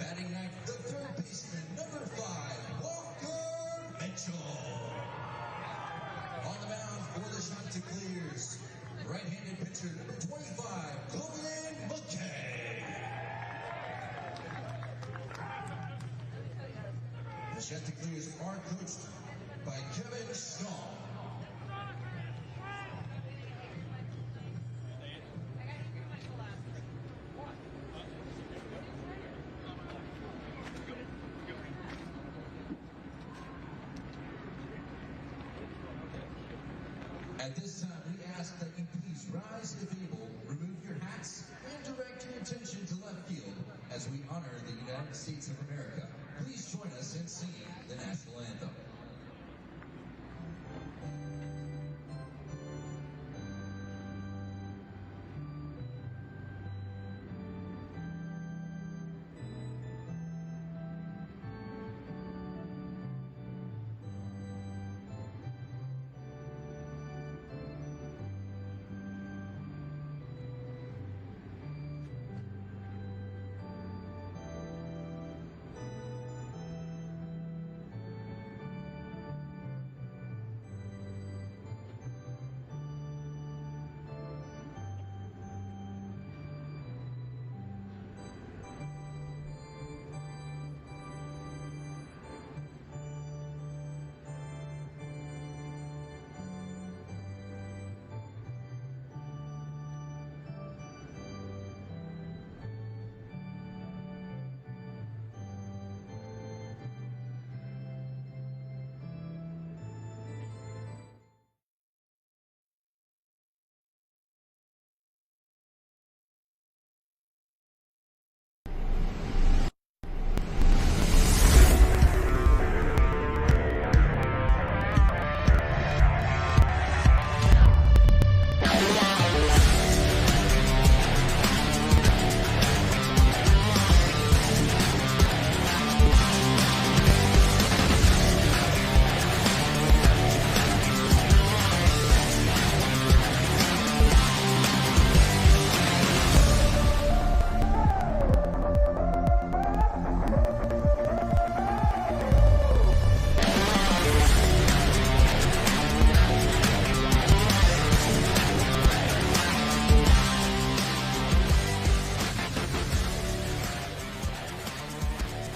Batting ninth, the third baseman, number 5, Walker Mitchell. On the mound for the Chanticleers, right-handed pitcher, number 25, Colin McKay. The Chanticleers are coached by Kevin Strong. At this time, we ask that you please rise if able, remove your hats, and direct your attention to left field as we honor the United States of America. Please join us in singing the national anthem.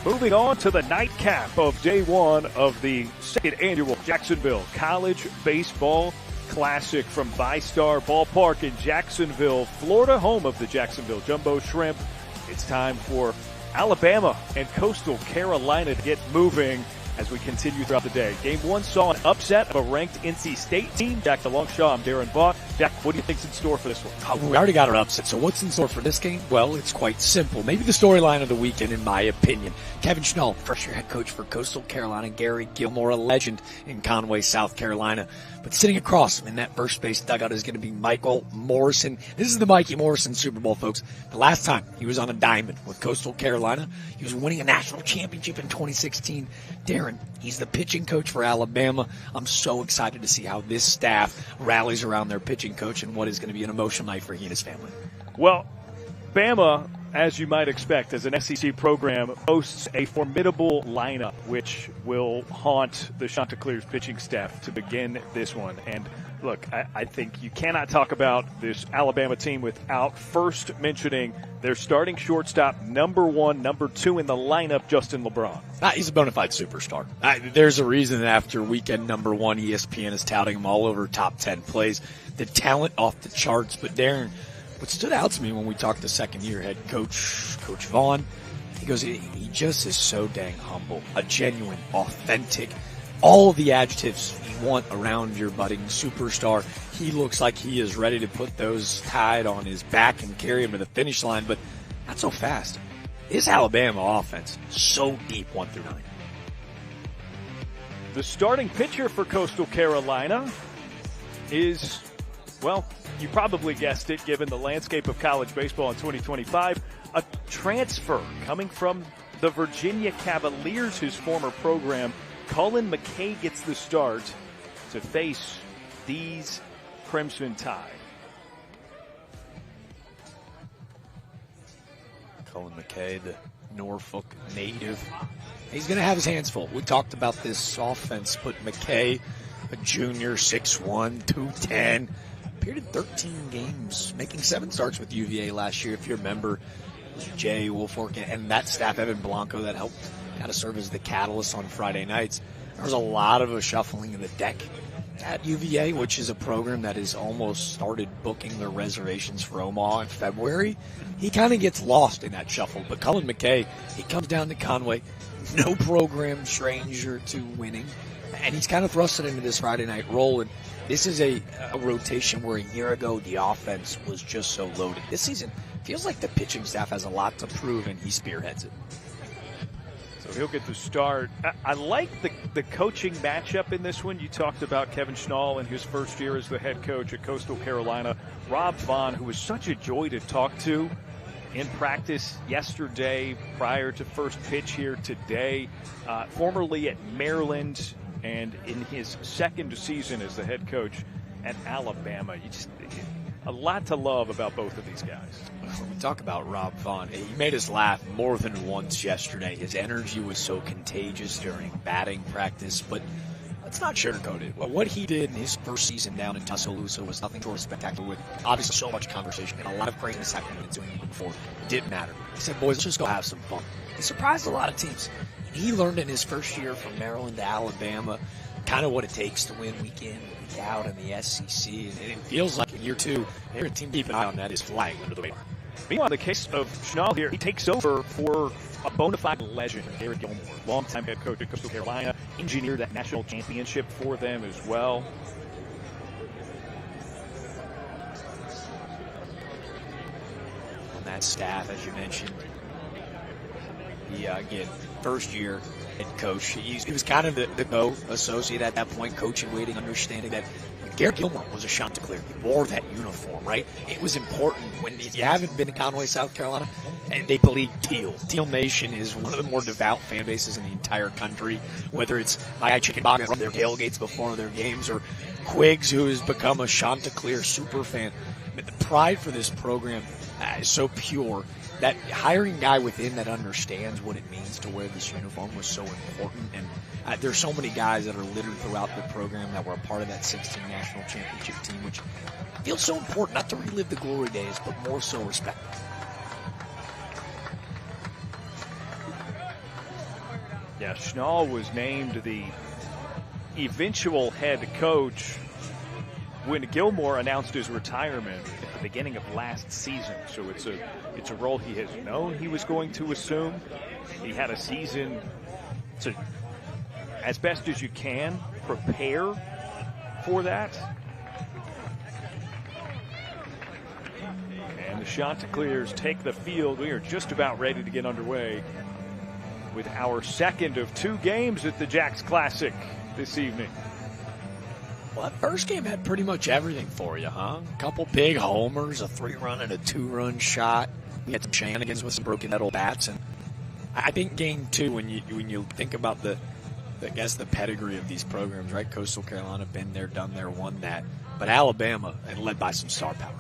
Moving on to the nightcap of day one of the second annual Jacksonville College Baseball Classic from VyStar Ballpark in Jacksonville, Florida, home of the Jacksonville Jumbo Shrimp. It's time for Alabama and Coastal Carolina to get moving as we continue throughout the day. Game one saw an upset of a ranked NC State team. Jack DeLongchamp, I'm Darren Vaught. Jack, what do you think's in store for this one? We already got an upset, so what's in store for this game? Well, it's quite simple. Maybe the storyline of the weekend, in my opinion. Kevin Schnall, first-year head coach for Coastal Carolina. Gary Gilmore, a legend in Conway, South Carolina. But sitting across him in that first base dugout is going to be Michael Morrison. This is the Mikey Morrison Super Bowl, folks. The last time he was on a diamond with Coastal Carolina, he was winning a national championship in 2016. Darren, he's the pitching coach for Alabama. I'm so excited to see how this staff rallies around their pitching coach and what is going to be an emotional night for he and his family. Well, Bama, as you might expect, as an SEC program, boasts a formidable lineup, which will haunt the Chanticleers pitching staff to begin this one. And look, I think you cannot talk about this Alabama team without first mentioning their starting shortstop, number 1, number 2 in the lineup, Justin LeBron. He's a bona fide superstar. There's a reason that after weekend number 1, ESPN is touting him all over top 10 plays. The talent off the charts. But Darren, what stood out to me when we talked to second-year head coach, Coach Vaughn, he goes, he just is so dang humble, a genuine, authentic, all the adjectives you want around your budding superstar. He looks like he is ready to put those tied on his back and carry him to the finish line, but not so fast. This Alabama offense, so deep 1 through 9. The starting pitcher for Coastal Carolina is, well, you probably guessed it, given the landscape of college baseball in 2025, a transfer coming from the Virginia Cavaliers, his former program. Colin McKay gets the start to face these Crimson Tide. Colin McKay, the Norfolk native. He's going to have his hands full. We talked about this offense, but McKay, a junior, 6'1", 210, appeared in 13 games, making 7 starts with UVA last year. If you remember, Jay Woolfork and that staff, Evan Blanco, that helped kind of serve as the catalyst on Friday nights. There was a lot of a shuffling in the deck at UVA, which is a program that has almost started booking their reservations for Omaha in February. He kind of gets lost in that shuffle. But Cullen McKay, he comes down to Conway, no program stranger to winning, and he's kind of thrusted into this Friday night role. And this is a rotation where a year ago the offense was just so loaded. This season feels like the pitching staff has a lot to prove, and he spearheads it. So he'll get the start. I like the coaching matchup in this one. You talked about Kevin Schnall in his first year as the head coach at Coastal Carolina. Rob Vaughn, who was such a joy to talk to in practice yesterday prior to first pitch here today, formerly at Maryland and in his second season as the head coach at Alabama. A lot to love about both of these guys. When we talk about Rob Vaughn, he made us laugh more than once yesterday. His energy was so contagious during batting practice, but let's not sugarcoat it. What he did in his first season down in Tuscaloosa was nothing short of spectacular, with obviously so much conversation and a lot of craziness happening in doing it before. It didn't matter. He said, boys, let's just go have some fun. He surprised a lot of teams. And he learned in his first year from Maryland to Alabama kind of what it takes to win week in, week out in the SEC. And it feels like in year 2, every team keep an eye on that is flying under the radar. Meanwhile, in the case of Schnall here, he takes over for a bona fide legend, Garrett Gilmore, longtime head coach at Coastal Carolina, engineered that national championship for them as well. On that staff, as you mentioned, again, first year head coach. He was kind of the go associate at that point, coaching, waiting, understanding that Garrett Gilmore was a Chanticleer. He wore that uniform, right? It was important when, if you haven't been to Conway, South Carolina, and they believe Teal. Teal Nation is one of the more devout fan bases in the entire country, whether it's my guy Chicken Bob from their tailgates before their games, or Quiggs, who has become a Chanticleer super fan. I mean, the pride for this program is so pure that hiring a guy within that understands what it means to wear this uniform was so important. And there's so many guys that are littered throughout the program that were a part of that 16 national championship team, which feels so important, not to relive the glory days, but more so respect them. Yeah, Schnall was named the eventual head coach when Gilmore announced his retirement at the beginning of last season. So it's a role he has known he was going to assume. He had a season to, as best as you can, prepare for that. And the Chanticleers take the field. We are just about ready to get underway with our second of 2 games at the Jacks Classic this evening. Well, that first game had pretty much everything for you, huh? A couple big homers, a 3-run and a 2-run shot. We had some shenanigans with some broken metal bats, and I think game 2, when you think about the pedigree of these programs, right? Coastal Carolina, been there, done there, won that, but Alabama, and led by some star power.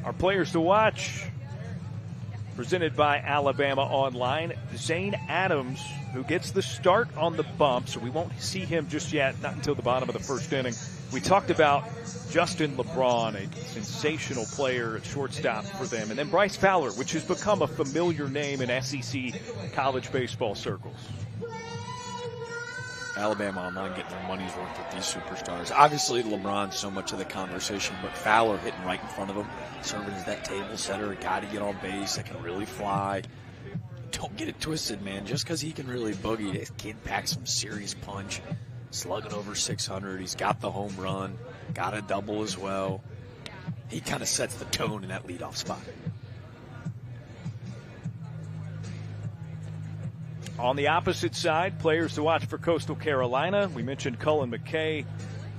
Our players to watch, presented by Alabama Online. Zane Adams, who gets the start on the bump, so we won't see him just yet, not until the bottom of the first inning. We talked about Justin LeBron, a sensational player at shortstop for them, and then Bryce Fowler, which has become a familiar name in SEC college baseball circles. Alabama Online getting their money's worth with these superstars. Obviously, LeBron's so much of the conversation, but Fowler hitting right in front of him, serving as that table setter, a guy to get on base that can really fly. Don't get it twisted, man. Just because he can really boogie, this kid packs some serious punch, slugging over 600. He's got the home run, got a double as well. He kind of sets the tone in that leadoff spot. On the opposite side, players to watch for Coastal Carolina. We mentioned Cullen McKay,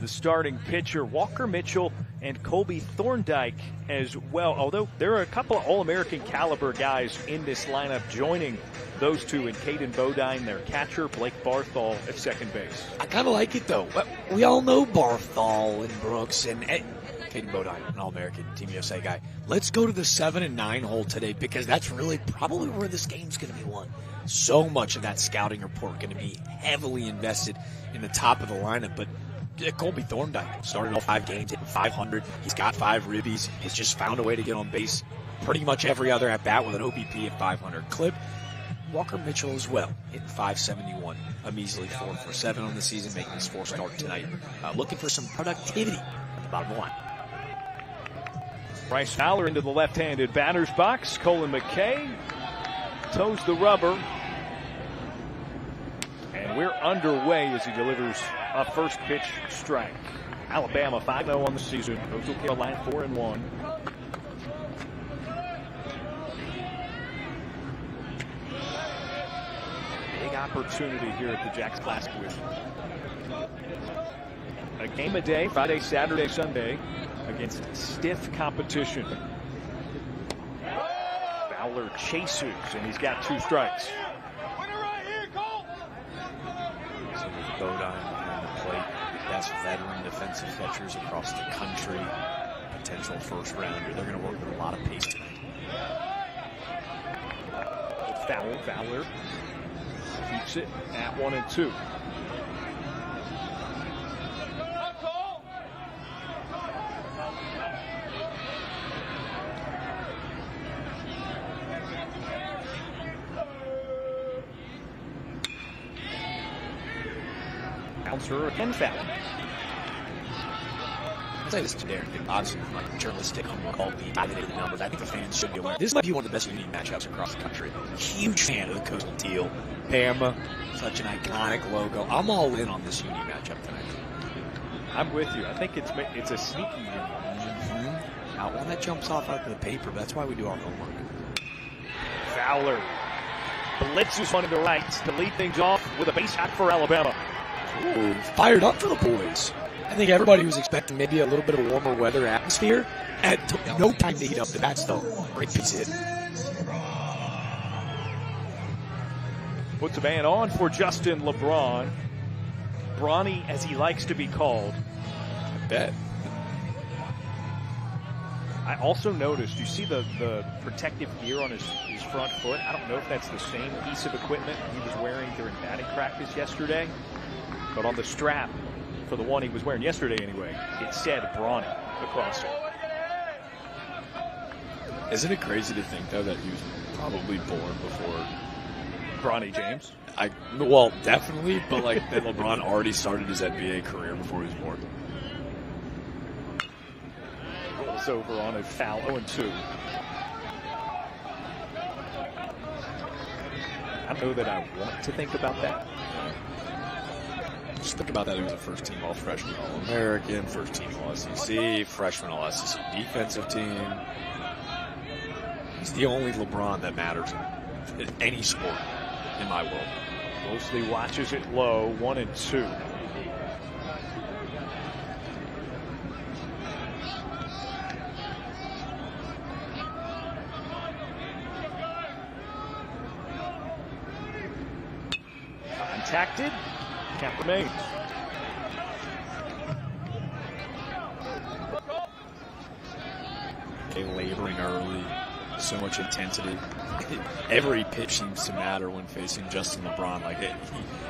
the starting pitcher, Walker Mitchell, and Colby Thorndike as well. Although there are a couple of All-American caliber guys in this lineup joining those two, in Caden Bodine, their catcher, Blake Barthol at second base. I kind of like it, though. We all know Barthol and Brooks, and Caden Bodine, an All-American Team USA guy. Let's go to the 7 and 9 hole today because that's really probably where this game's going to be won. So much of that scouting report going to be heavily invested in the top of the lineup. But Colby Thorndike started all 5 games, hitting 500. He's got 5 ribbies. He's just found a way to get on base pretty much every other at-bat with an OBP at 500 clip. Walker Mitchell as well, hitting 571. A measly 4 for 7 on the season, making his 4th start tonight. Looking for some productivity at the bottom line. Bryce Fowler into the left-handed batter's box. Colin McKay toes the rubber. And we're underway as he delivers a first pitch strike. Alabama 5-0 on the season. Coastal Carolina 4-1. Big opportunity here at the Jacks Classic with a game a day, Friday, Saturday, Sunday, against stiff competition. Fowler chases, and he's got 2 strikes. So with Bodine behind the plate, the best veteran defensive catchers across the country, potential first rounder. They're going to work with a lot of pace tonight. Fowler keeps it at 1 and 2. Bouncer and Fowler. I'll say this to Derek. Obviously, from a journalistic call beat, I did the numbers. I think the fans should be aware. This might be one of the best unique matchups across the country. Huge fan of the Coastal Teal. Bama, such an iconic logo. I'm all in on this unique matchup tonight. I'm with you. I think it's a sneaky unique. Now, one that jumps off out of the paper, that's why we do our homework. Fowler blitzes one to the right to lead things off with a base hit for Alabama. Ooh, fired up for the boys. I think everybody was expecting maybe a little bit of warmer weather atmosphere. And it took no time to heat up the bats, though. Great piece hit. Puts a man on for Justin LeBron. Bronny, as he likes to be called. I bet. I also noticed, you see the protective gear on his front foot? I don't know if that's the same piece of equipment he was wearing during batting practice yesterday. But on the strap, for the one he was wearing yesterday anyway, it said Bronny across it. Isn't it crazy to think, though, that he was probably born before Bronny James? Well, definitely, but like that LeBron already started his NBA career before he was born. Rolls over on a foul, 0-2. I don't know that I want to think about that. Just think about that. He was a first-team All-Freshman All-American, first-team All-SEC, freshman All-SEC defensive team. He's the only LeBron that matters in any sport in my world. Mostly watches it low, 1-2. Contacted. Cap remains. Okay, laboring early, so much intensity. Every pitch seems to matter when facing Justin LeBron. Like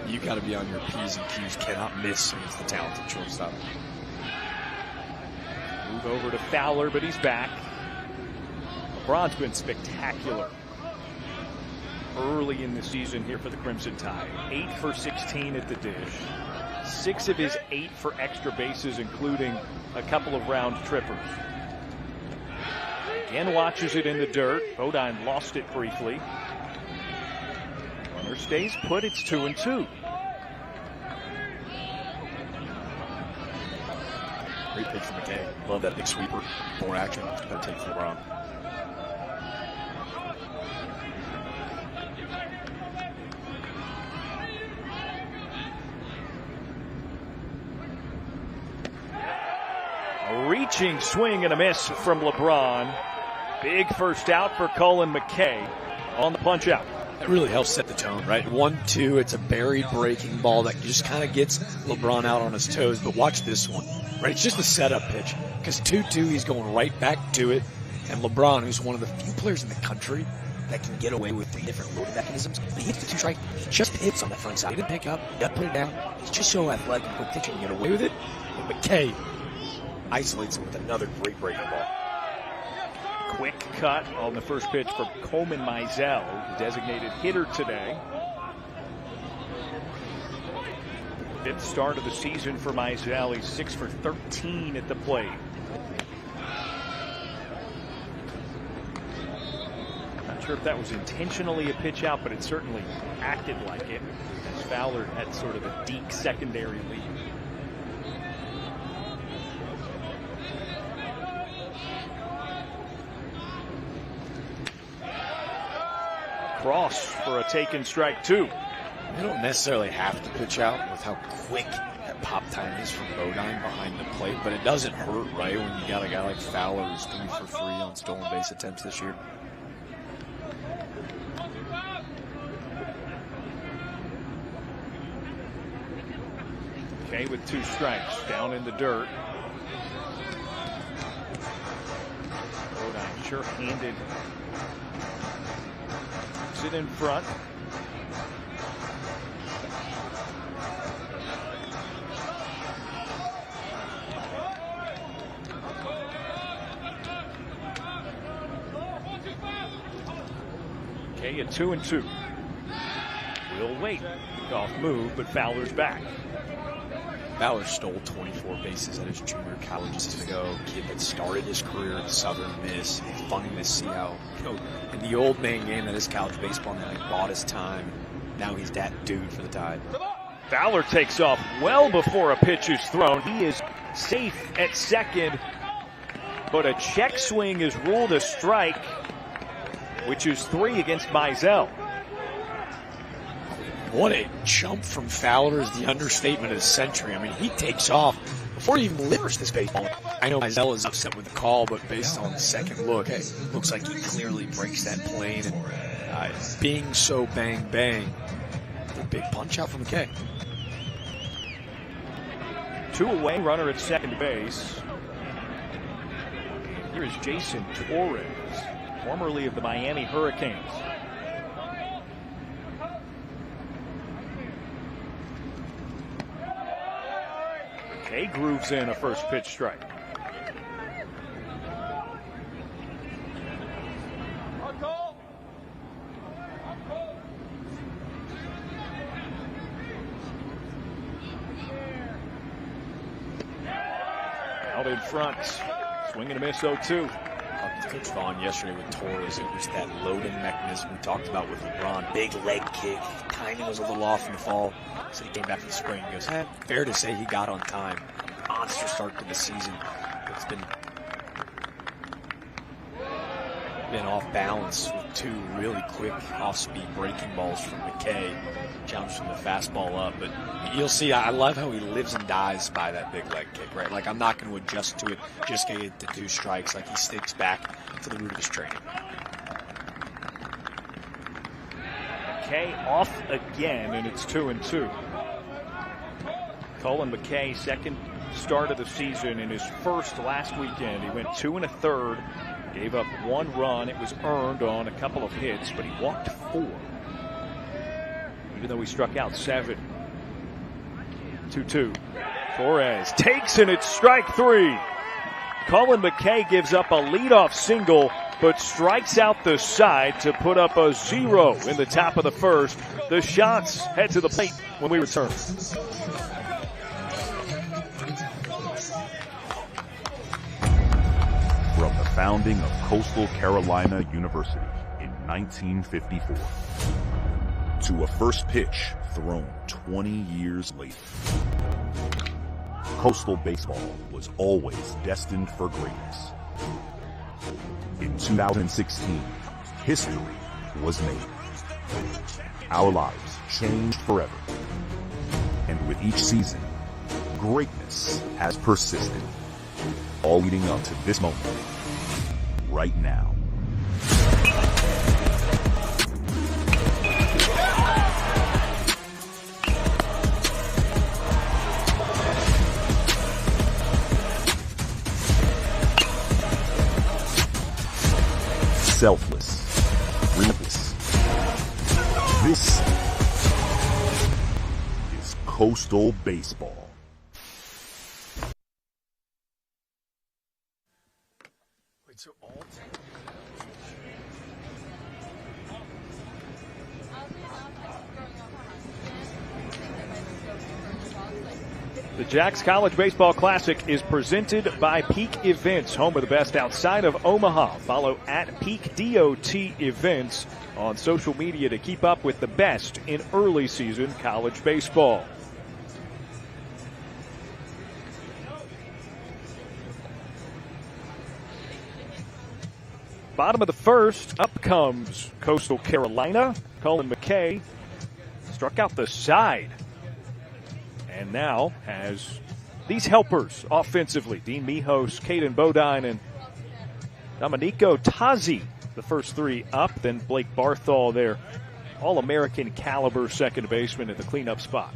you got to be on your P's and Q's. Cannot miss against the talented shortstop. Move over to Fowler, but he's back. LeBron's been spectacular early in the season here for the Crimson Tide. 8 for 16 at the dish. 6 of his 8 for extra bases, including a couple of round trippers. Again watches it in the dirt. Bodine lost it briefly. Runner stays put. It's 2-2. Great pitch from McKay. Love that big sweeper. More action. Better take for LeBron. A reaching swing and a miss from LeBron. Big first out for Colin McKay on the punch out. That really helps set the tone, right? 1-2, it's a buried breaking ball that just kind of gets LeBron out on his toes. But watch this one, right? It's just a setup pitch because 2-2, he's going right back to it. And LeBron, who's one of the few players in the country that can get away with 3 different loading mechanisms, he hits the 2-strike. He just hits on the front side. He didn't pick up. He doesn't put it down. He's just so athletic and quick pitch, he can get away with it. And McKay isolates him with another great breaking ball. Quick cut on the first pitch for Coleman Mizell, the designated hitter today. 5th start of the season for Mizell. He's 6 for 13 at the plate. Not sure if that was intentionally a pitch out, but it certainly acted like it, as Fowler had sort of a deep secondary lead. Cross for a taken strike 2. They don't necessarily have to pitch out with how quick that pop time is from Bodine behind the plate, but it doesn't hurt, right, when you got a guy like Fowler who's 3 for 3 on stolen base attempts this year. Okay, with 2 strikes, down in the dirt. Bodine sure-handed. It in front. Okay, a 2-2. We'll wait. Off move, but Fowler's back. Fowler stole 24 bases at his junior college season ago. Kid that started his career at Southern Miss. It's funny to see how, in the old man game that is college baseball now, he bought his time. Now he's that dude for the Tide. Fowler takes off well before a pitch is thrown. He is safe at second, but a check swing is ruled a strike, which is 3 against Mizell. What a jump from Fowler is the understatement of the century. I mean, he takes off before he even delivers this baseball. I know Mizell is upset with the call, but based on the second look, it looks like he clearly breaks that plane. And being so bang, a big punch out from McKay. 2 away, runner at second base. Here is Jason Torres, formerly of the Miami Hurricanes. McKay grooves in a first pitch strike. Out in front, swing and a miss 0-2. Coach Vaughn yesterday with Torres, it was that loading mechanism we talked about with LeBron. Big leg kick, timing was a little off in the fall, so he came back in the spring and goes, fair to say he got on time. Monster start to the season. It's been off balance with 2 really quick off-speed breaking balls from McKay. Challenge from the fastball up, but you'll see, I love how he lives and dies by that big leg kick, right? Like, I'm not going to adjust to it, just get it to 2 strikes. Like, he sticks back to the root of his training. McKay off again, and it's 2-2. Colin McKay, second start of the season in his first last weekend. He went 2 1/3, gave up 1 run. It was earned on a couple of hits, but he walked 4. Even though he struck out 7. 2-2. Torres takes, and it's strike 3. Colin McKay gives up a leadoff single, but strikes out the side to put up a 0 in the top of the first. The Shots head to the plate when we return. From the founding of Coastal Carolina University in 1954 to a first pitch thrown 20 years later, Coastal baseball was always destined for greatness. In 2016, history was made. Our lives changed forever. And with each season, greatness has persisted. All leading up to this moment, right now. selfless, relentless. This is Coastal Baseball. Wait, so all 10? The Jacks College Baseball Classic is presented by Peak Events, home of the best outside of Omaha. Follow at Peak DOT Events on social media to keep up with the best in early season college baseball. Bottom of the first, up comes Coastal Carolina. Colin McKay struck out the side. And now has these helpers offensively. Dean Mijos, Caden Bodine, and Domenico Tazi, the first three up. Then Blake Barthol, their All-American caliber second baseman at the cleanup spot.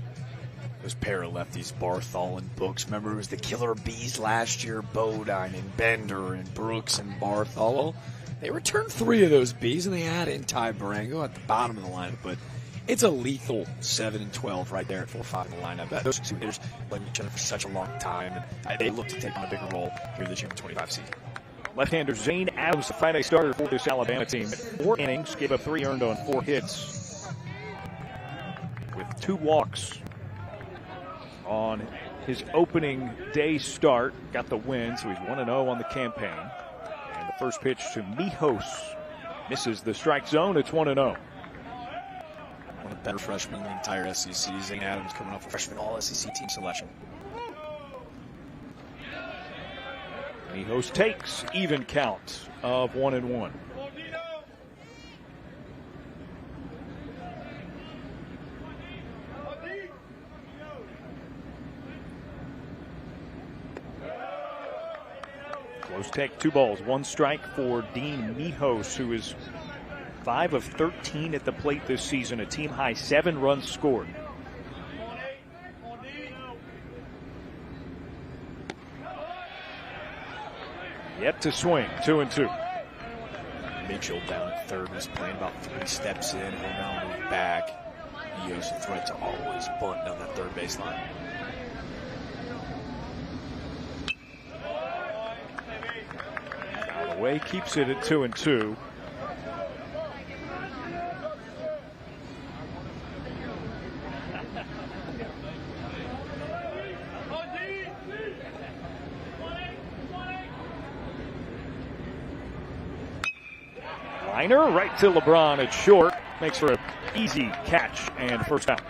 Those pair of lefties, Barthol and Brooks. Remember, it was the Killer Bees last year, Bodine and Bender and Brooks and Barthol. They returned 3 of those Bees, and they had in Ty Barango at the bottom of the lineup, but it's a lethal 7 and 12 right there at 4-5 in the lineup. Those two hitters played each other for such a long time, and they look to take on a bigger role here this year in 25 season. Left-hander Zane Adams, the Friday starter for this Alabama team. 4 innings, gave up 3 earned on 4 hits, with 2 walks on his opening day start. Got the win, so he's 1-0 on the campaign. And the first pitch to Mijos misses the strike zone. It's 1-0. One of the better freshmen in the entire SEC. Zane Adams coming off a freshman All-SEC team selection. Mijos takes even count of 1-1. Close take, 2 balls, 1 strike for Dean Mijos, who is 5 of 13 at the plate this season, a team high 7 runs scored. Yet to swing, 2-2. Mitchell down at third was playing about 3 steps in, and now moved back. Mijos a threat to always bunt down that third baseline. Away keeps it at 2-2. Liner right to LeBron at short. Makes for an easy catch and first out.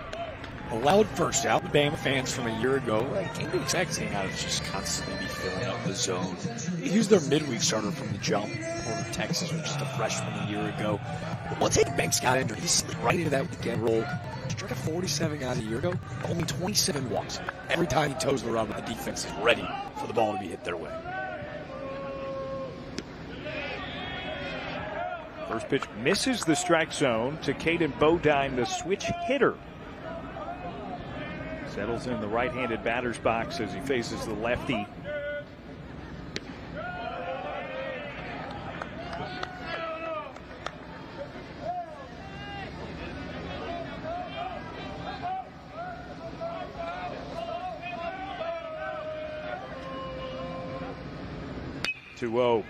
Allowed first out. The Bama fans from a year ago came to expect Zane Adams just constantly be filling up the zone. He used their midweek starter from the jump. Porter, Texas, was just a freshman a year ago. But once Hayden Banks got injured, he slid right into that weekend role. Struck at 47 guys a year ago, only 27 walks. Every time he toes the run, the defense is ready for the ball to be hit their way. First pitch misses the strike zone to Caden Bodine, the switch hitter. Settles in the right-handed batter's box as he faces the lefty.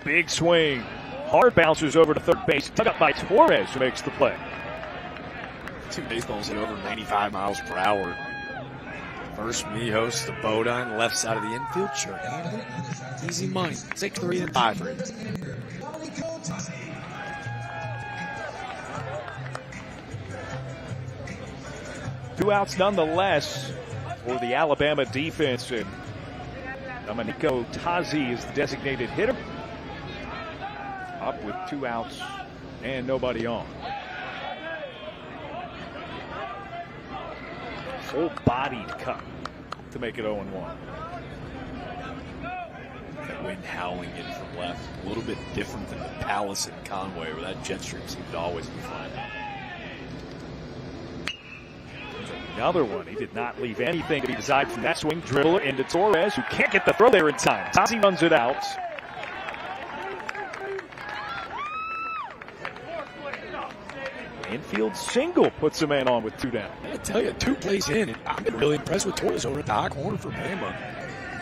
Big swing. Hard bounces over to third base. Dug up by Torres, who makes the play. 2 baseballs hit over 95 miles per hour. First, Mijos to Bodine, left side of the infield. Sure, easy money. 6-3 and 5 for him. Two outs nonetheless for the Alabama defense. And Domenico Tazi is the designated hitter. Up with 2 outs and nobody on. Full-bodied cut to make it 0-1. That wind howling in from left. A little bit different than the Palace in Conway, where that jet stream seemed to always be flying. Another one. He did not leave anything to be desired from that swing. Dribbler into Torres, who can't get the throw there in time. Tazi runs it out. field single puts a man on with 2 down. I tell you, 2 plays in, and I've been really impressed with Torres over at the high corner for Bama.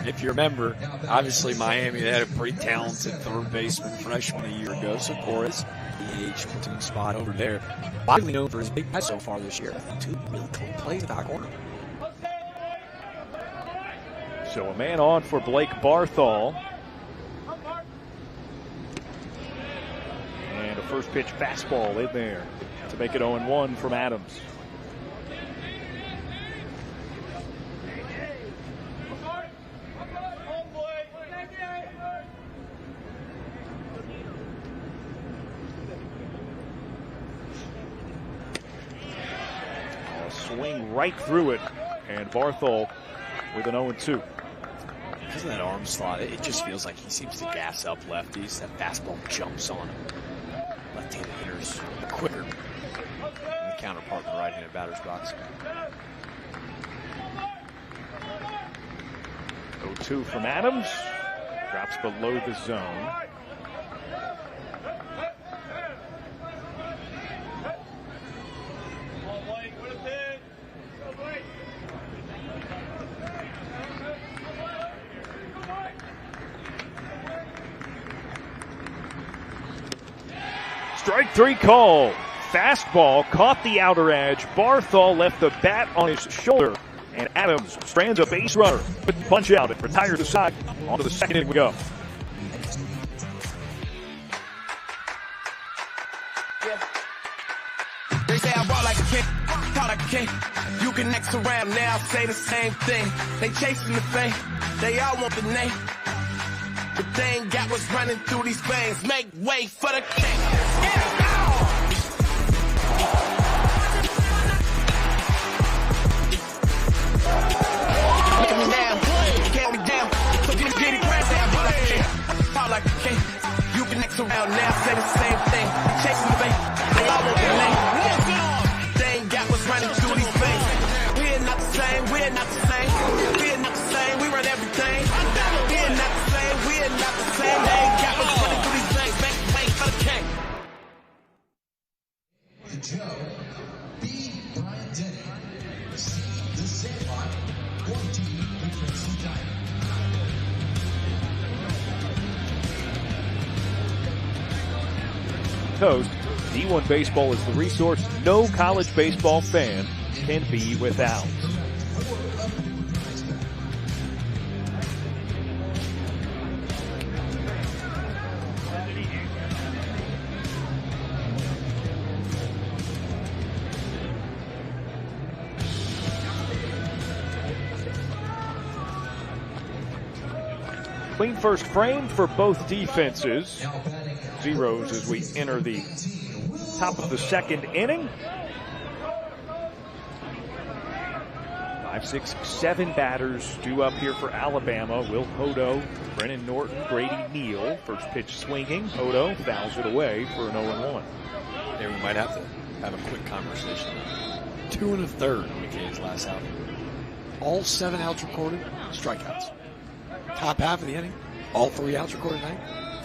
If you remember, obviously Miami, they had a pretty talented third baseman freshman a year ago, so Torres, the DH platoon spot over there, widely known for his big pass so far this year. 2 really clean plays at the high corner. So a man on for Blake Barthol. And a first pitch fastball in there to make it 0-1 from Adams. Swing right through it, and Barthol with an 0-2. Because of that arm slot, it just feels like he seems to gas up lefties. That fastball jumps on him. Left-handed hitters quicker than the counterpart in the right-handed batter's box. 0-2 from Adams. Drops below the zone. Strike 3 call. Fastball caught the outer edge. Barthol left the bat on his shoulder. And Adams strands a base runner. With punch out and retires the side. On to the second inning we go. They say I walk like a king, talk like a king. You can next around now, say the same thing. They chasing the fame, they all want the name. But they ain't got what's running through these veins. Make way for the king. Look at me now, you can't me down. So get it crazy, I walk like a king, talk like a king. You can next around now, say the same thing. Chasing the fame, they all want the name. They ain't got what's running through these veins. We're not the same, we're not the same. We're not the same, we run everything. We're not the same, we're not the same. They ain't got what's running through these veins. Make way for the king. Joe, B. Brian Denny, C. The Sandlot, or D. The Crimson Diamond. Toast. D1 baseball is the resource no college baseball fan can be without. Clean first frame for both defenses. Zeros as we enter the top of the second inning. 5, 6, 7 batters due up here for Alabama. Will Hodo, Brennan Norton, Grady Neal. First pitch swinging. Hodo fouls it away for an 0-1. There we might have to have a quick conversation. 2 1/3 on McKay's last outing. All 7 outs recorded, strikeouts. Top half of the inning, all 3 outs recorded tonight,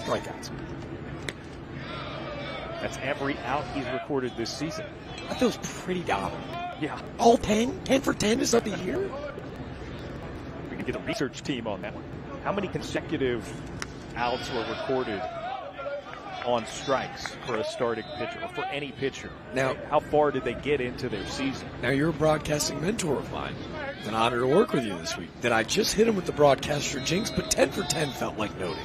strikeouts. That's every out he's recorded this season. That feels pretty dominant. Yeah. All 10? 10 for 10 to start the year? We can get a research team on that one. How many consecutive outs were recorded on strikes for a starting pitcher or for any pitcher? Now, how far did they get into their season? Now, you're a broadcasting mentor of mine. It's an honor to work with you this week. Did I just hit him with the broadcaster jinx? But 10 for 10 felt like noting.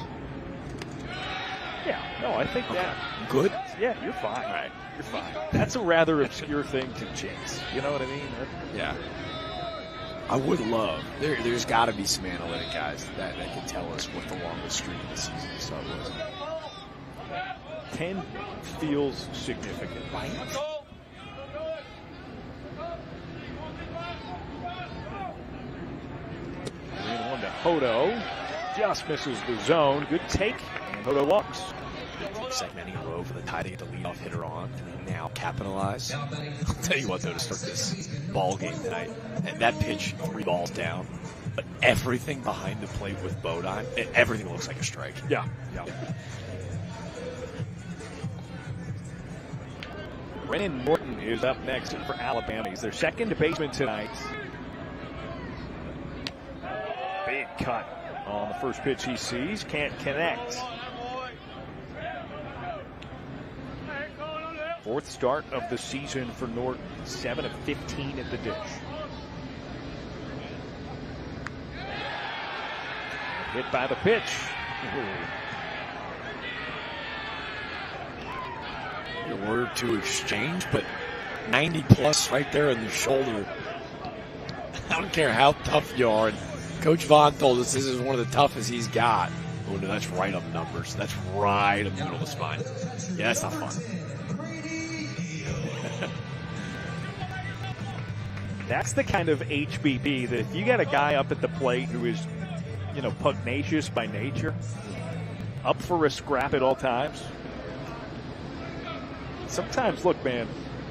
Yeah, no, I think that. Good? Yeah, you're fine. All right, you're fine. That's a rather obscure thing to jinx. You know what I mean? Yeah. I would love. There's got to be some analytic guys that can tell us what the longest streak of the season to start was. 10 feels significant, right? One to Hodo. Just misses the zone. Good take. And Hodo walks. Second inning in a row for the tie to get the leadoff hitter on, and they now capitalize. I'll tell you what, though, to start this ball game tonight, that pitch, 3 balls down, but everything behind the plate with Bodine, everything looks like a strike. Yeah. Brennan Norton is up next for Alabama. He's their second baseman tonight. Big cut on the first pitch he sees. Can't connect. Fourth start of the season for Norton. 7 of 15 at the dish. Hit by the pitch. A word to exchange, but 90 plus right there in the shoulder. I don't care how tough you are. And Coach Vaughn told us this is one of the toughest he's got. Oh no, that's right up numbers. That's right up the middle of the spine. Yeah, that's not fun. That's the kind of HBP that if you got a guy up at the plate who is, you know, pugnacious by nature, up for a scrap at all times. Sometimes, look, man,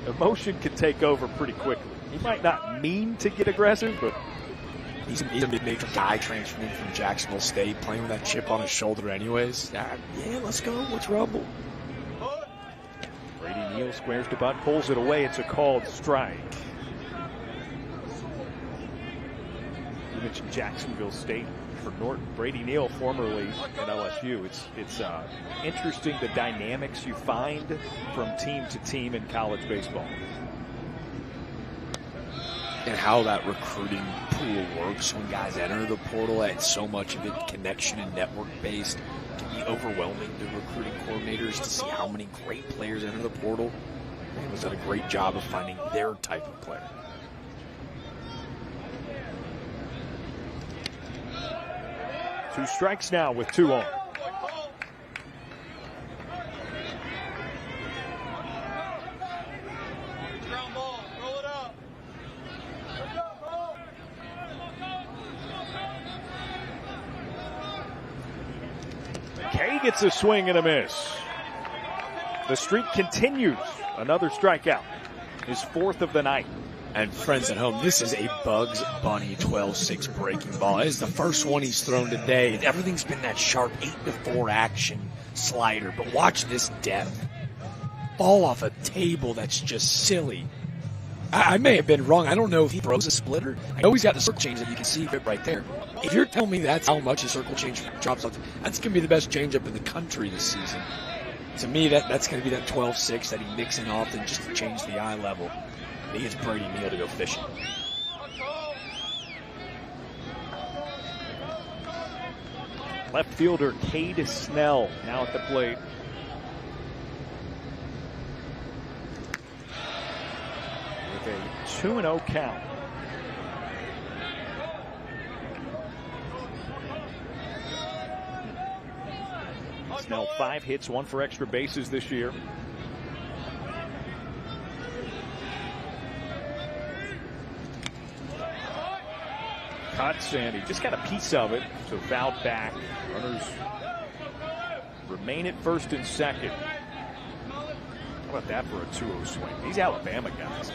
emotion can take over pretty quickly. He might not mean to get aggressive, but he's a mid-major guy transferring in from Jacksonville State, playing with that chip on his shoulder anyways. Yeah, let's go. What's rumble? Brady Neal squares to bunt, pulls it away. It's a called strike. You mentioned Jacksonville State for Norton. Brady Neal, formerly at LSU. It's interesting the dynamics you find from team to team in college baseball. And how that recruiting pool works when guys enter the portal. And so much of it connection and network based. It can be overwhelming to recruiting coordinators to see how many great players enter the portal. He was done a great job of finding their type of player. Two strikes now with 2 on. McKay gets a swing and a miss. The streak continues. Another strikeout. His 4th of the night. And friends at home, this is a Bugs Bunny 12-6 breaking ball. It is the first one he's thrown today. Everything's been that sharp 8-4 action slider. But watch this depth. Ball off a table that's just silly. I may have been wrong. I don't know if he throws a splitter. I know he's got the circle change that you can see right there. If you're telling me that's how much his circle change drops off, that's going to be the best changeup in the country this season. To me, that's going to be that 12-6 that he nicks in often just to change the eye level. He gets Brady Neal to go fishing. Left fielder Cade Snell now at the plate. With a 2-0 count. Snell 5 hits, 1 for extra bases this year. Cuts, and he just got a piece of it, so fouled back. Runners remain at first and second. How about that for a 2-0 swing? These Alabama guys,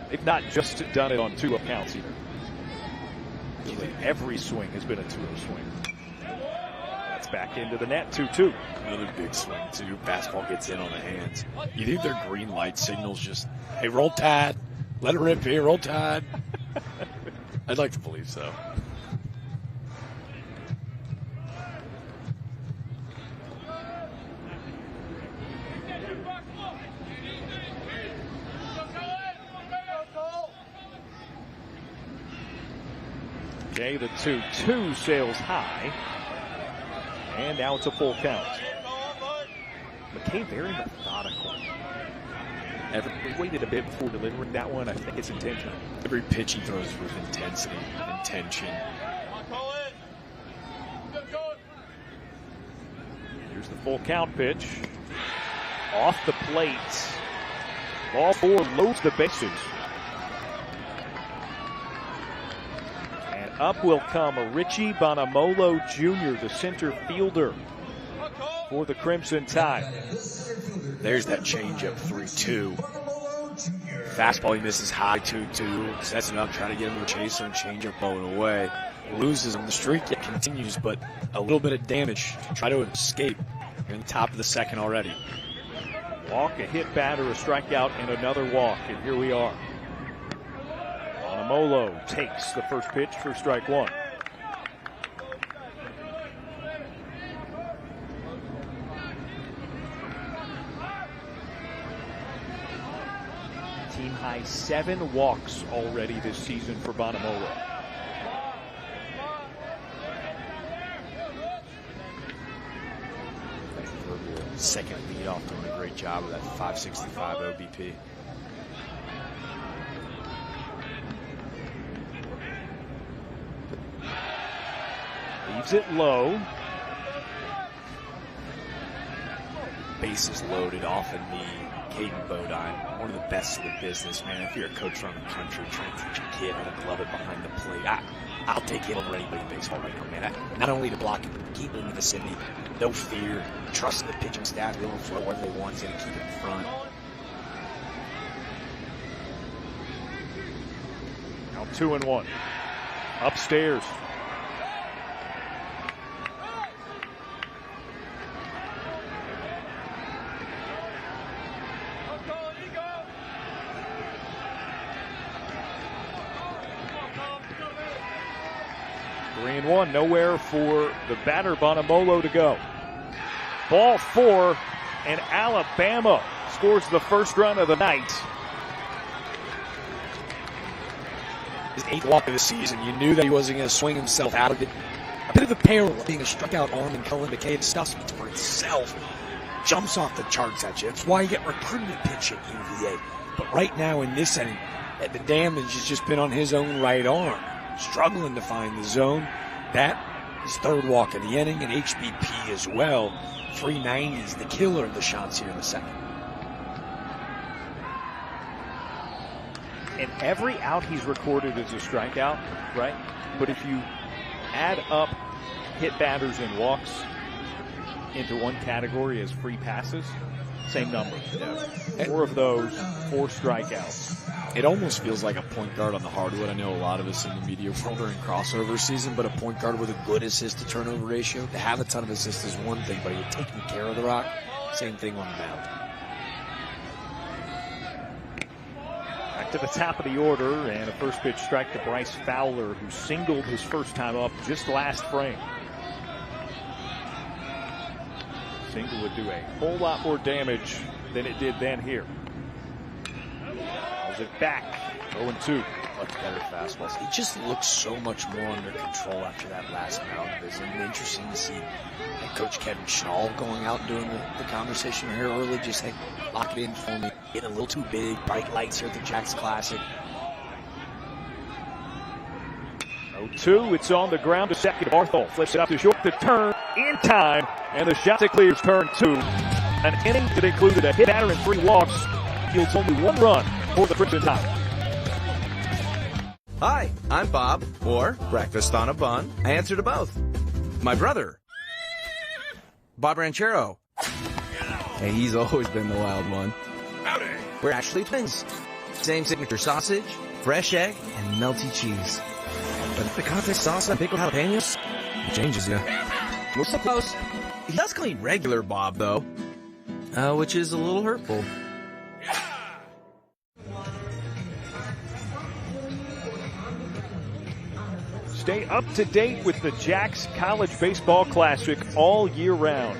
they've not just done it on 2-0 counts either. Every swing has been a 2-0 swing. That's back into the net, 2-2. Another big swing, too. Fastball gets in on the hands. You think their green light signals just, hey, roll tide, let it rip here, roll tide. I'd like to believe so. Okay, the 2-2 sails high. And now it's a full count. McKay very methodical. He waited a bit before delivering that one. I think it's intentional. Every pitch he throws with intensity, intention. Here's the full count pitch. Off the plate. Ball 4 loads the bases. And up will come Richie Bonamolo Jr., the center fielder for the Crimson Tide. There's that changeup, 3-2. Fastball he misses high, 2-2. Sets it up, trying to get him to chase and changeup blowing away. Loses on the streak, it continues, but a little bit of damage. Try to escape. You're in the top of the second already. Walk, a hit batter, a strikeout, and another walk. And here we are. Bonamolo takes the first pitch for strike one. Team high 7 walks already this season for Bonamolo. Second leadoff doing a great job of that 565 OBP. Leaves it low. Bases loaded off in the Caden Bodine, one of the best in the business, man. If you're a coach around the country trying to teach a kid how to glove it behind the plate, I'll take him over anybody in baseball right now, man. Not only to block him, keep him in the vicinity, no fear, trust the pitching staff, they'll throw whatever they want, he's going to keep it in front. Now 2-1. Upstairs. Three and one, nowhere for the batter Bonamolo to go. Ball 4, and Alabama scores the first run of the night. His 8th walk of the season. You knew that he wasn't going to swing himself out of it. A bit of a peril of being a struck-out arm, and Cullen McKay stuffs it for itself. Jumps off the charts at you. That's why you get recruited pitch at UVA. But right now in this inning, the damage has just been on his own right arm. Struggling to find the zone. That is 3rd walk of the inning, and HBP as well. 390s, the killer of the shots here in the second. And every out he's recorded is a strikeout, right? But if you add up hit batters and walks into one category as free passes, same number. Yeah. 4 of those, 4 strikeouts. It almost feels like a point guard on the hardwood. I know a lot of us in the media world are in crossover season, but a point guard with a good assist to turnover ratio, to have a ton of assists is one thing, but you're taking care of the rock, same thing on the mound. Back to the top of the order, and a first pitch strike to Bryce Fowler, who singled his first time up just last frame. Single would do a whole lot more damage than it did then here. It back, 0-2. Much better fastballs. He just looks so much more under control after that last mound visit. And interesting to see head coach Kevin Schnall going out and doing the conversation here early. Just, hey, lock it in for me. Getting a little too big. Bright lights here at the Jacks Classic. 0-2. It's on the ground to second. Barthol flips it up to short to turn in time. And the shot to clears turn 2. An inning that included a hit batter and 3 walks. Yields only 1 run for the Crimson Tide. Hi, I'm Bob, or Breakfast on a Bun. I answer to both. My brother, Bob Ranchero. Hey, he's always been the wild one. Howdy. We're actually twins. Same signature sausage, fresh egg, and melty cheese. But if the contest sauce and pickled jalapenos, it changes you. We're so close. He does call me regular Bob, though, which is a little hurtful. Stay up to date with the Jacks College Baseball Classic all year round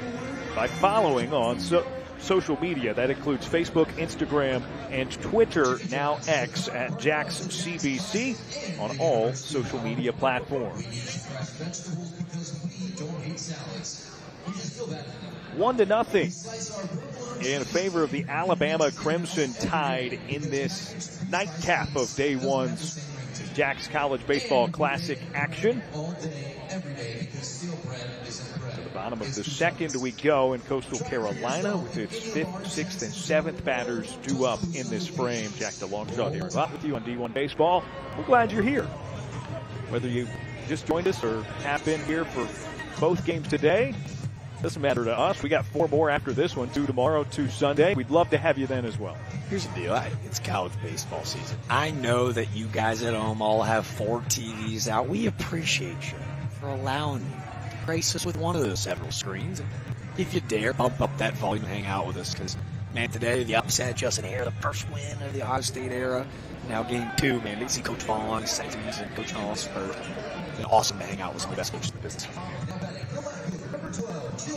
by following on social media. That includes Facebook, Instagram, and Twitter, now X, at Jacks CBC on all social media platforms. 1-0 in favor of the Alabama Crimson Tide in this nightcap of day one's Jacks College Baseball Classic action. To the bottom of the second we go, in Coastal Carolina with its 5th, 6th, and 7th batters due up in this frame. Jack DeLongchamp here with you on D1 Baseball. We're glad you're here. Whether you just joined us or have been here for both games today, doesn't matter to us. We got 4 more after this one, 2 tomorrow, 2 Sunday. We'd love to have you then as well. Here's the deal. It's college baseball season. I know that you guys at home all have 4 TVs out. We appreciate you for allowing me to grace us with one of those several screens. If you dare, bump up that volume and hang out with us, because Man, today, the upset, Justin Hare, the first win of the Ohio State era. Now game 2, man. They see Coach Vaughn, his second season, Coach Hall's first. It's been awesome to hang out with some of the best coaches in the business.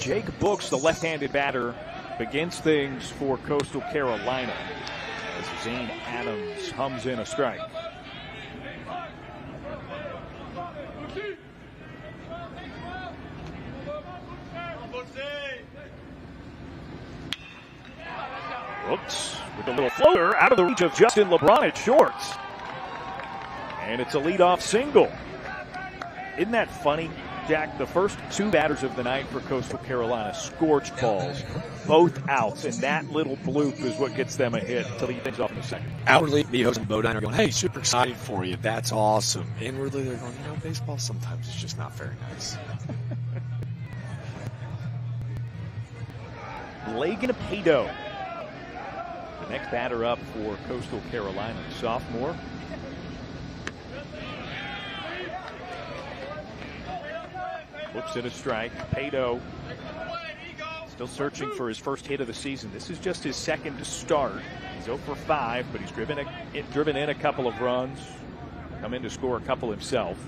Jake Books, the left-handed batter, begins things for Coastal Carolina as Zane Adams hums in a strike. Books with a little floater out of the reach of Justin LeBron at shorts. And it's a leadoff single. Isn't that funny, Jack? The first 2 batters of the night for Coastal Carolina, scorched balls, both outs, and that little bloop is what gets them a hit to lead things off in the second. Outwardly, Mijos and Bodine are going, hey, super excited for you. That's awesome. Inwardly, they're going, baseball sometimes is just not very nice. Lagan Pato, the next batter up for Coastal Carolina, sophomore. Looks at a strike. Pato still searching for his first hit of the season. This is just his second to start. He's 0 for 5, but he's driven in a couple of runs, come in to score a couple himself.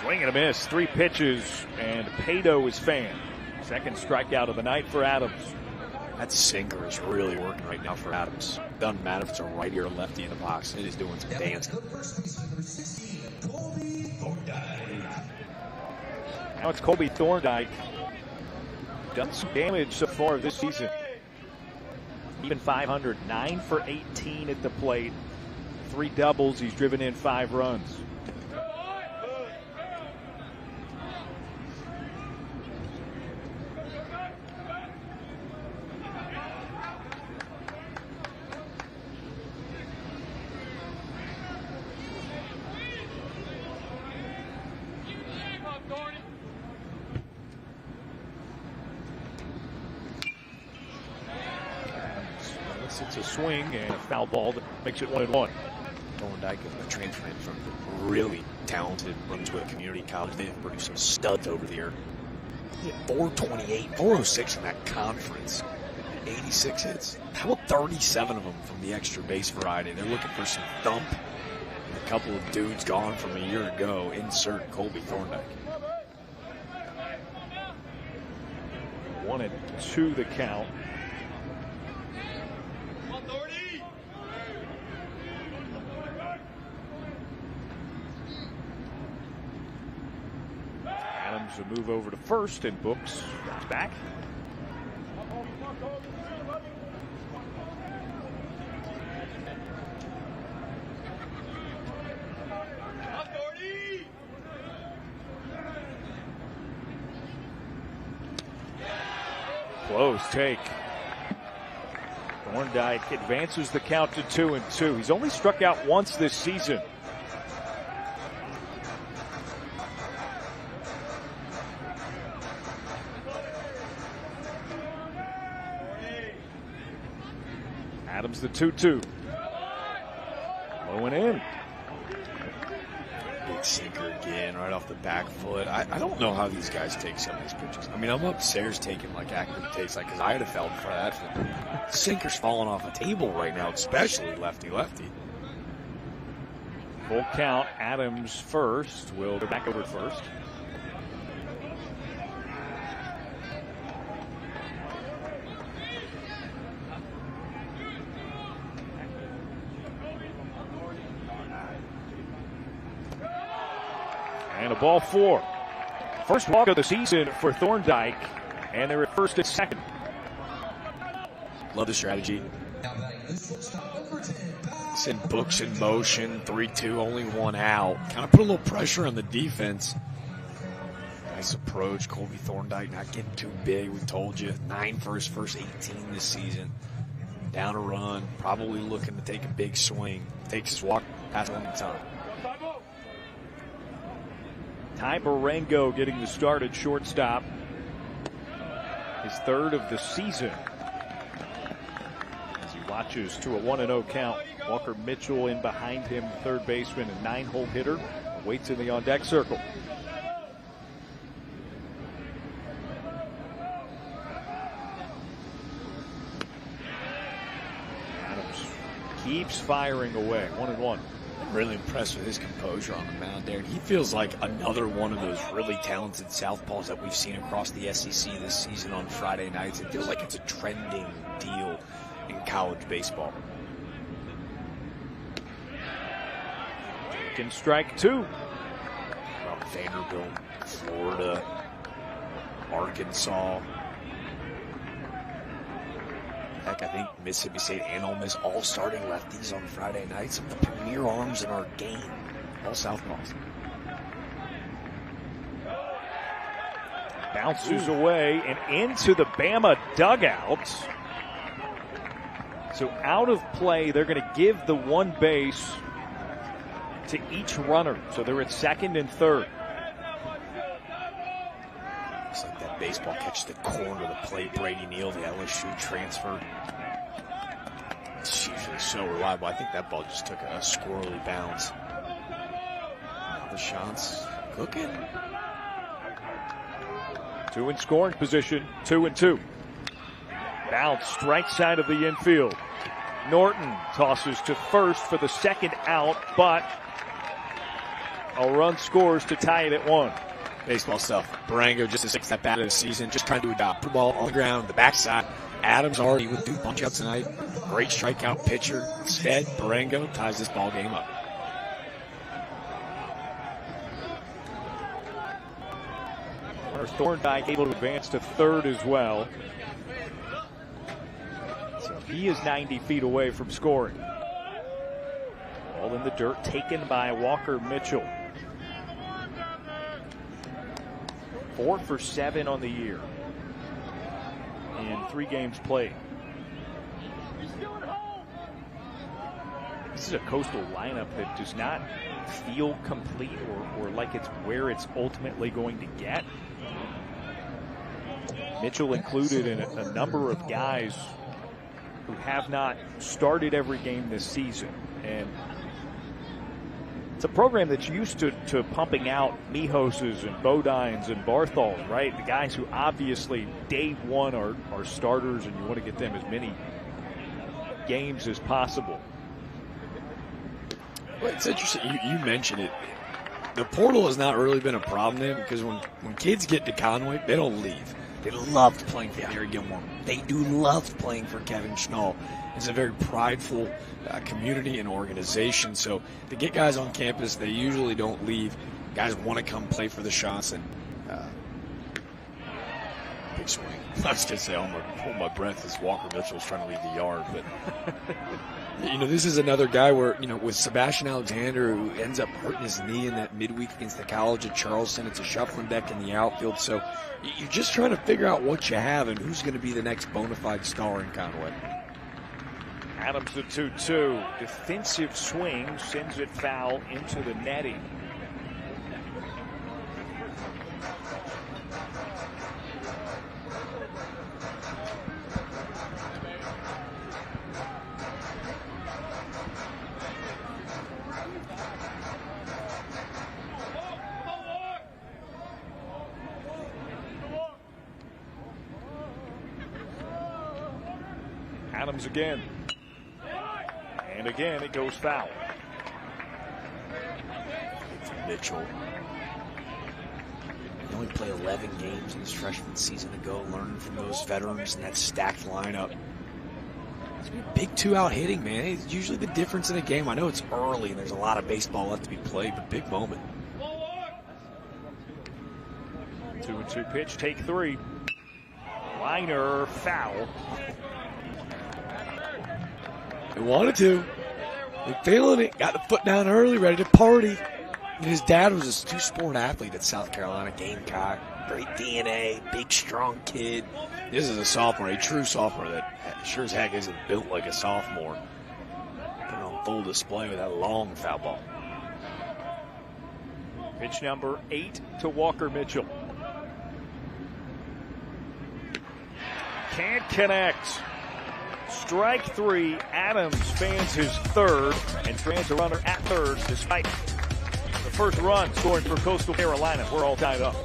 Swing and a miss, 3 pitches, and Pato is fanned. Second strikeout of the night for Adams. That sinker is really working right now for Adams. Doesn't matter if it's a righty or lefty in the box. It is doing some dancing. Now it's Colby Thorndike. Done some damage so far this season. Even 500, 9 for 18 at the plate. 3 doubles, he's driven in 5 runs. It's a swing and a foul ball that makes it 1-1. Thorndike is transferring from really talented Brunswick Community College. They've produced some studs over the year. He had 428, 406 in that conference. 86 hits. How about 37 of them from the extra base variety? They're looking for some thump. And a couple of dudes gone from a year ago. Insert Colby Thorndike. 1-2 the count. Adams a move over to first, and Books comes back. Close take. Thorndike advances the count to 2-2. He's only struck out once this season. Adams the 2-2. Low and in. Big sinker again, right off the back foot. I don't know how these guys take some of these pitches. I mean, I'm upstairs taking like accurate takes, like, because I had a felt for that. Sinker's falling off a table right now, especially lefty-lefty. Full count. Adams first. Will go back over to first. And a ball 4. First walk of the season for Thorndike, and they're at first and second. Love the strategy. Send Books in motion, 3-2, only 1 out. Kind of put a little pressure on the defense. Nice approach. Colby Thorndike not getting too big. We told you, 9 for his first 18 this season. Down a run, probably looking to take a big swing. Takes his walk, pass 1 time. Ty Barengo getting the start at shortstop. His third of the season. As he watches to a 1-0 count. Walker Mitchell in behind him, third baseman, a 9-hole hitter. Waits in the on-deck circle. Adams keeps firing away. 1-1. I'm really impressed with his composure on the mound there. He feels like another one of those really talented southpaws that we've seen across the SEC this season on Friday nights. It feels like it's a trending deal in college baseball. Can strike two. From Vanderbilt, Florida, Arkansas. Heck, I think Mississippi State and Ole Miss all starting lefties on Friday night. Some of the premier arms in our game, all southpaws. Bounces away and into the Bama dugout. So out of play, they're going to give the one base to each runner. So they're at second and third. Looks like that baseball catches the corner of the plate. Brady Neal, the LSU transfer. It's usually so reliable. I think that ball just took a squirrely bounce. Now the shots cooking. Two in scoring position, 2-2. Bounce, right side of the infield. Norton tosses to first for the second out, but a run scores to tie it at 1. Baseball stuff. Barengo just a 6th at bat of the season, just trying to adopt the ball on the ground, the backside. Adams already with 2 punch-outs tonight. Great strikeout pitcher. Instead, Barengo ties this ball game up. Thorndike able to advance to third as well. So he is 90 feet away from scoring. All in the dirt, taken by Walker Mitchell. 4 for 7 on the year in 3 games played. This is a Coastal lineup that does not feel complete or like it's where it's ultimately going to get. Mitchell included in a number of guys who have not started every game this season. And it's a program that's used to pumping out Mihoses and Bodines and Barthals, right? The guys who obviously day one are starters, and you want to get them as many games as possible. Well, it's interesting. You mentioned it. The portal has not really been a problem there because when kids get to Conway, they don't leave. They loved playing for Gary Gilmore. They do love playing for Kevin Schnall. It's a very prideful community and organization. So to get guys on campus, they usually don't leave. Guys want to come play for the shots. And big swing. I was going to say, hold my breath as Walker Mitchell's trying to leave the yard. But, this is another guy where, with Sebastian Alexander, who ends up hurting his knee in that midweek against the College of Charleston. It's a shuffling deck in the outfield. So you're just trying to figure out what you have and who's going to be the next bona fide star in Conway. Adams the 2-2. Defensive swing sends it foul into the netting. Adams again. And again, it goes foul. Mitchell. He only played 11 games in his freshman season ago, learning from those veterans and that stacked lineup. It's been a big 2-out hitting, man. It's usually the difference in a game. I know it's early and there's a lot of baseball left to be played, but big moment. 2-2 pitch, take 3. Liner, foul. He wanted to. He feeling it. Got the foot down early, ready to party. And his dad was a 2-sport athlete at South Carolina, Gamecock. Great DNA, big, strong kid. This is a sophomore, a true sophomore that sure as heck isn't built like a sophomore. Put on full display with that long foul ball. Pitch number 8 to Walker Mitchell. Can't connect. Strike 3. Adams fans his third and fans a runner at third despite the first run scoring for Coastal Carolina. We're all tied up.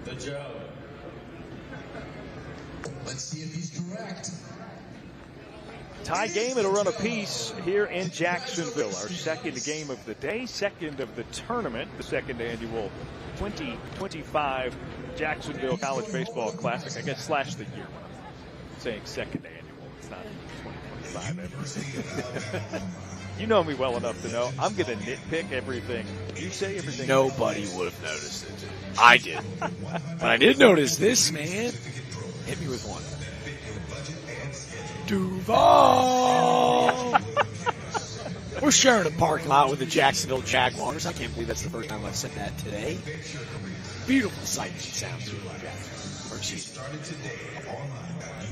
The Joe. Let's see if he's correct. Tie game and a run apiece here in Jacksonville. Our second game of the day, second of the tournament, the second annual 2025 Jacksonville College Baseball Classic. I guess slash the year. I'm saying second annual. It's not 2025 ever. You know me well enough to know I'm going to nitpick everything. You say everything. Nobody would have noticed it. I did. But I did notice this, man. Hit me with one. Duval! We're sharing a parking lot with the Jacksonville Jaguars. I can't believe that's the first time I've said that today. Beautiful sight and sounds here in Jacksonville.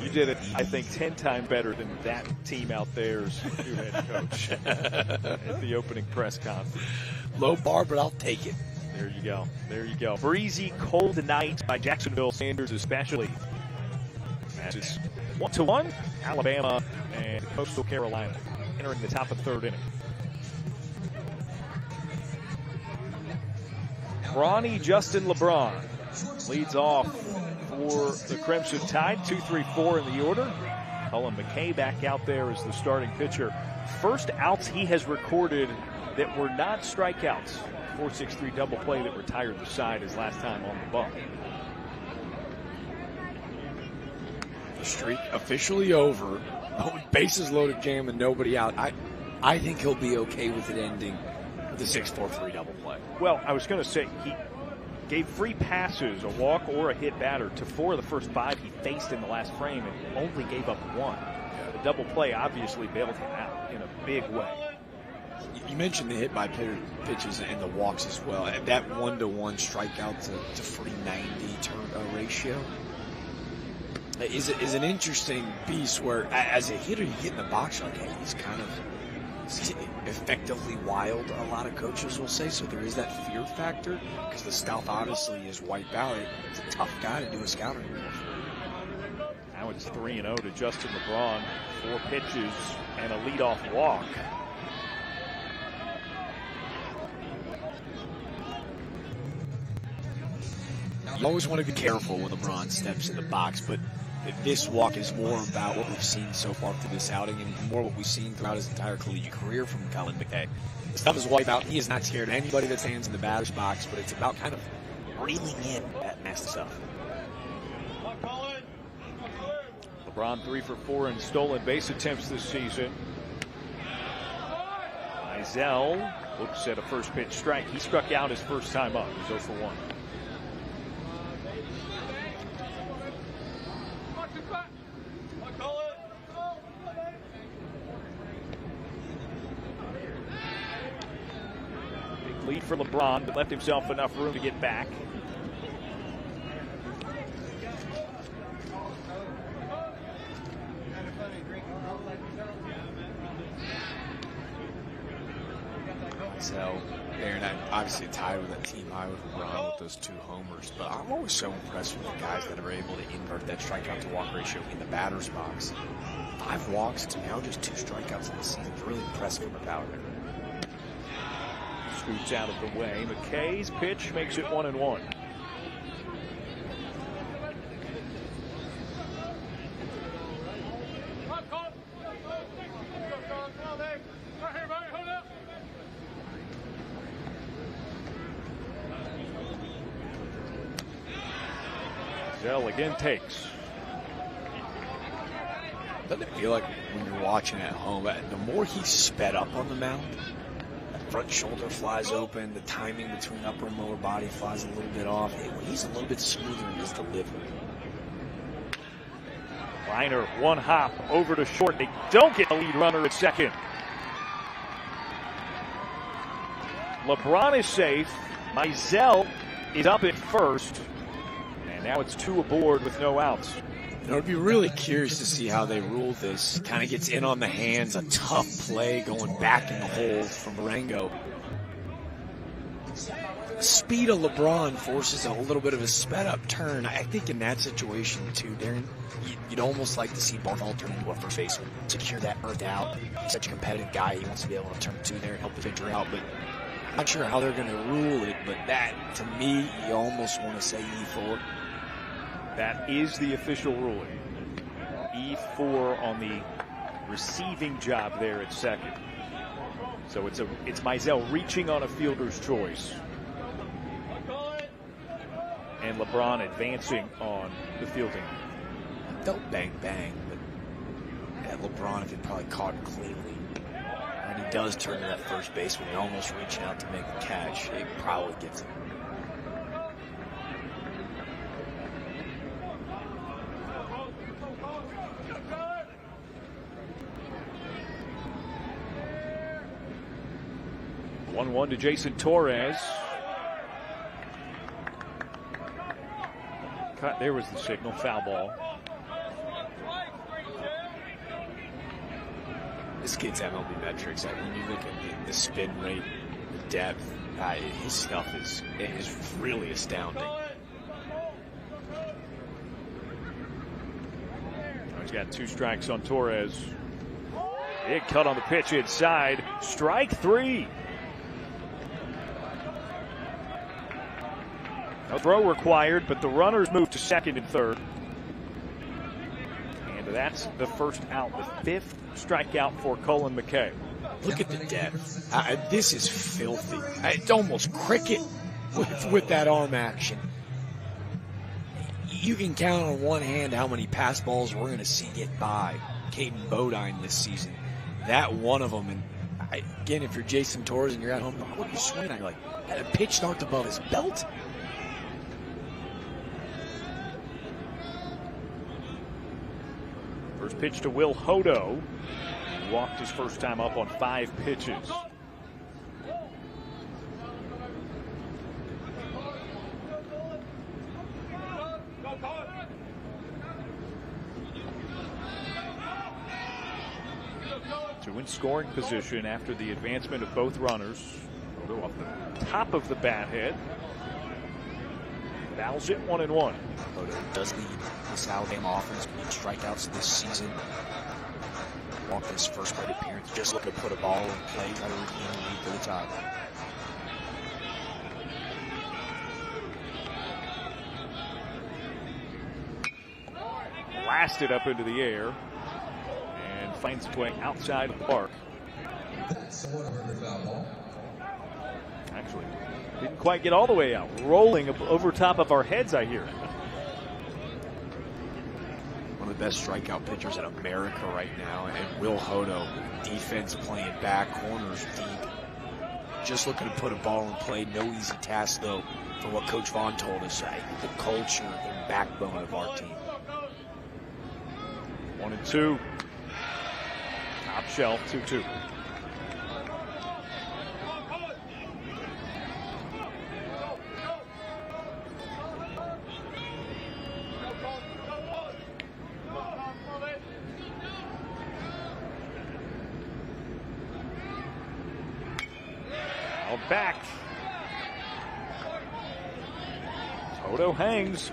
You did it, I think, 10 times better than that team out there's new head coach at the opening press conference. Low bar, but I'll take it. There you go. There you go. Breezy, cold night by Jacksonville Sanders especially. Matches 1-1. Alabama and Coastal Carolina entering the top of third inning. Brawny Justin LeBron leads off for the Crimson Tide. 2-3-4 in the order. Cullen McKay back out there as the starting pitcher. First outs he has recorded that were not strikeouts. 4-6-3 double play that retired the side his last time on the bump. The streak officially over. Bases loaded game and nobody out. I think he'll be okay with it ending with a 6-4-3 double play. Well, I was going to say he gave free passes, a walk or a hit batter, to 4 of the first 5 he faced in the last frame and only gave up 1. The double play obviously bailed him out in a big way. You mentioned the hit by pitches and the walks as well. And that 1-to-1 strikeout to free 90 ratio is an interesting piece where, as a hitter, you get in the box, you're like, hey, he's effectively wild, a lot of coaches will say. So there is that fear factor because the stuff obviously is wipe out. It's a tough guy to do a scouting report. Now it's 3-0 to Justin LeBron. 4 pitches and a leadoff walk. You always want to be careful when LeBron steps in the box, but this walk is more about what we've seen so far through this outing and more what we've seen throughout his entire collegiate career from Cullen McKay. The stuff is wipe out. He is not scared of anybody that stands in the batter's box, but it's about kind of reeling in that nasty stuff. LeBron 3 for 4 in stolen base attempts this season. Mizell looks at a first pitch strike. He struck out his first time up. He's 0 for 1. Lead for LeBron, but left himself enough room to get back. So, they're not obviously tied with that team high with LeBron with those 2 homers, but I'm always so impressed with the guys that are able to invert that strikeout to walk ratio in the batter's box. 5 walks to now just 2 strikeouts in the season. It's really impressive from a power hitter. Scoots out of the way. McKay's pitch makes it 1-1. Zell again takes. Doesn't it feel like when you're watching at home, the more he's sped up on the mound, front shoulder flies open, the timing between upper and lower body flies a little bit off. Hey, when he's a little bit smoother in his delivery, Reiner, one hop over to short. They don't get the lead runner at second. LeBron is safe. Mizell is up at first. And now it's 2 aboard with no outs. I'd be really curious to see how they rule this. Kind of gets in on the hands, a tough play going back in the hole from Marengo. The speed of LeBron forces a little bit of a sped-up turn. I think in that situation, too, Darren, you'd almost like to see Barthol turn into a first baseman, secure that earth out. He's such a competitive guy. He wants to be able to turn to there and help the pitcher out. But I'm not sure how they're going to rule it. But that, to me, you almost want to say E4. That is the official ruling. E4 on the receiving job there at second. So it's Mizell reaching on a fielder's choice. And LeBron advancing on the fielding. Don't bang, but yeah, LeBron, if he probably caught it cleanly, and he does turn to that first base when you're almost reaching out to make the catch, he probably gets it. One to Jason Torres. Cut. There was the signal. Foul ball. This kid's MLB metrics. When you look at the spin rate, the depth, his stuff is really astounding. He's got 2 strikes on Torres. Big cut on the pitch inside. Strike 3. No throw required, but the runners move to second and third. And that's the first out, the 5th strikeout for Colin McKay. Look at the depth. This is filthy. It's almost cricket with that arm action. You can count on one hand how many pass balls we're going to see get by Caden Bodine this season. That one of them. And again, if you're Jason Torres and you're at home, what are you swinging at? You're like, that pitch knocked above his belt. First pitch to Will Hodo. He walked his first time up on 5 pitches. Two in scoring position after the advancement of both runners. Hodo off the top of the bat head. Fouls it 1-1. Hodo does lead this Alabama offense with strikeouts this season. Walked his first plate appearance, just looking to put a ball in play, try to regain the lead for the top. Blasted up into the air and finds its way outside the park. That's a one-runner foul ball. Actually, didn't quite get all the way out. Rolling over top of our heads, I hear. One of the best strikeout pitchers in America right now, and Will Hodo, defense playing back, corners deep. Just looking to put a ball in play. No easy task, though, for what Coach Vaughn told us. The culture and backbone of our team. 1-2. Top shelf, 2-2. Back. Hodo hangs.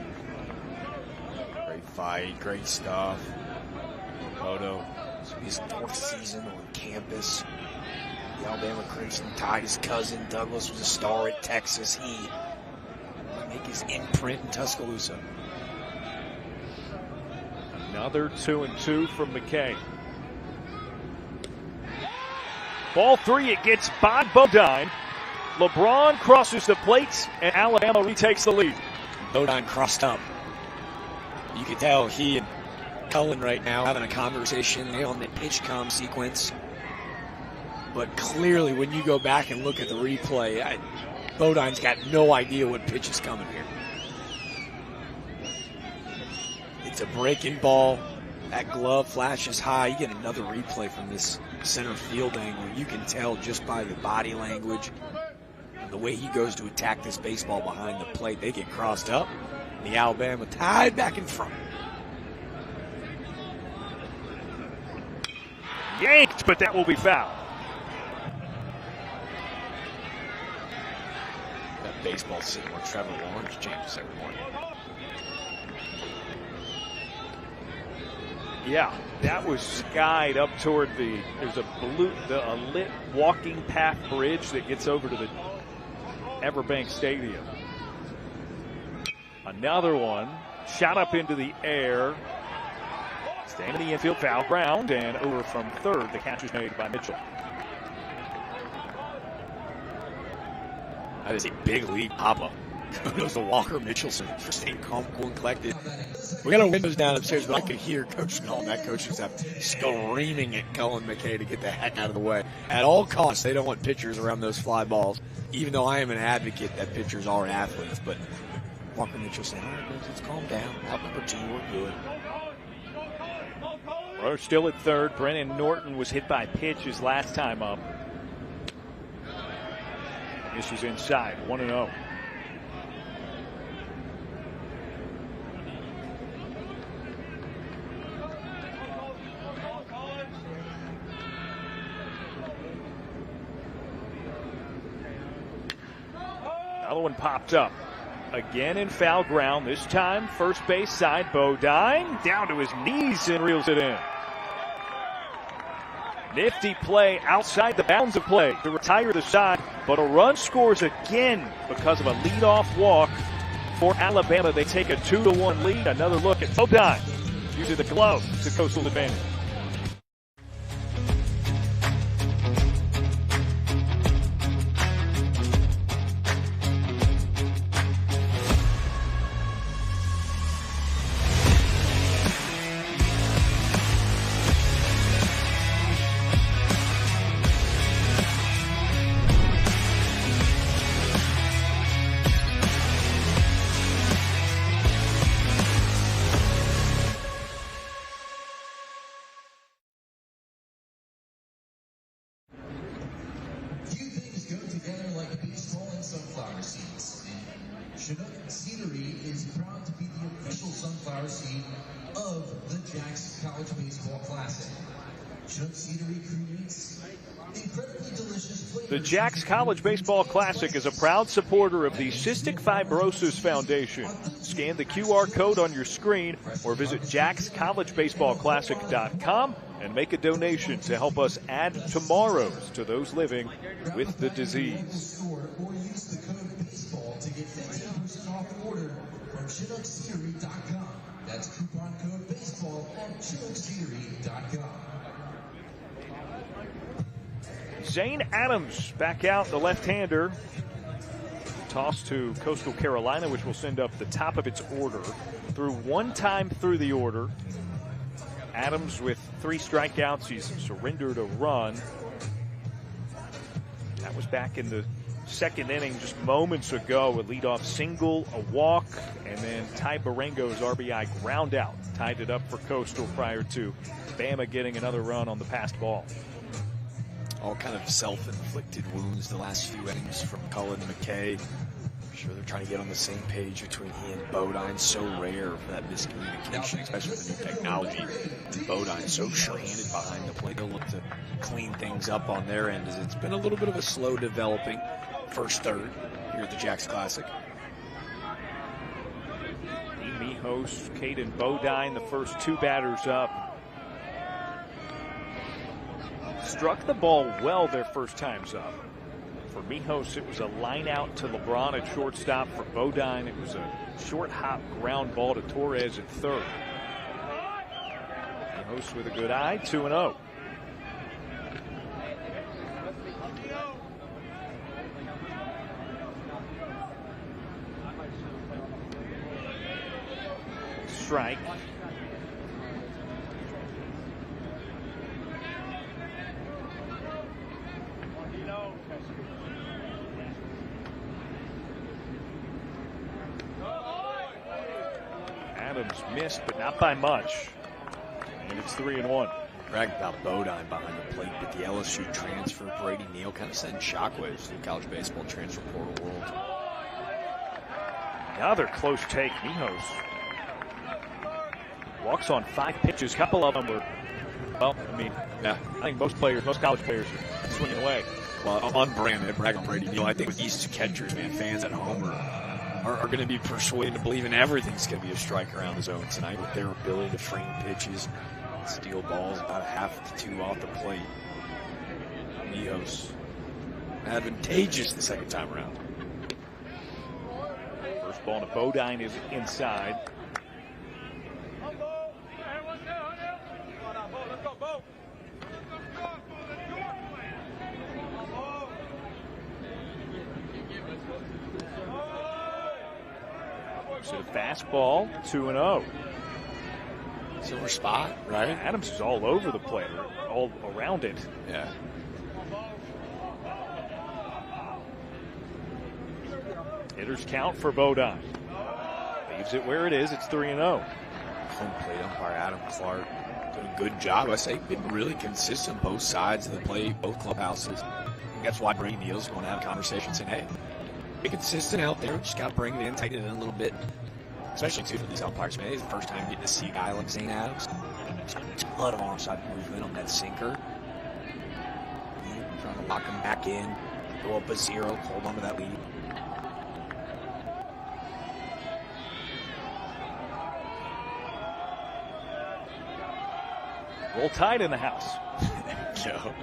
Great fight, great stuff. Hodo, his 4th season on campus. The Alabama Crimson Tide, his cousin Douglas was a star at Texas. He will make his imprint in Tuscaloosa. Another 2-2 from McKay. Ball 3, it gets by Bodine. LeBron crosses the plate, and Alabama retakes the lead. Bodine crossed up. You can tell he and Cullen right now having a conversation on the pitch com sequence. But clearly, when you go back and look at the replay, Bodine's got no idea what pitch is coming here. It's a breaking ball. That glove flashes high. You get another replay from this center field angle. You can tell just by the body language and the way he goes to attack this baseball behind the plate. They get crossed up. The Alabama tied back in front. Yanked, but that will be foul. That baseball sitting where Trevor Lawrence changes every morning. Yeah, that was skied up toward there's a lit walking path bridge that gets over to the Everbank Stadium. Another one shot up into the air. Staying in the infield, foul ground, and over from third. The catch is made by Mitchell. That is a big lead, Papa. Kudos to Walker Mitchelson for staying calm, cool, and collected. We got our windows down upstairs, but I could hear Coach Null and that coaching staff screaming at Cullen McKay to get the heck out of the way. At all costs, they don't want pitchers around those fly balls, even though I am an advocate that pitchers are athletes. But Walker Mitchell saying, all right, let's calm down. Out number 2, we're good. We're still at third. Brennan Norton was hit by a pitch his last time up. This is inside, 1-0. Another one popped up. Again in foul ground. This time, first base side, Bodine down to his knees and reels it in. Nifty play outside the bounds of play to retire the side, but a run scores again because of a leadoff walk for Alabama. They take a 2-1 lead. Another look at Bodine using the glove to Coastal advantage. Chinook Seedery is proud to be the official sunflower seed of the Jax College Baseball Classic. Chinook Seedery creates incredibly delicious flavors. The Jax College Baseball Classic is a proud supporter of the Cystic Fibrosis Foundation. Scan the QR code on your screen or visit jaxcollegebaseballclassic.com and make a donation to help us add tomorrows to those living with the disease. Or use the code BASEBALL to get 15% off the order from ChinookSeedery.com. That's coupon code BASEBALL at ChinookSeedery.com. Zane Adams back out, the left-hander. Toss to Coastal Carolina, which will send up the top of its order. Through one time through the order. Adams with 3 strikeouts. He's surrendered a run. That was back in the second inning just moments ago. A leadoff single, a walk, and then Ty Barengo's RBI ground out. Tied it up for Coastal prior to Bama getting another run on the passed ball. All kind of self-inflicted wounds the last few innings from Cullen McKay. I'm sure they're trying to get on the same page between he and Bodine. So rare for that miscommunication, especially with the new technology. And Bodine so sure-handed behind the plate. They'll look to clean things up on their end, as it's been a little bit of a slow developing first third here at the Jax Classic. Mijos, Caden Bodine, the first 2 batters up. Struck the ball well their first times up. For Mijos, it was a line out to LeBron at shortstop. For Bodine, it was a short hop ground ball to Torres at third. Mijos with a good eye, 2-0. Strike. Adams missed, but not by much. It's 3-1. Brag about Bodine behind the plate, but the LSU transfer, Brady Neal, kind of sending shockwaves to the college baseball transfer portal world. Another close take. Mijos walks on 5 pitches. Couple of them were, well, I mean, Yeah. I think most college players are swinging away. Well, on brand, they brag on Brady Neal. I think with East catchers, man, fans at home are going to be persuaded to believe in everything's going to be a strike around the zone tonight with their ability to frame pitches, steal balls about a half to 2 off the plate. Mijos, advantageous the second time around. First ball to Bodine is inside. So the fastball, 2-0. Silver spot, right? Adams is all over the plate, all around it. Yeah. Hitters count for Bodine. Leaves it where it is. It's 3-0. Home plate umpire Adam Clark did a good job. I say been really consistent both sides of the plate, both clubhouses. And that's why Brady Neal's going to have conversations saying, hey, be consistent out there. Just got to bring it in, tighten it in a little bit. Especially, too, for these umpires, man. It's the first time getting to see a guy like St. Adams. There's a ton of onside movement on that sinker. Trying to lock him back in, go up a 0, hold on to that lead. Roll Tide in the house. There you go.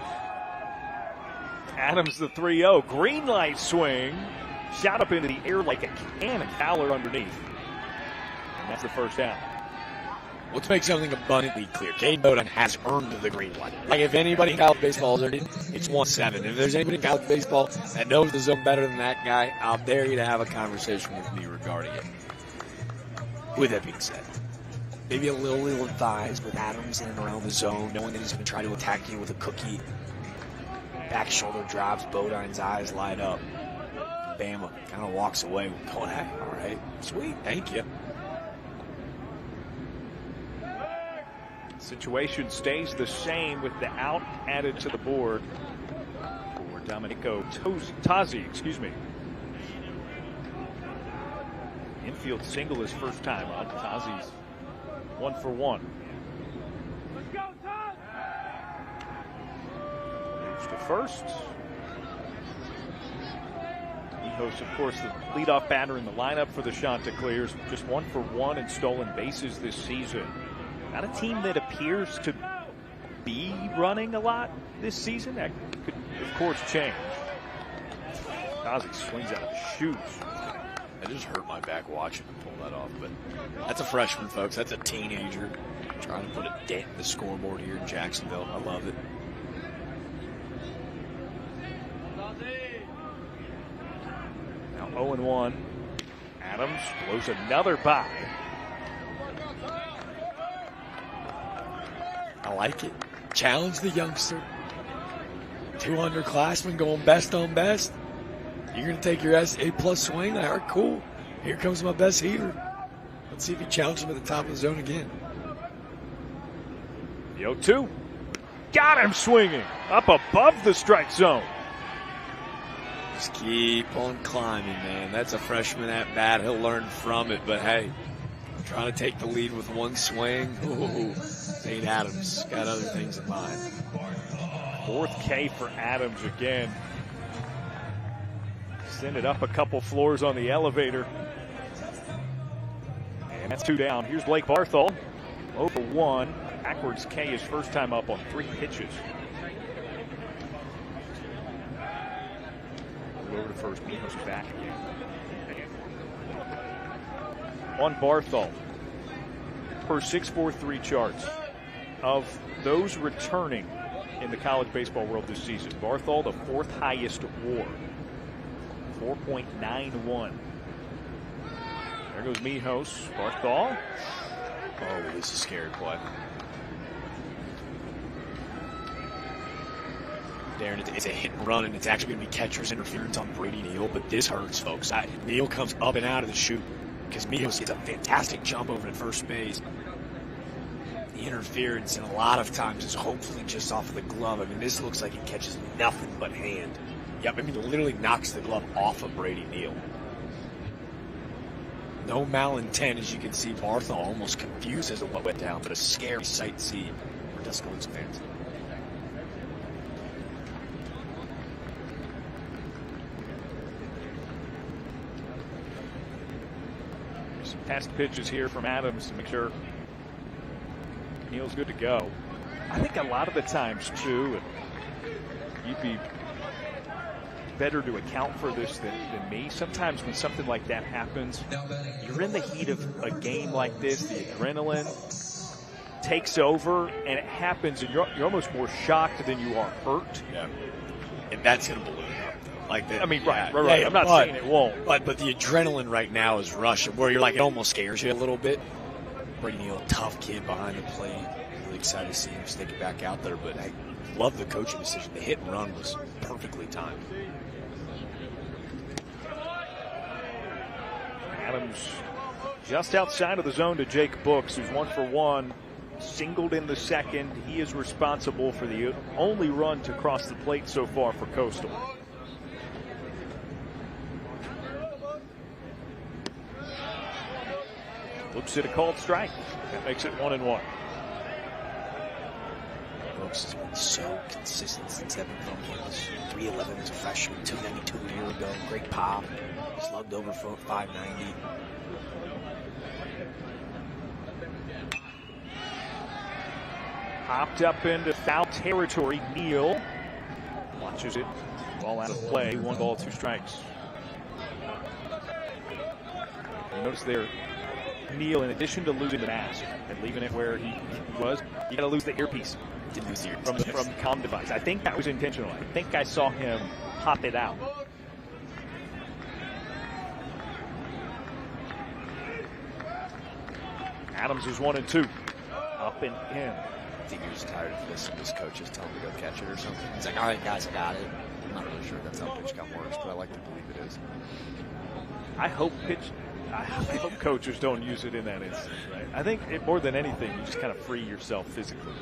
Adams the 3-0. Green light swing. Shot up into the air like a cannon. Fowler underneath. And that's the first down. Let's make something abundantly clear. Caden Bodine has earned the green light. Like, if anybody in college baseball has earned it, it's 1-7. If there's anybody in college baseball that knows the zone better than that guy, I'll dare you to have a conversation with me regarding it. With that being said, maybe a little advised with Adams in and around the zone, knowing that he's going to try to attack you with a cookie. Back shoulder drops, Bodine's eyes light up. Bama kind of walks away going, hey, all right, sweet, thank you. Situation stays the same with the out added to the board for Domenico Tazi, Infield single his first time on. Tazi's 1 for 1. Moves to first. Mijos, of course, the leadoff batter in the lineup for the Chanticleers. Just 1 for 1 in stolen bases this season. Not a team that appears to be running a lot this season. That could, of course, change. Tazi swings out of his shoes. It just hurt my back watching him pull that off, but that's a freshman, folks. That's a teenager trying to put a dent in the scoreboard here in Jacksonville. I love it. Now 0-1. Adams blows another by. I like it. Challenge the youngster. 2 underclassmen going best on best. You're going to take your A+ swing? All right, cool. Here comes my best heater. Let's see if he challenges him at the top of the zone again. The 0-2. Got him swinging up above the strike zone. Just keep on climbing, man. That's a freshman at bat. He'll learn from it. But, hey, trying to take the lead with one swing. Ooh, St. Adams got other things in mind. 4th K for Adams again. Send it up a couple floors on the elevator. And that's 2 down. Here's Blake Barthol. 0 for 1. Backwards K his first time up on 3 pitches. Over to first. Mijos back again. On Barthol. Per 643 charts, of those returning in the college baseball world this season, Barthol the 4th highest WAR. 4.91. There goes Mijos. Barthol. Oh, this is a scary play. Darren, it's a hit and run, and it's actually going to be catcher's interference on Brady Neal, but this hurts, folks. Neal comes up and out of the chute because Mijos gets a fantastic jump over at first base. He interference, and a lot of times it's hopefully just off of the glove. I mean, this looks like it catches nothing but hand. Yep, I mean, it literally knocks the glove off of Brady Neal. No malintent, as you can see. Barthel almost confused as to what went down, but a scary sight to see for Tuscaloosa fans. Some test pitches here from Adams to make sure Neal's good to go. I think a lot of the times, too, you'd be better to account for this than me. Sometimes when something like that happens, you're in the heat of a game like this, the adrenaline takes over, and it happens, and you're almost more shocked than you are hurt. Yeah. And that's going to balloon up, though. Like that, I mean, yeah, right. I'm not saying it won't. But the adrenaline right now is rushing, where you're like, it almost scares you a little bit. Brady Neal, tough kid behind the plate. Really excited to see him stick it back out there, but I love the coaching decision. The hit and run was perfectly timed. Adams just outside of the zone to Jake Books, who's 1 for 1, singled in the second. He is responsible for the only run to cross the plate so far for Coastal. Looks at a called strike. That makes it 1-1. Brooks has been so consistent since having come here. 311 as a freshman, 292 a year ago. Great pop. Slugged over for 590. Hopped up into foul territory. Neal watches it. Ball out of play. 1 ball, 2 strikes. You notice there, Neal, in addition to losing the mask and leaving it where he was, you got to lose the earpiece. Didn't lose the earpiece. From the comm device. I think that was intentional. I think I saw him pop it out. Adams is 1-2. Up and in. I think he was tired of this, and his coach is telling him to go catch it or something. He's like, all right, guys, I got it. I'm not really sure that's how pitch count works, but I like to believe it is. I hope coaches don't use it in that instance, right? I think more than anything, you just kind of free yourself physically.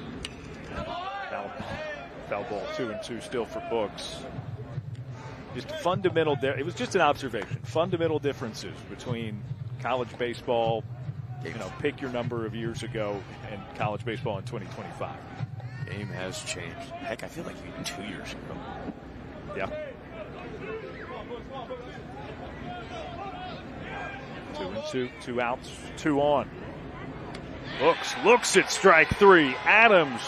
Foul ball, 2-2 still for Books. Just fundamental. It was just an observation. Fundamental differences between college baseball, pick your number of years ago, and college baseball in 2025. Game has changed. Heck, I feel like even 2 years ago. Yeah. 2-2, 2 outs, 2 on. Books looks at strike 3. Adams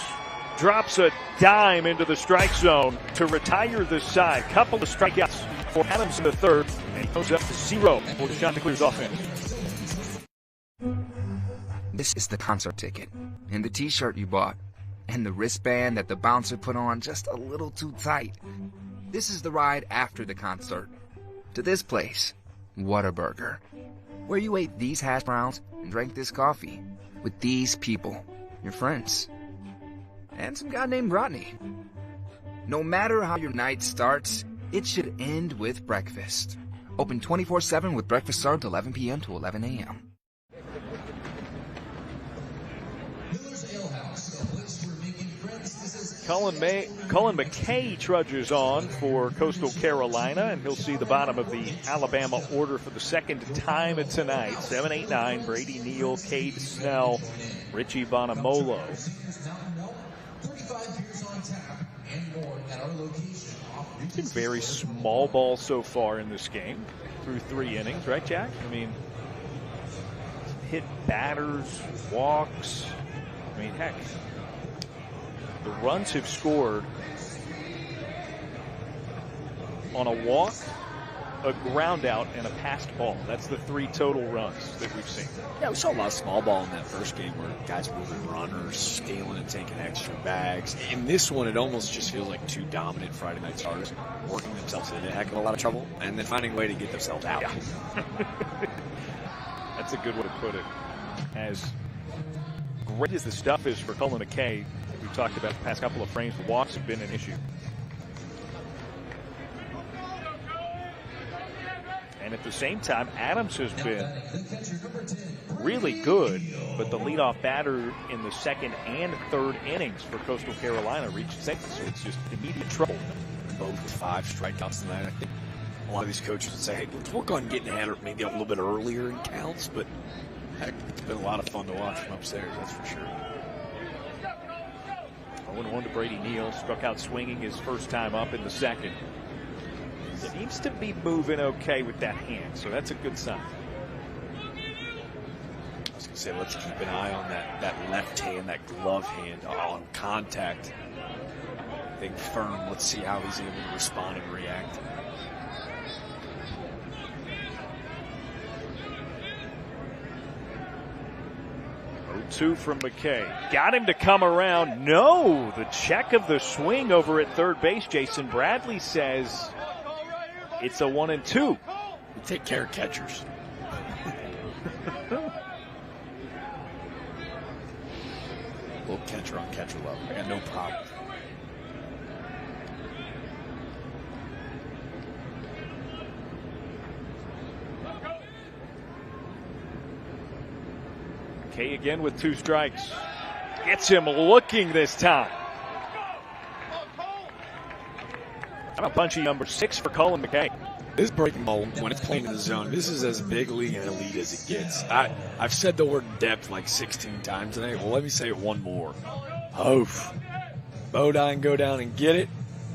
drops a dime into the strike zone to retire the side. Couple of strikeouts for Adams in the third, and he goes up to 0 for the Chanticleers offense. This is the concert ticket, and the t-shirt you bought, and the wristband that the bouncer put on just a little too tight. This is the ride after the concert. To this place, Whataburger, where you ate these hash browns and drank this coffee with these people, your friends, and some guy named Rodney. No matter how your night starts, it should end with breakfast. Open 24/7 with breakfast served 11 p.m. to 11 a.m. Cullen McKay trudges on for Coastal Carolina, and he'll see the bottom of the Alabama order for the second time tonight. 7, 8, 9, Brady Neal, Cade Snell, Richie Bonamolo. It's been very small ball so far in this game through 3 innings, right, Jack? I mean, hit batters, walks. I mean, heck, the runs have scored on a walk, a ground out, and a passed ball. That's the 3 total runs that we've seen. Yeah, we saw a lot of small ball in that first game where guys moving runners, stealing and taking extra bags. In this one, it almost just feels like 2 dominant Friday night starters working themselves into a heck of a lot of trouble and then finding a way to get themselves out. Yeah. That's a good way to put it. As great as the stuff is for Cullen McKay, we've talked about the past couple of frames, the walks have been an issue. And at the same time, Adams has been really good, but the leadoff batter in the second and third innings for Coastal Carolina reached sixth, so it's just immediate trouble. Both with 5 strikeouts tonight. I think a lot of these coaches would say, hey, let's work on getting ahead or maybe a little bit earlier in counts, but heck, it's been a lot of fun to watch from upstairs, that's for sure. 0-1 to Brady Neal, struck out swinging his first time up in the second. Seems to be moving okay with that hand, so that's a good sign. I was going to say, let's keep an eye on that left hand, that glove hand on contact. Big firm. Let's see how he's able to respond and react. Two from McKay. Got him to come around. No, the check of the swing over at third base. Jason Bradley says it's a 1-2. We take care of catchers. Little catcher on catcher level. I got no problem. McKay again with 2 strikes. Gets him looking this time. How about punchy number 6 for Colin McKay? This breaking ball, when it's playing in the zone, this is as big league and elite as it gets. I've said the word depth like 16 times today. Well, let me say it one more. Oof. Bodine go down and get it.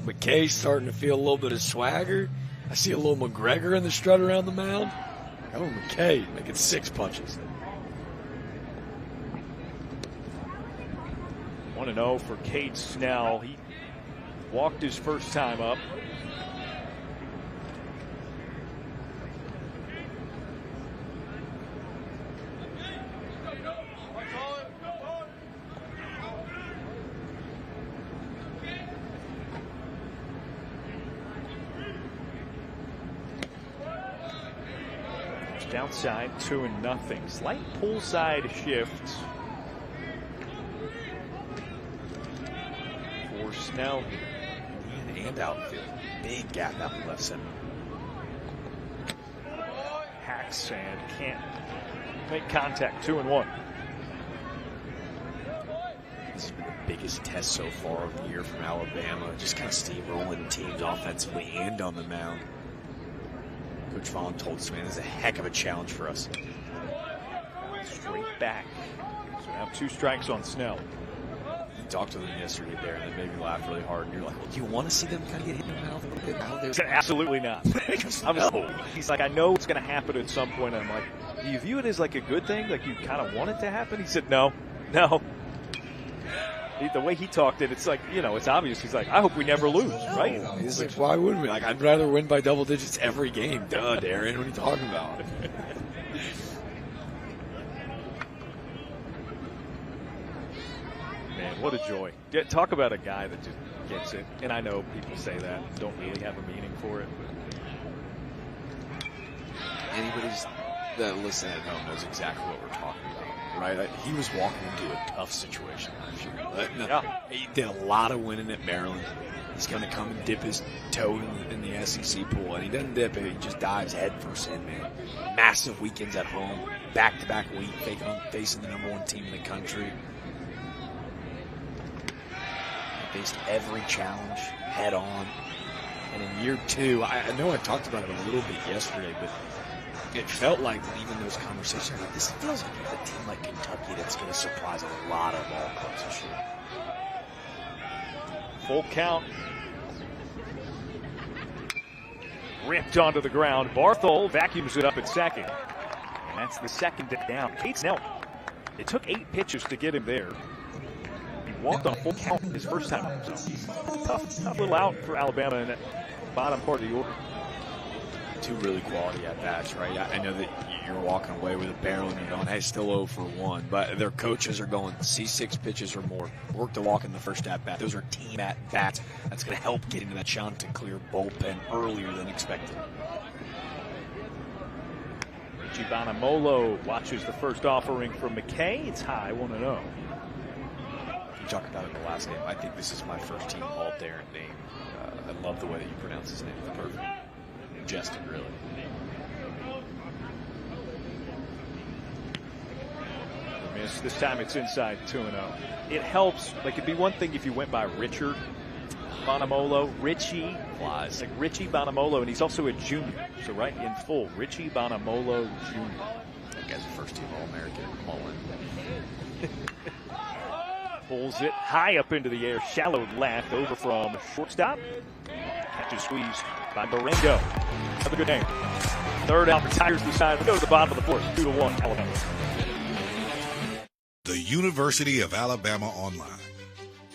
McKay's starting to feel a little bit of swagger. I see a little McGregor in the strut around the mound. Oh, McKay making 6 punches. 1-0 for Cade Snell. He walked his first time up. Just outside, 2-0. Slight pull side shift for Snell here. And outfield. Big gap out in left center. Hacks and can't make contact. 2-1. This has been the biggest test so far of the year from Alabama. Just kind of steamrolling teams offensively and on the mound. Coach Vaughn told us, man, this is a heck of a challenge for us. Straight back. So now 2 strikes on Snell. Talked to them yesterday there, and they made me laugh really hard. And you're like, well, do you want to see them kind of get hit in the mouth a little bit? He said, absolutely not. He's like, I know it's going to happen at some point. I'm like, do you view it as like a good thing? Like you kind of want it to happen? He said, no. The way he talked it, it's like, it's obvious. He's like, I hope we never lose, right? He's like, why wouldn't we? Like, I'd rather win by double digits every game. Duh, Darren, what are you talking about? Man, what a joy. Talk about a guy that just gets it. And I know people say that and don't really have a meaning for it. Anybody's that listen at home knows exactly what we're talking about, right? Like, he was walking into a tough situation last year. He did a lot of winning at Maryland. He's going to come and dip his toe in the SEC pool, and he doesn't dip it. He just dives headfirst in, man. Massive weekends at home, back-to-back week, facing the #1 team in the country. Faced every challenge head on. And in year 2, I know I talked about it a little bit yesterday, but it felt like even those conversations, like, this feels like a team like Kentucky that's going to surprise a lot of ball clubs this year. Full count. Ripped onto the ground. Barthol vacuums it up at second. And that's the second down. Cade Snell. It took 8 pitches to get him there. Walked on a full count his first time up. So tough little out for Alabama in that bottom part of the order. 2 really quality at-bats, right? I know that you're walking away with a barrel and you're going, hey, still 0 for 1. But their coaches are going, see 6 pitches or more. Work the walk in the first at-bat. Those are team at-bats. That's going to help get into that Chanticleer bullpen earlier than expected. Richie Bonamolo watches the first offering from McKay. It's high, 1-0. You talked about it in the last game. I think this is my first team All-Darren name. I love the way that you pronounce his name. It's perfect. Majestic, really. miss. This time it's inside 2-0. It helps. Like, it'd be one thing if you went by Richard Bonamolo, Richie Flies. like Richie Bonamolo, and he's also a junior. So right in full, Richie Bonamolo Jr. That guy's a first-team All-American. All in. Pulls it high up into the air, shallow left, over from shortstop. Catch and squeeze by Barengo. Another good name. Third out, retires the side. We go to the bottom of the fourth, 2-1, Alabama. The University of Alabama Online,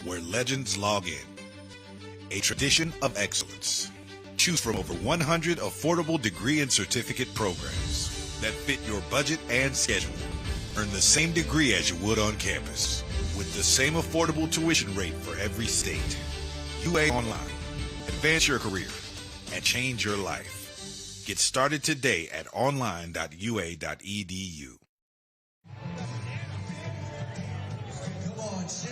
where legends log in. A tradition of excellence. Choose from over 100 affordable degree and certificate programs that fit your budget and schedule. Earn the same degree as you would on campus, with the same affordable tuition rate for every state. UA Online. Advance your career and change your life. Get started today at online.ua.edu.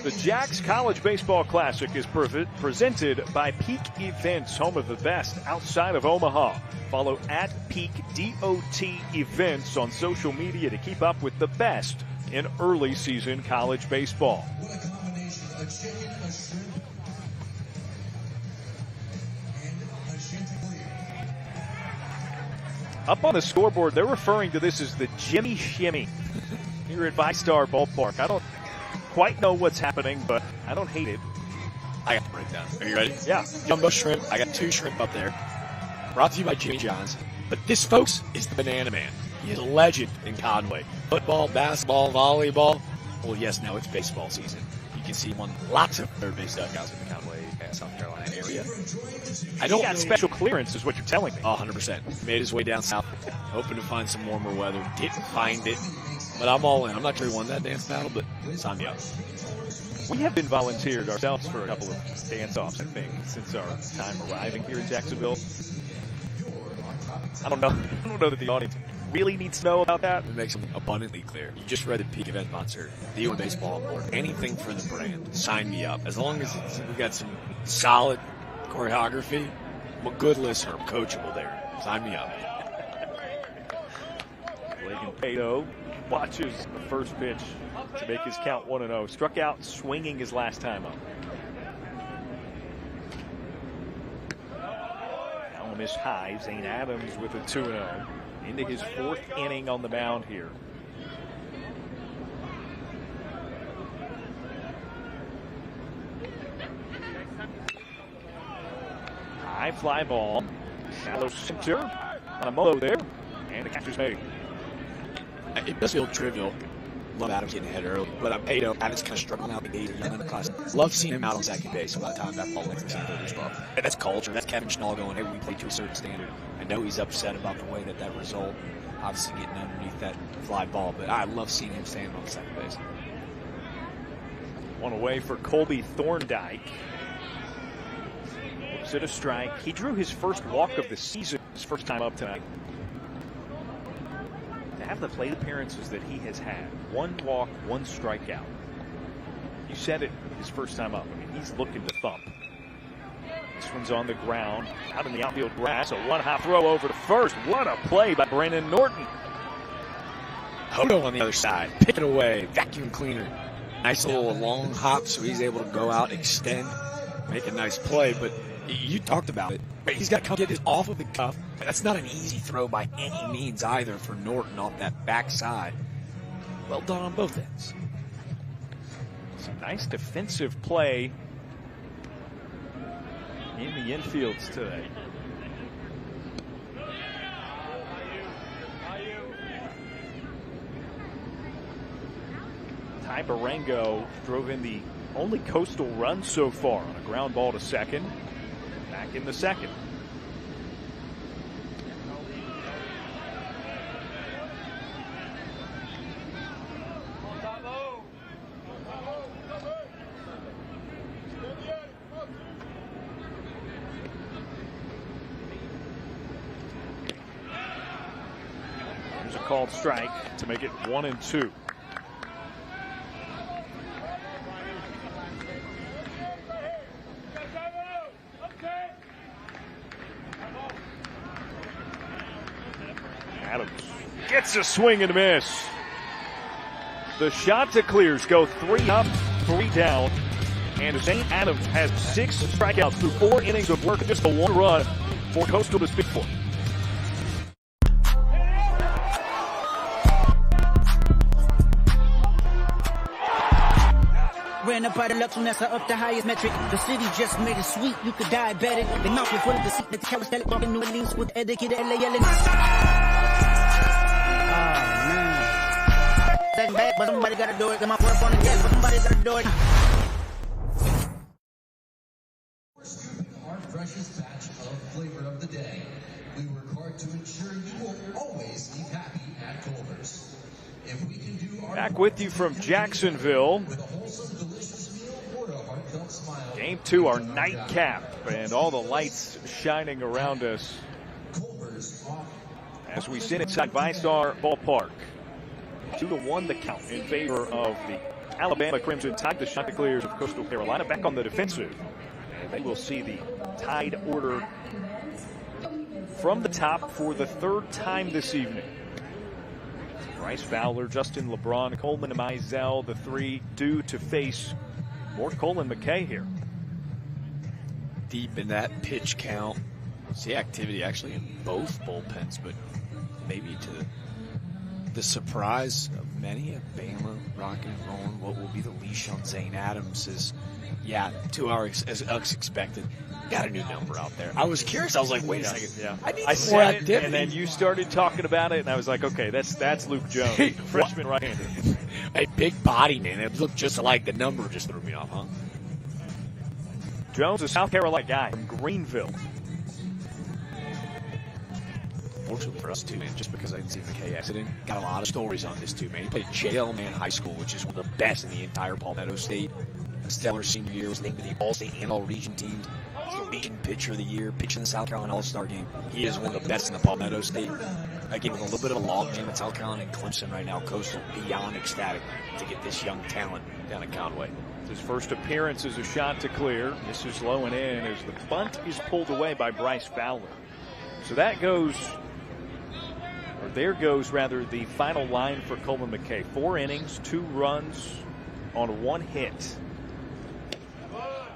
The Jacks College Baseball Classic is presented by Peak Events, home of the best outside of Omaha. Follow at Peak DOT Events on social media to keep up with the best in early season college baseball. What a combination, a chicken, a shrimp, and a chanticleer. Up on the scoreboard, they're referring to this as the Jimmy Shimmy here at VyStar Ballpark. I don't quite know what's happening, but I don't hate it. I got the breakdown. Are you ready? Yeah. Jumbo shrimp. I got 2 shrimp up there. Brought to you by Jimmy John's. But this, folks, is the Banana Man. He is a legend in Conway. Football, basketball, volleyball. Well, yes, now it's baseball season. You can see him on lots of third base dugouts in the Conway, South Carolina area. I don't He got special clearance, is what you're telling me. 100%. Made his way down south, hoping to find some warmer weather. Didn't find it. But I'm all in. I'm not sure he won that dance battle, but sign me up. We have been volunteered ourselves for a couple of dance-offs, I think, since our time arriving here in Jacksonville. I don't know that the audience really needs to know about that. It makes them abundantly clear. You just read the Peak Event sponsor, the UA Baseball Board. Anything for the brand, sign me up. As long as we got some solid choreography, I'm a good listener. I'm coachable there. Sign me up. Reagan Pato watches the first pitch to make his count 1-0. Struck out swinging his last time up. Now miss high. Zane Adams with a 2-0. Into his 4th inning on the mound here. High fly ball. Shallow center. On a molo there. And the catcher's made. It does feel trivial. Love Adams getting ahead early, but I'm Pato. Adams kind of struggling out the gate young in the class. Love seeing him out on second base by the time that ball makes the center as well. And that's culture. That's Kevin Schnall going, hey, we play to a certain standard. I know he's upset about the way that result, obviously getting underneath that fly ball, but I love seeing him stand on second base. One away for Colby Thorndike. Looks at a strike. He drew his first walk of the season, his first time up tonight. To have the plate appearances that he has had, 1 walk, 1 strikeout. You said it his first time up. I mean, he's looking to thump. This one's on the ground, out in the outfield grass. A 1-hop throw over to first. What a play by Brandon Norton. Hodo on the other side, pick it away, vacuum cleaner. Nice little long hop, so he's able to go out, extend, make a nice play. But you talked about it. He's got to come get this off of the cuff. That's not an easy throw by any means either for Norton off that backside. Well done on both ends. Some nice defensive play in the infields today. Ty Barengo drove in the only Coastal run so far on a ground ball to second. Back in the second. There's a called strike to make it 1-2. Adams gets a swing and a miss. The Chanticleers go 3 up, 3 down, and St. Adams has 6 strikeouts through 4 innings of work, just a 1 run for Coastal to speak for. Ran up by the Lux when that's up the highest metric. The city just made it sweet, you could diabetic. They mouth was full of deceit, the carousel bumping New Orleans with etiquette, LA yelling. Oh man. That's bad, but somebody gotta do it. Got my foot up on the gas, but somebody gotta do it. We're scooping our freshest batch of flavor of the day. We work hard to ensure you will always leave happy at Culver's. If we can do our back with you from Jacksonville. with a wholesome, delicious meal or a heartfelt smile. Game 2, our nightcap, and all the lights shining around us Culver's off. as we sit inside VyStar Ballpark. 2-1 the count in favor of the Alabama Crimson Tide. The Chanticleers of Coastal Carolina back on the defensive. And they will see the Tide order from the top for the 3rd time this evening. Bryce Fowler, Justin LeBron, Coleman Mizell, the 3 due to face more Colin McKay here. Deep in that pitch count. See activity actually in both bullpens, but maybe to the surprise of many, Bama rocking and rolling. What will be the leash on Zane Adams is, 2 hours as expected. Got a new number out there. I was curious. I was like, wait a second. Yeah. I said it, and then you started talking about it, and I was like, okay, that's Luke Jones, the freshman right-hander. A big body, man. It looked just like the number just threw me off, huh? Jones, a South Carolina guy from Greenville. Fortunately for us, too, man, just because I didn't see McKay exiting, got a lot of stories on this, too, man. He played at JL Man High School, which is one of the best in the entire Palmetto State. A stellar senior year, was named to the All-State and All-Region teams. He's the Region Pitcher of the Year, pitching the South Carolina All-Star game. He is one of the best in the Palmetto State. Again, with a little bit of a logjam at South Carolina and Clemson right now, Coastal beyond ecstatic to get this young talent down in Conway. His first appearance as a Chanticleer. This is low and in as the bunt is pulled away by Bryce Fowler. So that goes, or there goes rather, the final line for Coleman McKay. 4 innings, 2 runs on 1 hit.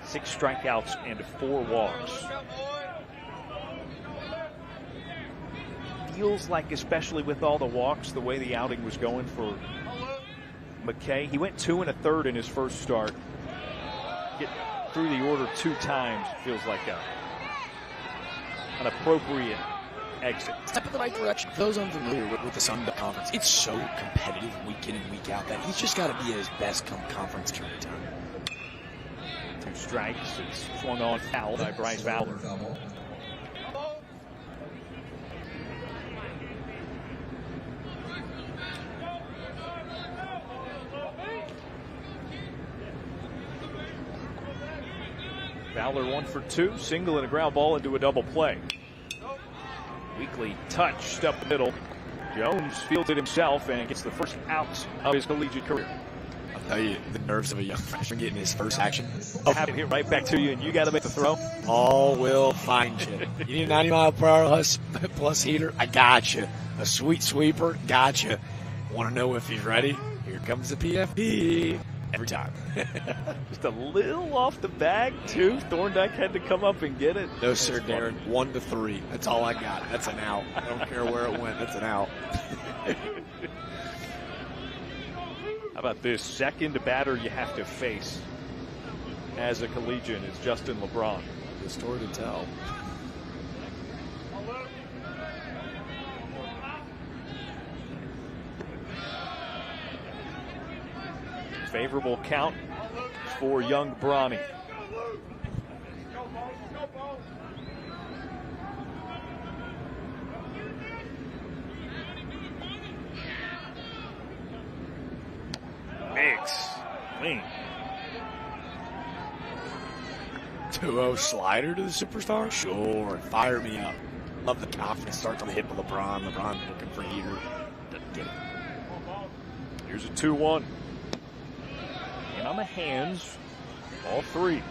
6 strikeouts and 4 walks. Feels like, especially with all the walks, the way the outing was going for McKay. He went 2 1/3 in his first start. Get through the order 2 times feels like an appropriate exit. Step in the right direction. For those unfamiliar with the Sun Belt Conference, it's so competitive week in and week out that he's just got to be at his best come conference tournament time. 2 strikes. It's swung on foul by Bryce Fowler. Fowler 1 for 2, single and a ground ball into a double play. Weekly touched up the middle. Jones fields it himself and gets the first out of his collegiate career. I'll tell you, the nerves of a young freshman getting his first action. I'll have it here right back to you, and you got to make the throw. All will find you. You need a 90-mile-per-hour plus heater? I got you. A sweet sweeper? Got you. Want to know if he's ready? Here comes the PFP. Every time. Just a little off the bag, too. Thorndike had to come up and get it. No, sir, Darren. 1 to 3. That's all I got. That's an out. I don't care where it went. That's an out. How about this? Second batter you have to face as a collegian is Justin LeBron. The story to tell. Favorable count for young Bronny. Biggs. Clean. 2-0 slider to the superstar? Sure. Fire me up. Love the confidence. Starts on the hip of LeBron. LeBron looking for heater. Doesn't get it. Here's a 2-1. And on the hands, all 3.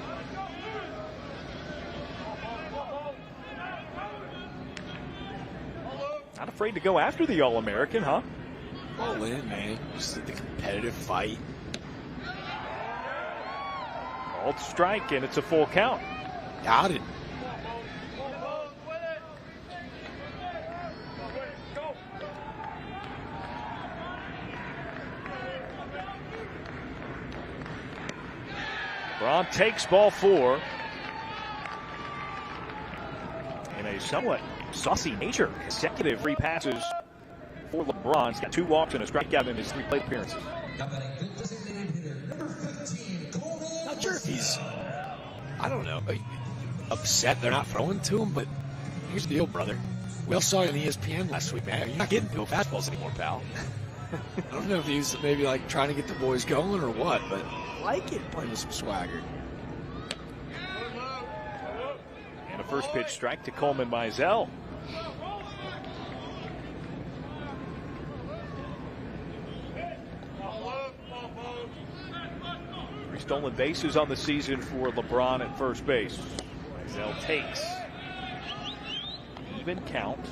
Not afraid to go after the All-American, huh? all in, man. Just the competitive fight. Called strike, and it's a full count. Got it. LeBron takes ball 4. In a somewhat saucy nature, consecutive free passes for LeBron. He's got 2 walks and a strikeout in his 3 plate appearances. Not sure if he's, I don't know, upset they're not throwing to him, but here's the deal, brother. We all saw you on ESPN last week, man. You're not getting no fastballs anymore, pal. I don't know if he was maybe like trying to get the boys going or what, but I like it, playing with some swagger. And a first pitch strike to Coleman Mizell. 3 stolen bases on the season for LeBron at first base. Mizell takes. Even count.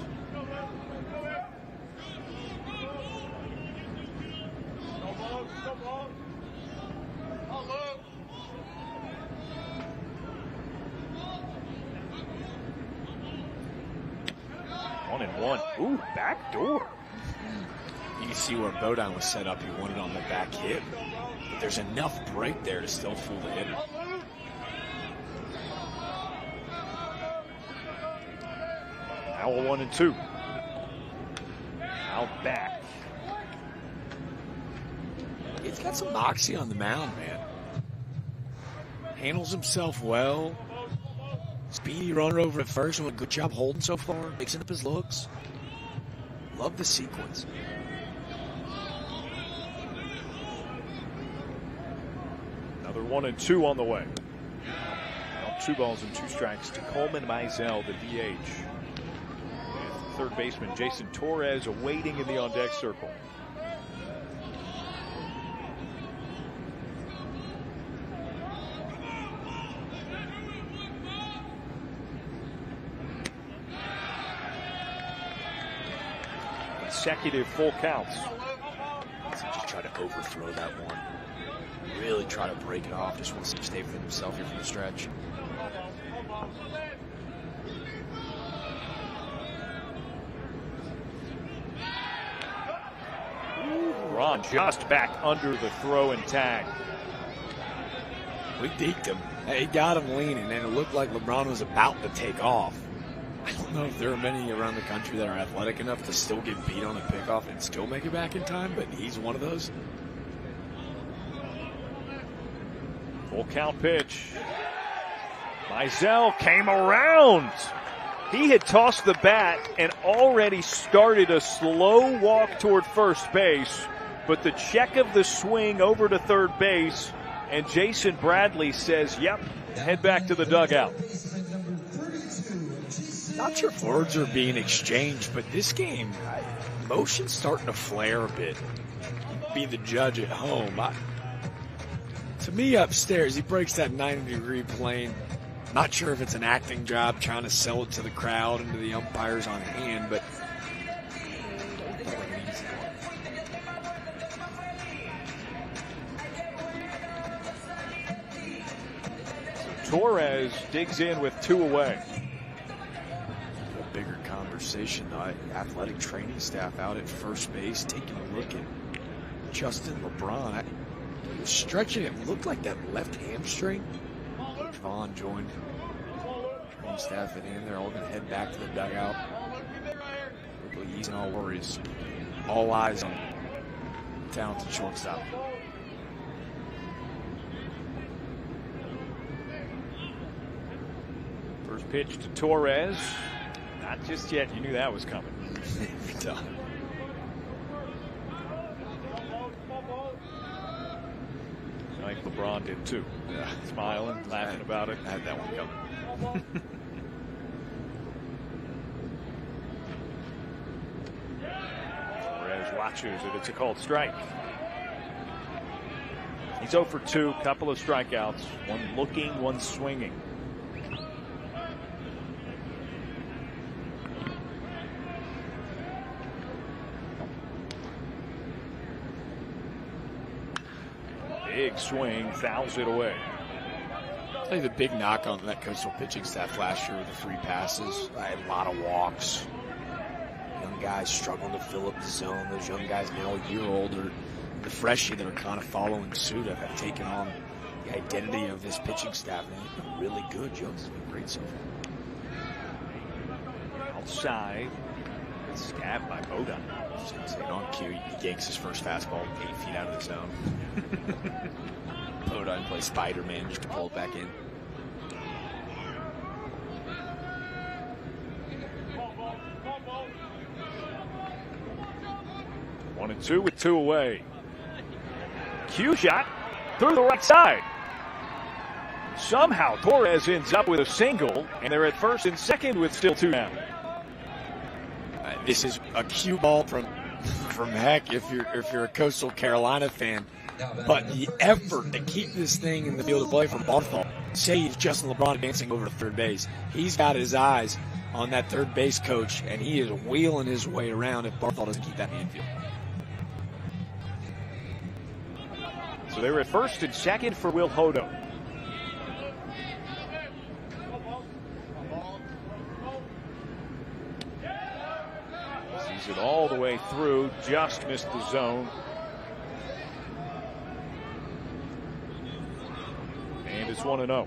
One and one. Ooh, back door. You can see where Bodine was set up. He wanted on the back hit. But there's enough break there to still fool the hitter. Now a 1 and 2. Out back. He's got some moxie on the mound, man. Handles himself well. Speedy runner over at first. Doing a good job holding so far. Mixing up his looks. Love the sequence. Another 1 and 2 on the way. Now 2 balls and 2 strikes to Coleman Mizell, the DH. With third baseman Jason Torres awaiting in the on-deck circle. Consecutive full counts. Just try to overthrow that one. Really try to break it off. Just wants to stay within himself here from the stretch. Ron just back under the throw and tag. We deked him. He got him leaning, and it looked like LeBron was about to take off. I don't know if there are many around the country that are athletic enough to still get beat on a pickoff and still make it back in time, but he's one of those. Full count pitch. Mizell came around. He had tossed the bat and already started a slow walk toward first base, but the check of the swing over to third base, and Jason Bradley says, yep, head back to the dugout. Not sure if words are being exchanged, but this game, motion's starting to flare a bit. Be the judge at home. To me, upstairs, he breaks that 90-degree plane. Not sure if it's an acting job, trying to sell it to the crowd and to the umpires on hand, but Torres digs in with 2 away. A bigger conversation. Athletic training staff out at first base taking a look at Justin LeBron. He was stretching it. Looked like that left hamstring. Vaughn joined training staff at the end. They're all going to head back to the dugout. Hopefully easing all worries. All eyes on talented shortstop. First pitch to Torres. Not just yet. You knew that was coming. Every time. I think LeBron did too. Yeah. Smiling, laughing about it. I had that one coming. Torres watches it. It's a called strike. He's 0 for 2, couple of strikeouts. One looking, one swinging. Big swing, fouls it away. I think the big knock on that Coastal pitching staff last year with the 3 passes, I had a lot of walks. Young guys struggling to fill up the zone. Those young guys now a year older. The freshies that are kind of following suit have taken on the identity of this pitching staff. And they've been really good. Jones has been great so far. Outside. Scabbed by Bodine. On cue, he yanks his first fastball 8 feet out of the zone. Bodine plays Spider-Man just to pull it back in. One and two with 2 away. Cue shot through the right side. Somehow Torres ends up with a single, and they're at first and second with still 2 down. This is a cue ball from Heck if you're a Coastal Carolina fan. But the effort to keep this thing in the field of play from Barthol saves Justin LeBron advancing over to third base. He's got his eyes on that third base coach, and he is wheeling his way around if Barthol doesn't keep that in the infield. So they were at first and second for Will Hodo. Sees it all the way through, just missed the zone. And it's 1-0.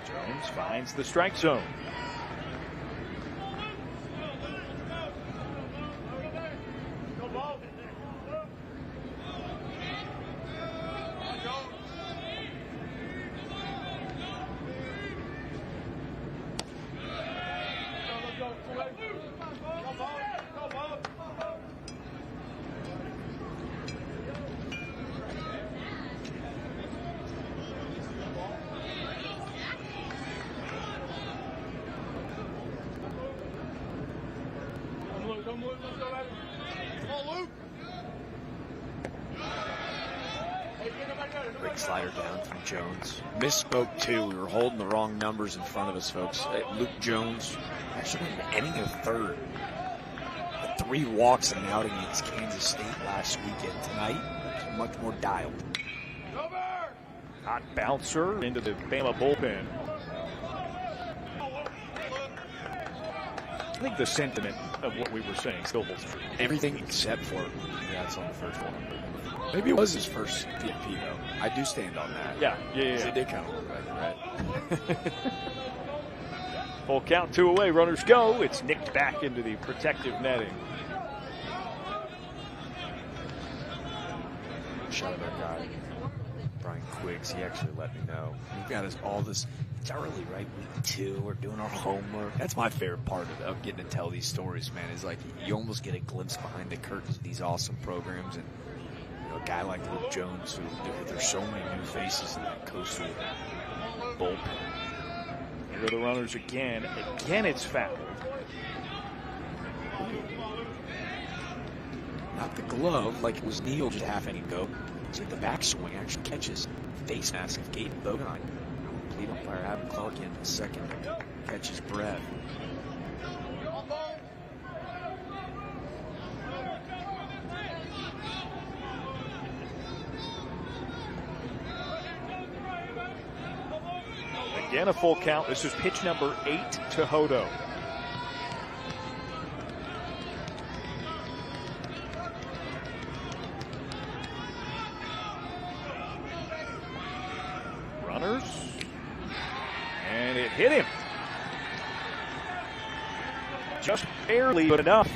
Jones finds the strike zone. Big slider down from Jones. Misspoke too. We were holding the wrong numbers in front of us, folks. Luke Jones actually went to ending of third. Had 3 walks in an outing against Kansas State last weekend. Tonight, he's much more dialed. Hot bouncer into the Bama bullpen. I think the sentiment of what we were saying still holds true. Everything except for that's on the first one. Maybe it was his first PFP, though. I do stand on that. Yeah. It did kind of look like that. Full count, 2 away. Runners go. It's nicked back into the protective netting. Shout out our guy, Brian Quiggs. He actually let me know. We've got us all this. It's early, right? Week 2. We're doing our homework. That's my favorite part of getting to tell these stories, man. Is like you almost get a glimpse behind the curtains of these awesome programs, and a guy like Luke Jones, who there's so many new faces in that Coastal bullpen. Here are the runners again. Again, it's foul. Not the glove, like it was Neal just half inning ago. It's like the backswing actually catches face mask of Gaten Bodine. Lead umpire Adam Clark in a second. Catches breath. Again, a full count. This is pitch number 8 to Hodo. Runners. And it hit him. Just barely, but enough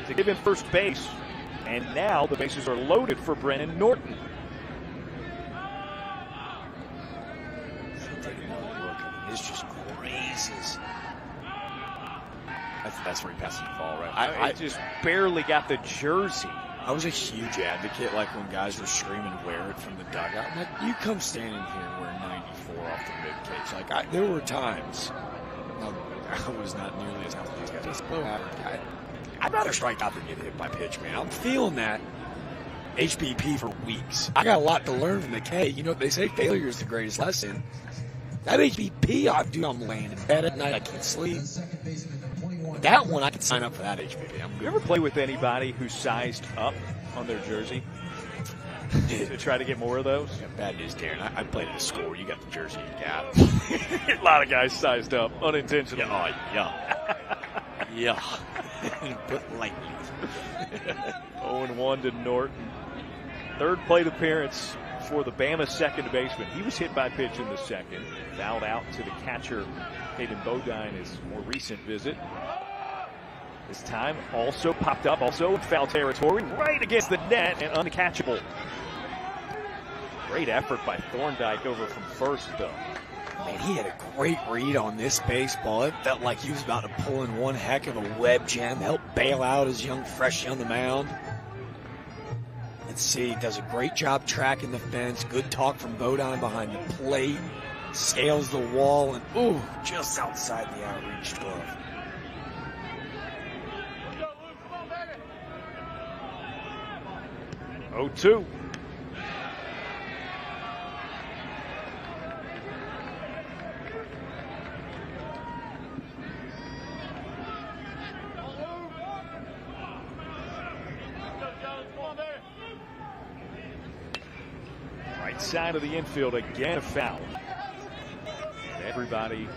to give him first base. And now the bases are loaded for Brennan Norton. This just grazes. That's where he passes the ball, right? I just barely got the jersey. I was a huge advocate, like when guys were screaming, "Wear it" from the dugout. I'm like, you come standing here and wear 94 off the rib cage. Like, there were times I was not nearly as healthy as these guys. I'd rather strike out than get hit by pitch, man. I'm feeling that HBP for weeks. I got a lot to learn from the K. You know what they say? Failure is the greatest lesson. That HBP, I'm laying in bed at night. I can't sleep. That one, I can sign up for that HBP. You ever play with anybody who's sized up on their jersey? To try to get more of those? Yeah, bad news, Darren. I played at a school. You got the jersey you got. A lot of guys sized up unintentionally. Yeah. Yeah. But lightly. 0-1 to Norton. Third plate appearance for the Bama second baseman. He was hit by a pitch in the second. Fouled out to the catcher, Hayden Bodine, his more recent visit. This time also popped up, also in foul territory, right against the net and uncatchable. Great effort by Thorndike over from first, though. Man, he had a great read on this baseball. It felt like he was about to pull in one heck of a web jam, help bail out his young freshie on the mound. Let's see, he does a great job tracking the fence. Good talk from Bodine behind the plate. Scales the wall, and ooh, just outside the outreach glove. Oh, 2. Right side of the infield, again a foul. And everybody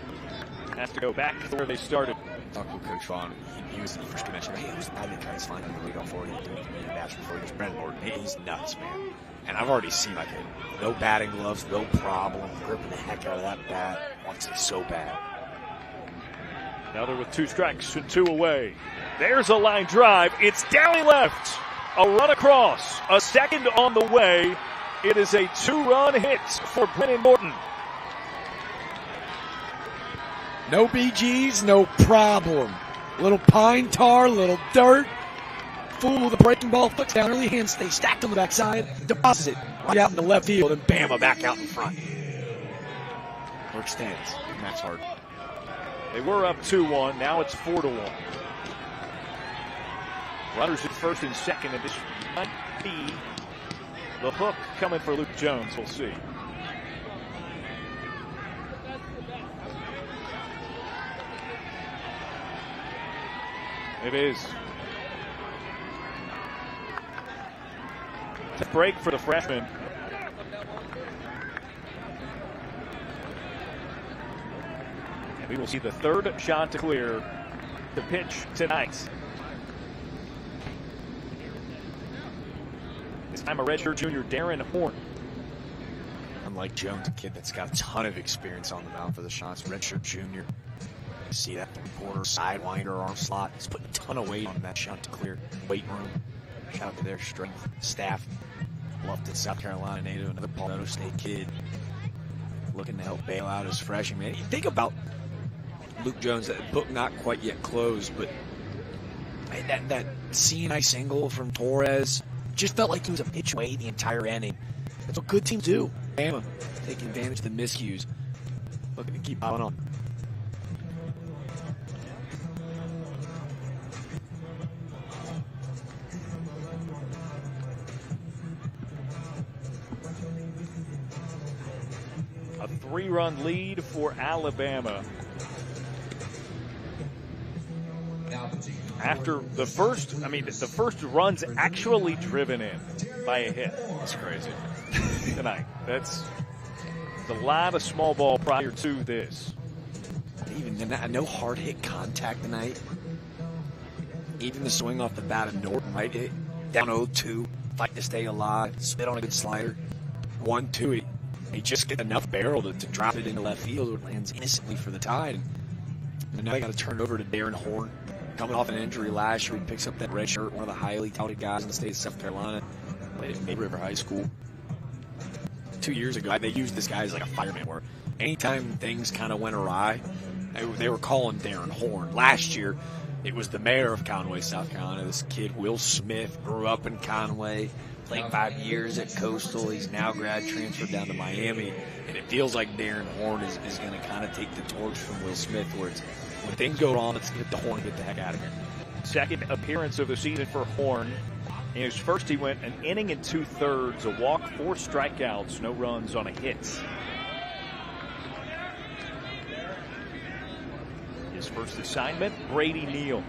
has to go back to where they started. Talking to Coach Vaughn, he was the first to mention, hey, who's the guy that tries to find him in the leadoff for you? Doing a match before he was Brandon Norton. He's nuts, man. And I've already seen like no batting gloves, no problem, gripping the heck out of that bat. Wants it so bad. Another with 2 strikes and 2 away. There's a line drive. It's down left. A run across. A second on the way. It is a 2-run hit for Brandon Norton. No BGs, no problem. Little pine tar, little dirt. Fool with a breaking ball, foot down, early hands, stay stacked on the backside, deposit it right out in the left field, and Bama back out in front. Work stands. Max hard. They were up 2-1. Now it's 4-1. Runners at first and second, and this might be the hook coming for Luke Jones. We'll see. It is. Tough break for the freshman. And we will see the third shot to clear the pitch tonight. This time a redshirt junior, Darren Horn. Unlike Jones, a kid that's got a ton of experience on the mound for the Shots, redshirt junior. You see that 3-quarter sidewinder arm slot. He's putting a ton of weight on that shot to clear. Weight room. Shout out to their strength staff. Bluffton, South Carolina native, another Palmetto State kid. Looking to help bail out his freshman. Man, you think about Luke Jones, that book not quite yet closed, but that CNI single from Torres just felt like he was a pitch away the entire inning. That's what good teams do. Bama taking advantage of the miscues. Looking to keep piling on. A 3-run lead for Alabama. After the first run's actually driven in by a hit. That's crazy. Tonight. That's a lot of small ball prior to this. Even then, no hard hit contact tonight. Even the swing off the bat of Norton, right? Down 0-2, fight to stay alive, spit on a good slider. 1-2, he just get enough barrel to drop it into left field. It lands innocently for the Tide. And now you got to turn it over to Darren Horn. Coming off an injury last year, he picks up that red shirt, one of the highly touted guys in the state of South Carolina. Played at Mid River High School. 2 years ago, they used this guy as like a fireman, where anytime things kind of went awry, they were calling Darren Horn. Last year, it was the mayor of Conway, South Carolina. This kid, Will Smith, grew up in Conway, played 5 years at Coastal. He's now grad transferred down to Miami. And it feels like Darren Horn is going to kind of take the torch from Will Smith, where it's, when things go wrong, let's get the Horn, get the heck out of here. Second appearance of the season for Horn. In his first, he went an inning and 2/3, a walk, 4 strikeouts, no runs on a hit. his first assignment, Brady Neal.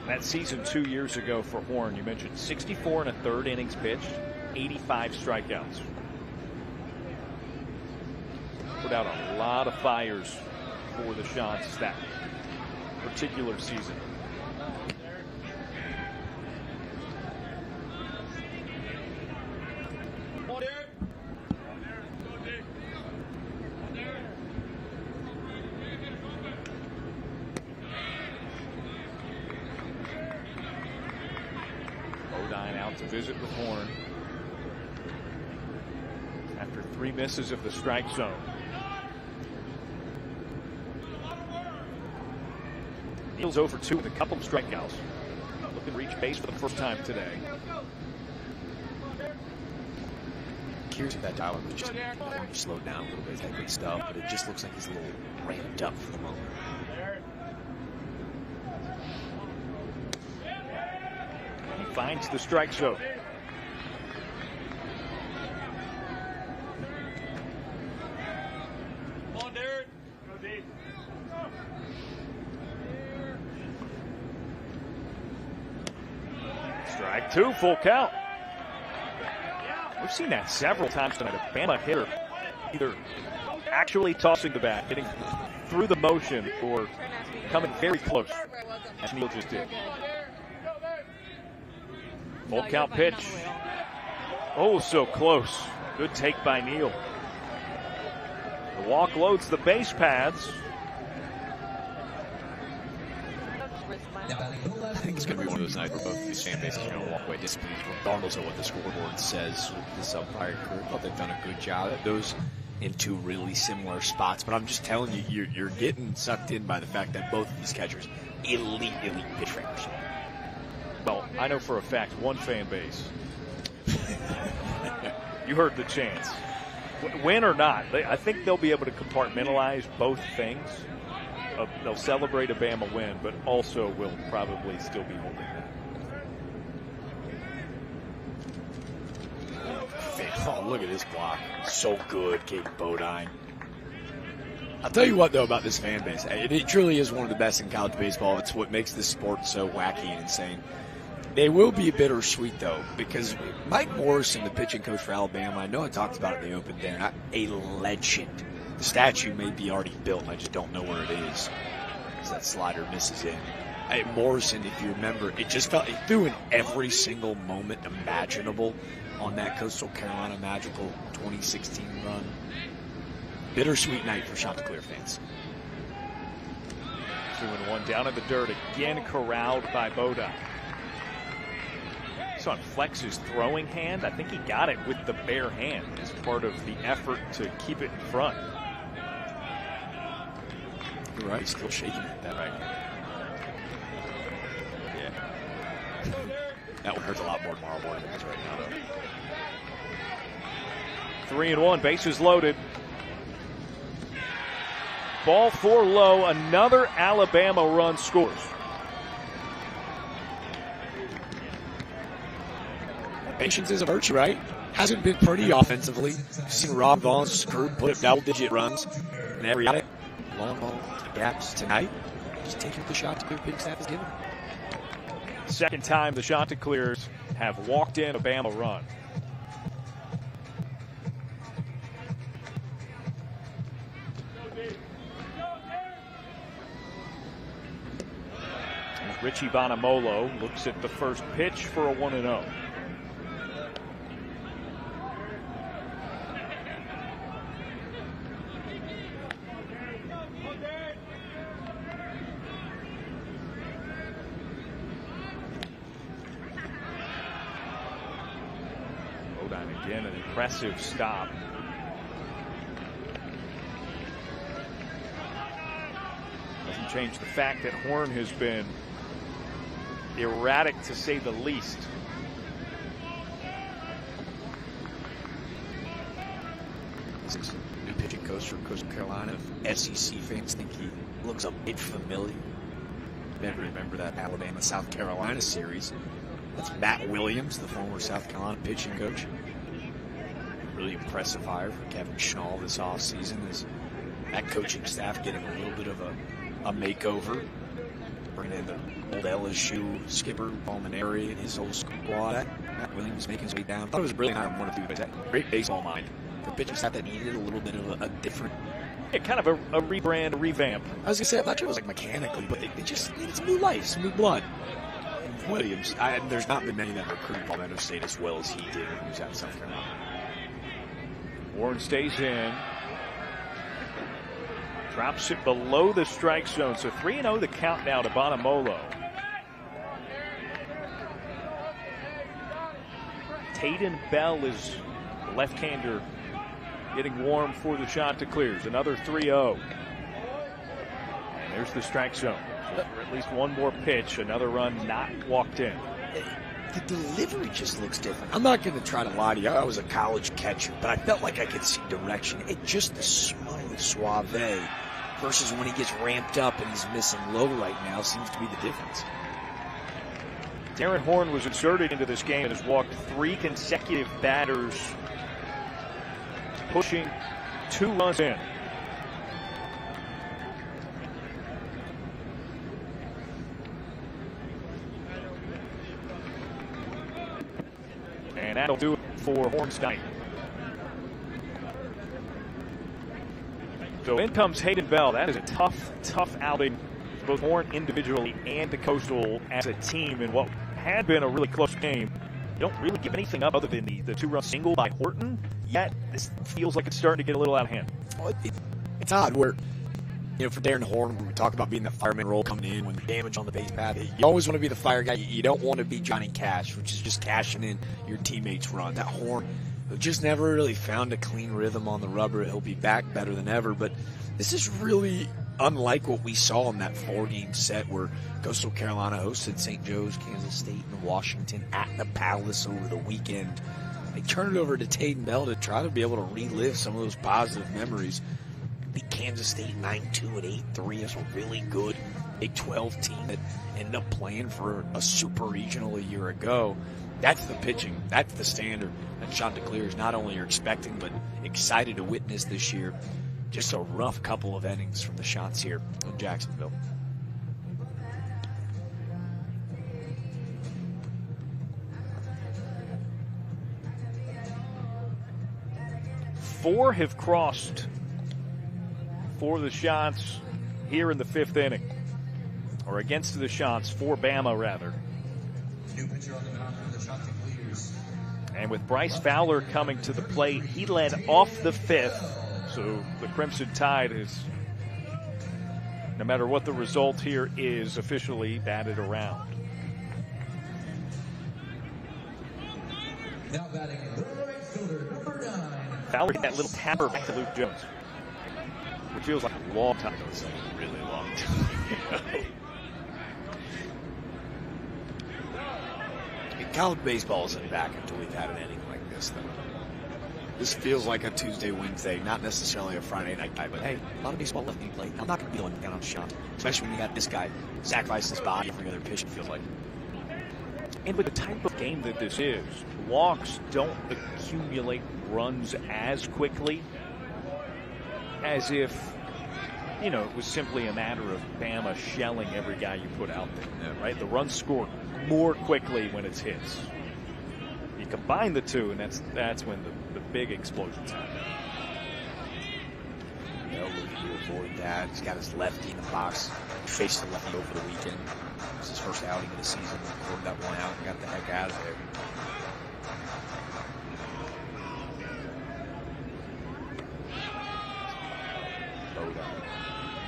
That season 2 years ago for Horn, you mentioned 64 1/3 innings pitched, 85 strikeouts. Put out a lot of fires for the Shots that particular season. Bodine out to visit with Horn after 3 misses of the strike zone. Neal's over 2 with a couple of strikeouts. Looking to reach base for the first time today. Curious if that dial was just slowed down a little bit. He's got great stuff, but it just looks like he's a little ramped up for the moment. He finds the strike zone. Strike 2, full count. We've seen that several times tonight. A Bama hitter either actually tossing the bat, getting through the motion, or coming very close, as Neal just did. Full count pitch. Oh, so close. Good take by Neal. The walk loads the base paths. I think it's going to be one of those nights where both of these fan bases are going to walk away displeased, regardless of what the scoreboard says with this umpire crew. I thought they've done a good job at those in 2 really similar spots. But I'm just telling you, you're getting sucked in by the fact that both of these catchers, elite pitch framers. Well, I know for a fact one fan base. You heard the chants. Win or not, I think they'll be able to compartmentalize both things. They'll celebrate a Bama win, but also will probably still be holding that. Oh, look at this block. So good, Caden Bodine. I'll tell you what, though, about this fan base. It truly is one of the best in college baseball. It's what makes this sport so wacky and insane. They will be bittersweet, though, because Mike Morrison, the pitching coach for Alabama, I know I talked about it in the open there, a legend. The statue may be already built, I just don't know where it is, because that slider misses in. Morrison, if you remember, it just felt, it threw in every single moment imaginable on that Coastal Carolina magical 2016 run. Bittersweet night for Chanticleer fans. 2-1 down in the dirt, again corralled by Bodine. On Flex's throwing hand, I think he got it with the bare hand as part of the effort to keep it in front. You're right, he's still shaking it that right. Yeah. That one hurts a lot more than Marlboro does right now, though. 3-1, bases loaded. Ball 4 low, another Alabama run scores. Patience is a virtue, right? Hasn't been pretty offensively. You've seen Rob Vaughn's crew put up double-digit runs and every other long ball gaps tonight. Just taking the shot to the big staff is given. Second time the Chanticleers have walked in a Bama run. Richie Bonamolo looks at the first pitch for a 1-0. Again, an impressive stop. Doesn't change the fact that Horn has been erratic, to say the least. This is a new pitching coach from Coastal Carolina. SEC fans think he looks a bit familiar. Never remember that Alabama-South Carolina series. That's Matt Williams, the former South Carolina pitching coach. Really impressive hire for Kevin Schnall this offseason as that coaching staff getting a little bit of a makeover. Bringing in the old LSU skipper, Palmineri, and his whole squad. Matt Williams making his way down. I thought it was a brilliant hire, one of the great baseball mind. For pitching staff that needed a little bit of a different... Yeah, kind of a rebrand, a revamp. I was going to say, I'm not sure it was like mechanically, but they just needed some new life, some new blood. Williams, there's not been many that recruited Palmetto State as well as he did when he was out of South Carolina. Warren stays in. Drops it below the strike zone. So 3-0 the count now to Bonamolo. Tayden Bell is the left-hander getting warm for the shot to clears. Another 3-0. And there's the strike zone. So for at least one more pitch, another run not walked in. The delivery just looks different. I'm not going to try to lie to you. I was a college catcher, but I felt like I could see direction. It just the smooth, suave versus when he gets ramped up and he's missing low right now seems to be the difference. Darren Horn was inserted into this game and has walked 3 consecutive batters, pushing 2 runs in. And that'll do it for Hornstein. So in comes Hayden Bell. That is a tough outing for both Horn individually and the Coastal as a team in what had been a really close game. You don't really give anything up other than the 2-run single by Horton, yet this feels like it's starting to get a little out of hand. Well, it's odd where, for Darren Horn, when we talk about being the fireman role coming in, when the damage on the base path, you always want to be the fire guy. You don't want to be Johnny Cash, which is just cashing in your teammates' run. That Horn, who just never really found a clean rhythm on the rubber, he'll be back better than ever. But this is really unlike what we saw in that 4-game set where Coastal Carolina hosted St. Joe's, Kansas State, and Washington at the Palace over the weekend. They turn it over to Tayden Bell to try to be able to relive some of those positive memories. Beat Kansas State 9-2 and 8-3 as a really good Big 12 team that ended up playing for a super regional a year ago. That's the pitching. That's the standard that Chanticleers not only are expecting but excited to witness this year. Just a rough couple of innings from the shots here in Jacksonville. Four have crossed for the Shots here in the 5th inning, or against the Shots for Bama rather. New pitcher on the mound for the Chanticleers. And with Bryce Fowler coming to the plate, he led off the 5th. So the Crimson Tide is, no matter what the result here is, officially batted around. Now batting the right fielder, number 9. Fowler hit that little tapper back to Luke Jones, which feels like a long time ago. It's like a really long time ago. College baseball isn't back until we've had an inning like this, though. This feels like a Tuesday, Wednesday, not necessarily a Friday night guy, but hey, a lot of baseball left to be played. I'm not going to be going down on a shot, especially when you got this guy sacrifice his body every other pitch, it feels like. And with the type of game that this is, walks don't accumulate runs as quickly as if, it was simply a matter of Bama shelling every guy you put out there, right? The runs score more quickly when it's hits. You combine the two, and that's when the big explosions happen. Looking to avoid that. He's got his lefty in the box. He faced the lefty over the weekend. It was his first outing of the season. Recorded that one out and got the heck out of there.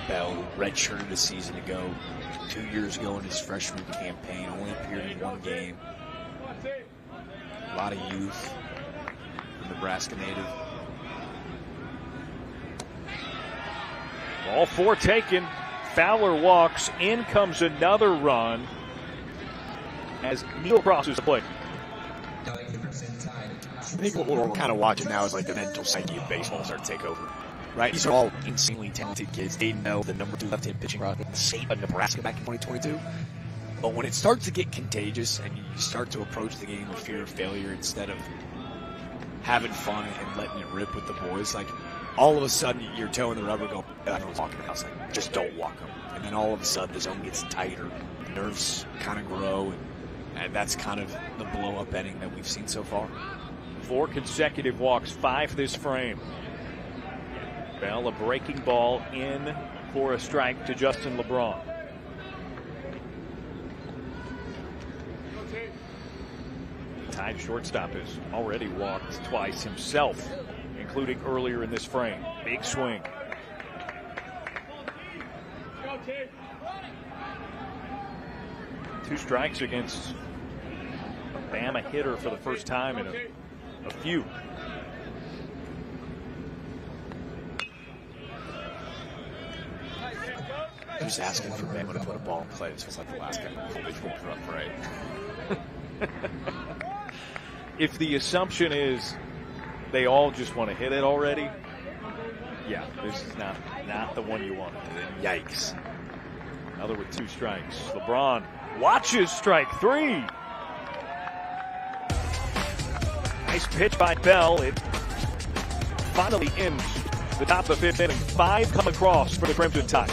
Bell redshirted a season ago, 2 years ago in his freshman campaign, only appeared in 1 game. A lot of youth, the Nebraska native. All 4 taken. Fowler walks. In comes another run as Neal crosses the plate. I think what we're kind of watching now is like the mental psyche of baseball start to take over. Right? These are all insanely talented kids. They know the number 2 left-hand pitching prospect, saved by Nebraska back in 2022. But when it starts to get contagious and you start to approach the game with fear of failure instead of having fun and letting it rip with the boys, like all of a sudden you're toeing the rubber going, I don't walk in the house. Like, just don't walk them. And then all of a sudden the zone gets tighter. Nerves kind of grow. And that's kind of the blow-up inning that we've seen so far. 4 consecutive walks, 5 this frame. Bell, a breaking ball in for a strike to Justin LeBron. Tide shortstop has already walked twice himself, including earlier in this frame. Big swing. Two strikes against a Bama hitter for the first time in a few. Just asking for Bama to put a ball in play. This was like the last game. They pulled up right. If the assumption is they all just want to hit it already, yeah, this is not the one you want. Yikes. Another with 2 strikes. LeBron watches strike 3. Nice pitch by Bell. It finally ends the top of the 5th inning. 5 come across for the Crimson Tide.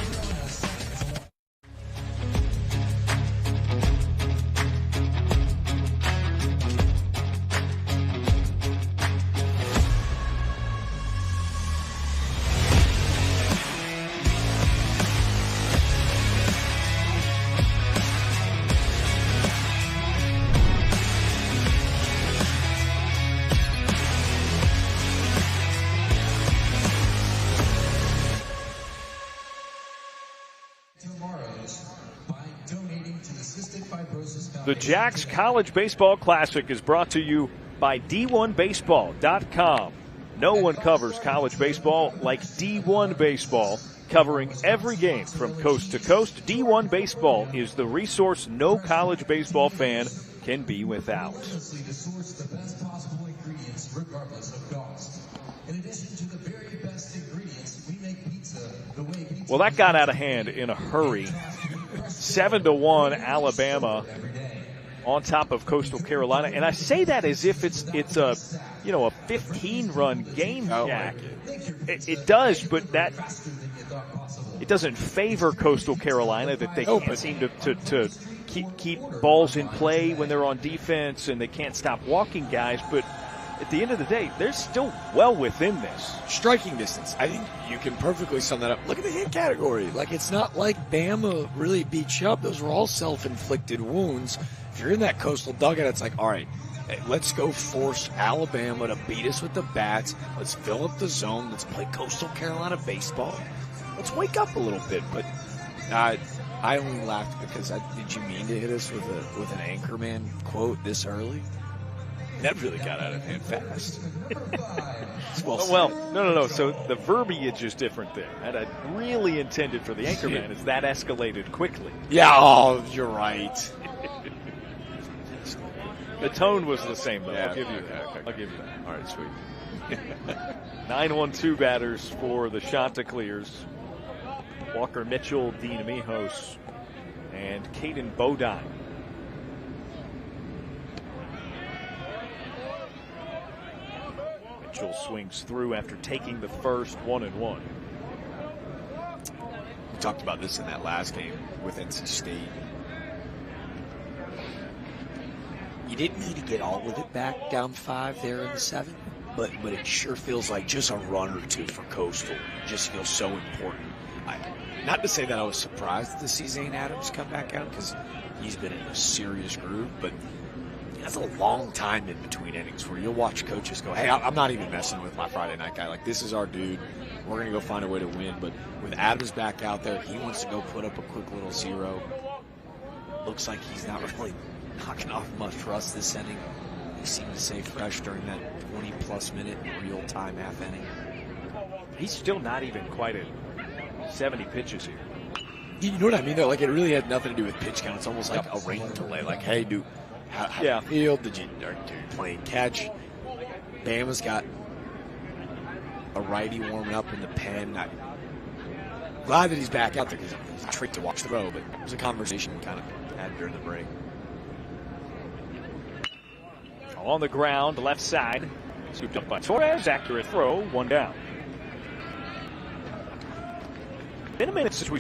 The Jacks College Baseball Classic is brought to you by D1Baseball.com. No one covers college baseball like D1 Baseball, covering every game from coast to coast. D1 Baseball is the resource no college baseball fan can be without. Well, that got out of hand in a hurry. 7-1 Alabama on top of Coastal Carolina, and I say that as if it's a 15-run game, Jack. It does, but that it doesn't favor Coastal Carolina that they can't seem to keep balls in play when they're on defense, and they can't stop walking guys. But at the end of the day, they're still well within this striking distance. I think you can perfectly sum that up. Look at the hit category. Like, it's not like Bama really beat you up. Those were all self-inflicted wounds. If you're in that Coastal dugout, it's like, all right, let's go force Alabama to beat us with the bats. Let's fill up the zone. Let's play Coastal Carolina baseball. Let's wake up a little bit. But I only laughed because did you mean to hit us with an Anchorman quote this early? That really got out of hand fast. Well, no. So the verbiage is different there. And I really intended for the Anchorman is that escalated quickly. Yeah, you're right. The tone was the same, though. Yeah, I'll give you that. okay. I'll give you that. All right, sweet. 9-1-2 batters for the Chanticleers. Walker Mitchell, Dean Amijos, and Caden Bodine. Mitchell swings through after taking the first 1-1. We talked about this in that last game with NC State. You didn't need to get all of it back down 5 there in the 7th, but it sure feels like just a run or two for Coastal just feels so important. Not to say that I was surprised to see Zane Adams come back out because he's been in a serious groove, but that's a long time in between innings where you'll watch coaches go, hey, I'm not even messing with my Friday night guy. Like, this is our dude. We're going to go find a way to win. But with Adams back out there, he wants to go put up a quick little 0. Looks like he's not really knocking off much rust this inning. He seemed to stay fresh during that 20-plus minute real-time half inning. He's still not even quite at 70 pitches here. You know what I mean, though? Like, it really had nothing to do with pitch count. It's almost like a rain delay. Like, hey, dude, how do you feel? Are you playing catch? Bama's got a righty warming up in the pen. I'm glad that he's back out there because it's a trick to watch throw, but it was a conversation we kind of had during the break. On the ground, left side. Scooped up by Torres. Accurate throw. 1 down. been a minute since we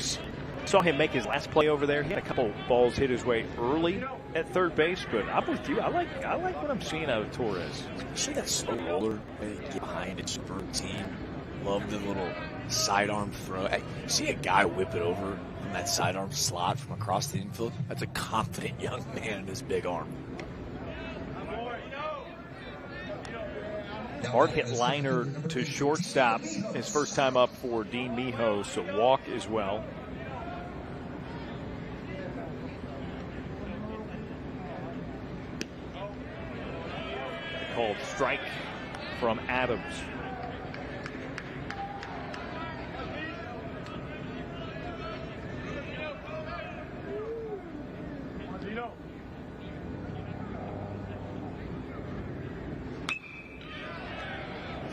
saw him make his last play over there. He had a couple balls hit his way early at third base, but I'm with you. I like what I'm seeing out of Torres. See that slow roller, get behind it, super routine. Love the little sidearm throw. I see a guy whip it over from that sidearm slot from across the infield. That's a confident young man in his big arm. Hard hit liner to shortstop. His first time up for Dean Mijos, so walk as well. Called strike from Adams.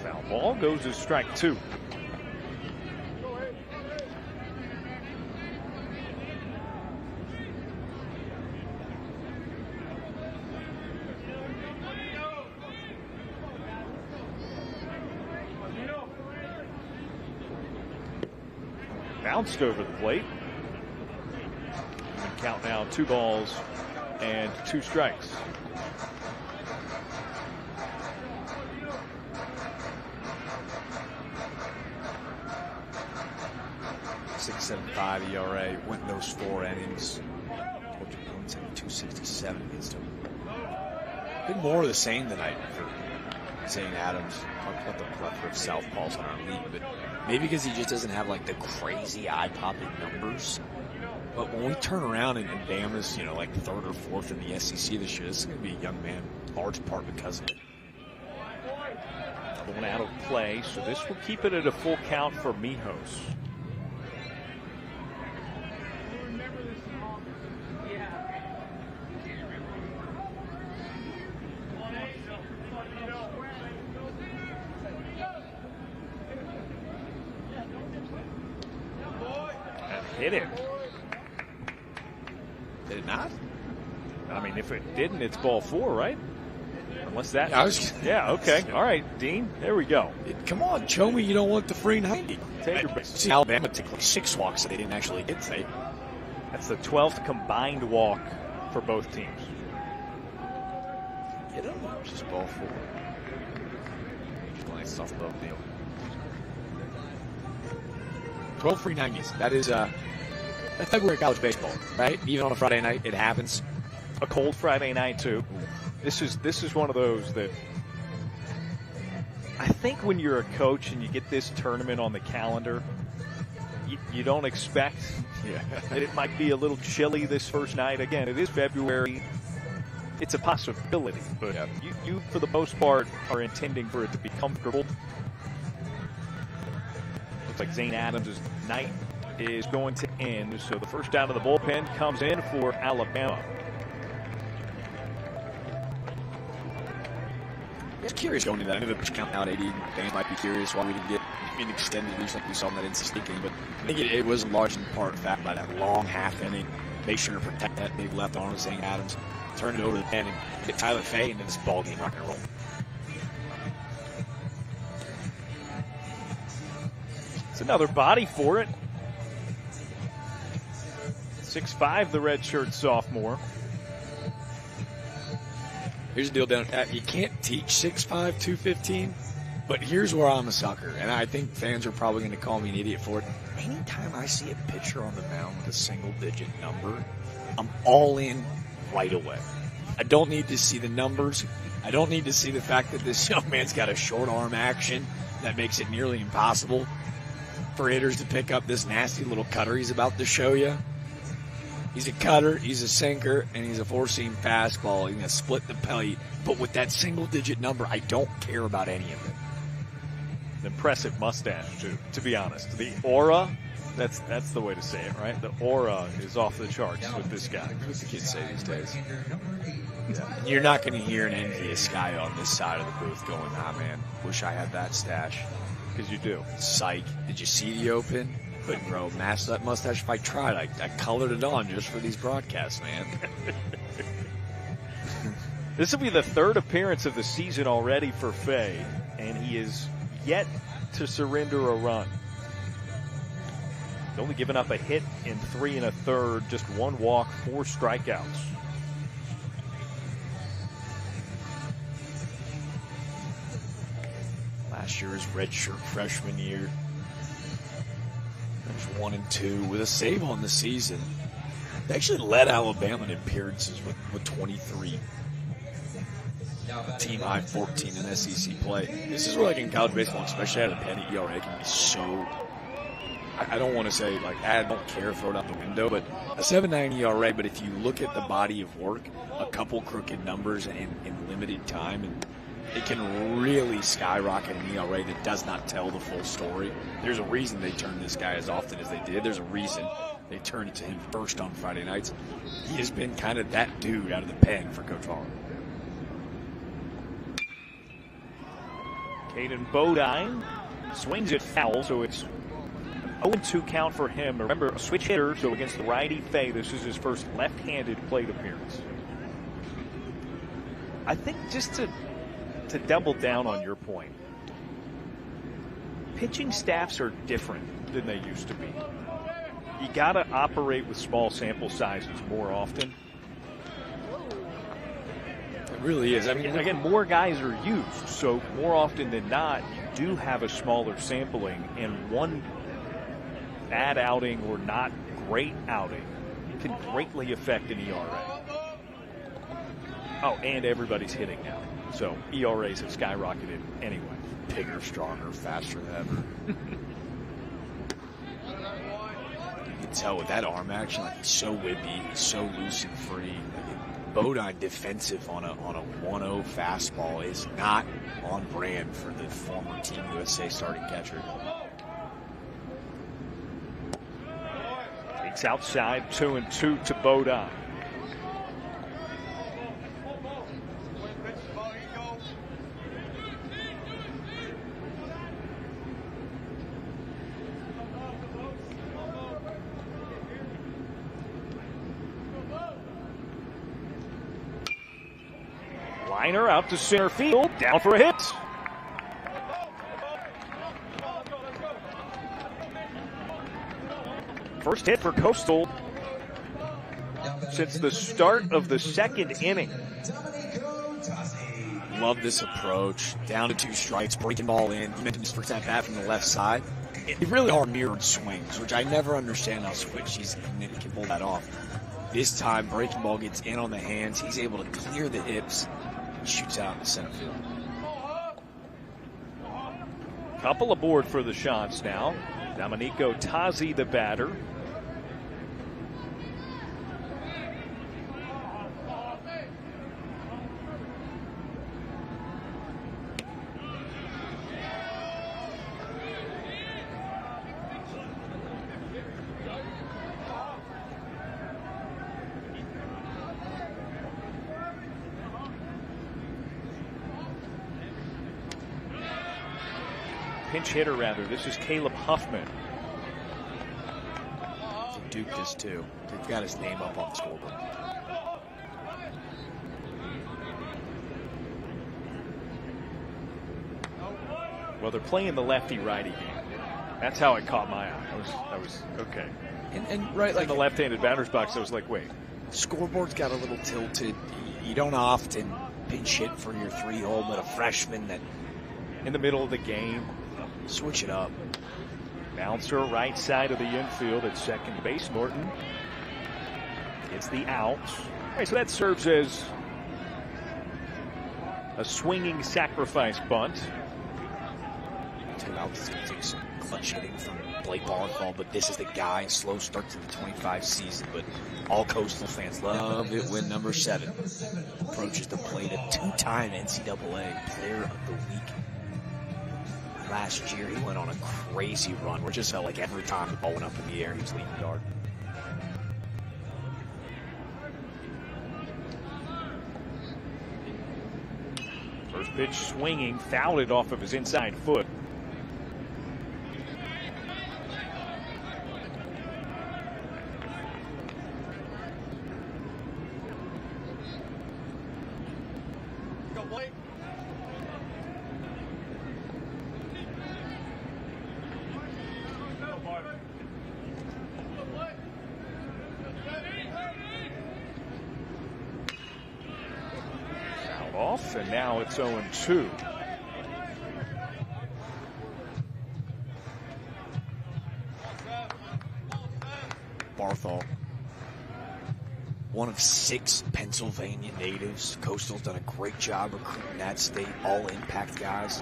Foul ball goes to strike 2. Bounced over the plate. And count now 2 balls and 2 strikes. .675 ERA, went those 4 innings. Told you opponents had 267 against him. Been more of the same tonight for Zane Adams. Talked about the plethora of southpaws in our league, but maybe because he just doesn't have like the crazy eye-popping numbers. But when we turn around and Bama's, like 3rd or 4th in the SEC this year, this is going to be a young man, large part because of it. Another one out of play, so this will keep it at a full count for Mijos. Hit it. Did it not? I mean, if it didn't, it's ball 4, right? Unless that. Yeah, okay. All right, Dean. There we go. Come on, show me you don't want the free 90. Take your base. See, Alabama took like 6 walks that they didn't actually get today. That's the 12th combined walk for both teams. Hit him. Just ball 4. Glance off above Neal. 12 free 90s. That is February college baseball, right? Even on a Friday night, it happens. A cold Friday night too. This is one of those that I think when you're a coach and you get this tournament on the calendar, you don't expect that it might be a little chilly this first night. Again, it is February. It's a possibility, but you for the most part are intending for it to be comfortable. Looks like Zane Adams' night is going to end, so the first out of the bullpen comes in for Alabama. I was curious going into that. I knew the pitch count out 80. Fans might be curious why we didn't get an extended leash like we saw in that NC State game, but I think it was large in part fact by that long half inning. Make sure to protect that big left arm of Zane Adams. Turn it over to the pen and get Tyler Fay into this ball game rock and roll. It's another body for it. 6'5", the redshirt sophomore. Here's the deal, Dan. You can't teach 6'5", 215, but here's where I'm a sucker, and I think fans are probably going to call me an idiot for it. Anytime I see a pitcher on the mound with a single-digit number, I'm all in right away. I don't need to see the numbers. I don't need to see the fact that this young man's got a short arm action that makes it nearly impossible for hitters to pick up this nasty little cutter he's about to show you. He's a cutter, he's a sinker, and he's a four-seam fastball. He's going to split the plate. But with that single-digit number, I don't care about any of it. An impressive mustache, too, to be honest. The aura, that's the way to say it, right? The aura is off the charts with this guy. That's what the kids say these days. Yeah. You're not going to hear an envious guy on this side of the booth going, ah, man, wish I had that stash. Because you do. Psych. Did you see the Open? Couldn't grow that mustache if I tried. I colored it on just for these broadcasts, man. This will be the third appearance of the season already for Fay, and he is yet to surrender a run. He's only given up a hit in 3 1/3, just 1 walk, 4 strikeouts. Last year's redshirt freshman year. There's 1 and 2 with a save on the season. They actually led Alabama in appearances with 23. Team high 14 in SEC play. This is where, like, in college baseball, especially out of the pen, ERA can be so. I don't want to say, like, I don't care, throw it out the window, but a 7.9 ERA. But if you look at the body of work, a couple crooked numbers in limited time, and it can really skyrocket an ERA that does not tell the full story. There's a reason they turned this guy as often as they did. There's a reason they turned it to him first on Friday nights. He has been kind of that dude out of the pen for Coach Hall. Caden Bodine swings it foul, so it's 0-2 count for him. Remember, a switch hitter, so against the righty Fay, this is his first left-handed plate appearance. I think just to double down on your point, pitching staffs are different than they used to be. You got to operate with small sample sizes more often. It really is. I mean, again, more guys are used, so more often than not, you do have a smaller sampling, and one bad outing or not great outing can greatly affect an ERA. Oh, and everybody's hitting now, so ERAs have skyrocketed anyway. Bigger, stronger, faster than ever. You can tell with that arm action, like, he's so whippy, he's so loose and free. Bodine defensive on a 1-0 fastball is not on brand for the former Team USA starting catcher. Takes outside, 2-2 to Bodine. Liner out to center field, down for a hit. First hit for Coastal since the start of the second inning. Love this approach. Down to 2 strikes, breaking ball in. You mentioned his first at bat from the left side. They really are mirrored swings, which I never understand how switchies can pull that off. This time, breaking ball gets in on the hands. He's able to clear the hips. Shoots out in the center field. Couple aboard for the shots now. Domenico Tazi, the batter. Pinch hitter, rather. This is Caleb Huffman. Duke does too. They've got his name up on the scoreboard. Well, they're playing the lefty-righty game. That's how it caught my eye. I was okay. And right, like in the left-handed batter's box, I was like, wait. Scoreboard's got a little tilted. You don't often pinch hit for your 3-hole, but a freshman that in the middle of the game. Switch it up. Bouncer right side of the infield at second base. Norton gets the out. All right, so that serves as a swinging sacrifice bunt. This is going to take some clutch hitting from Blake Barnfall, but this is the guy. Slow start to the 25 season, but all Coastal fans love it when number 7 approaches the plate. A 2-time NCAA Player of the Week. Last year, he went on a crazy run where it just felt like every time the ball went up in the air, he was leading the yard. First pitch swinging, fouled it off of his inside foot. off, and now it's 0-2. Barthol, one of 6 Pennsylvania natives. Coastal's done a great job recruiting that state, all impact guys.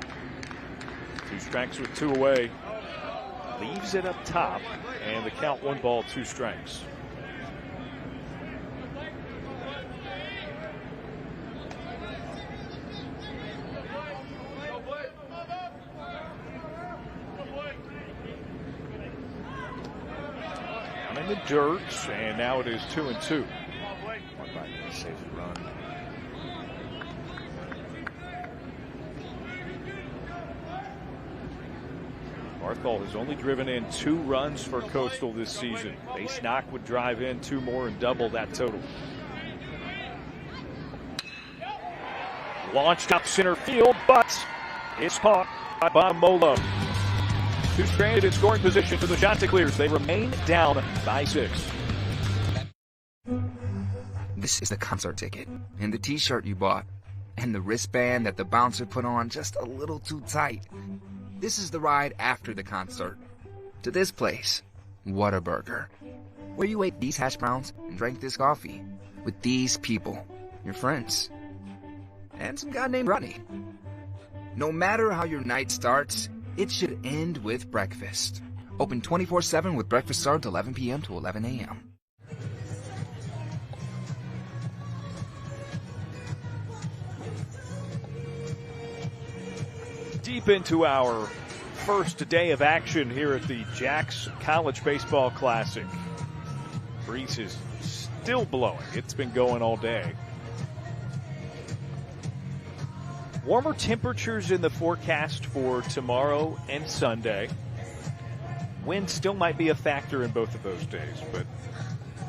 2 strikes with 2 away. Leaves it up top, and the count 1 ball, 2 strikes. In the dirt, and now it is 2-2. Safe run. Barthol has only driven in 2 runs for Coastal this season. Base knock would drive in 2 more and double that total. Launched up center field, but it's caught by Bomola. 2 stranded in scoring position for the Chanticleers. They remain down by 6. This is the concert ticket, and the t-shirt you bought, and the wristband that the bouncer put on just a little too tight. This is the ride after the concert. To this place, Whataburger, where you ate these hash browns and drank this coffee with these people, your friends, and some guy named Ronnie. No matter how your night starts, it should end with breakfast. Open 24/7 with breakfast served 11 p.m. to 11 a.m. Deep into our first day of action here at the Jacks College Baseball Classic. Breeze is still blowing. It's been going all day. Warmer temperatures in the forecast for tomorrow and Sunday. Wind still might be a factor in both of those days, but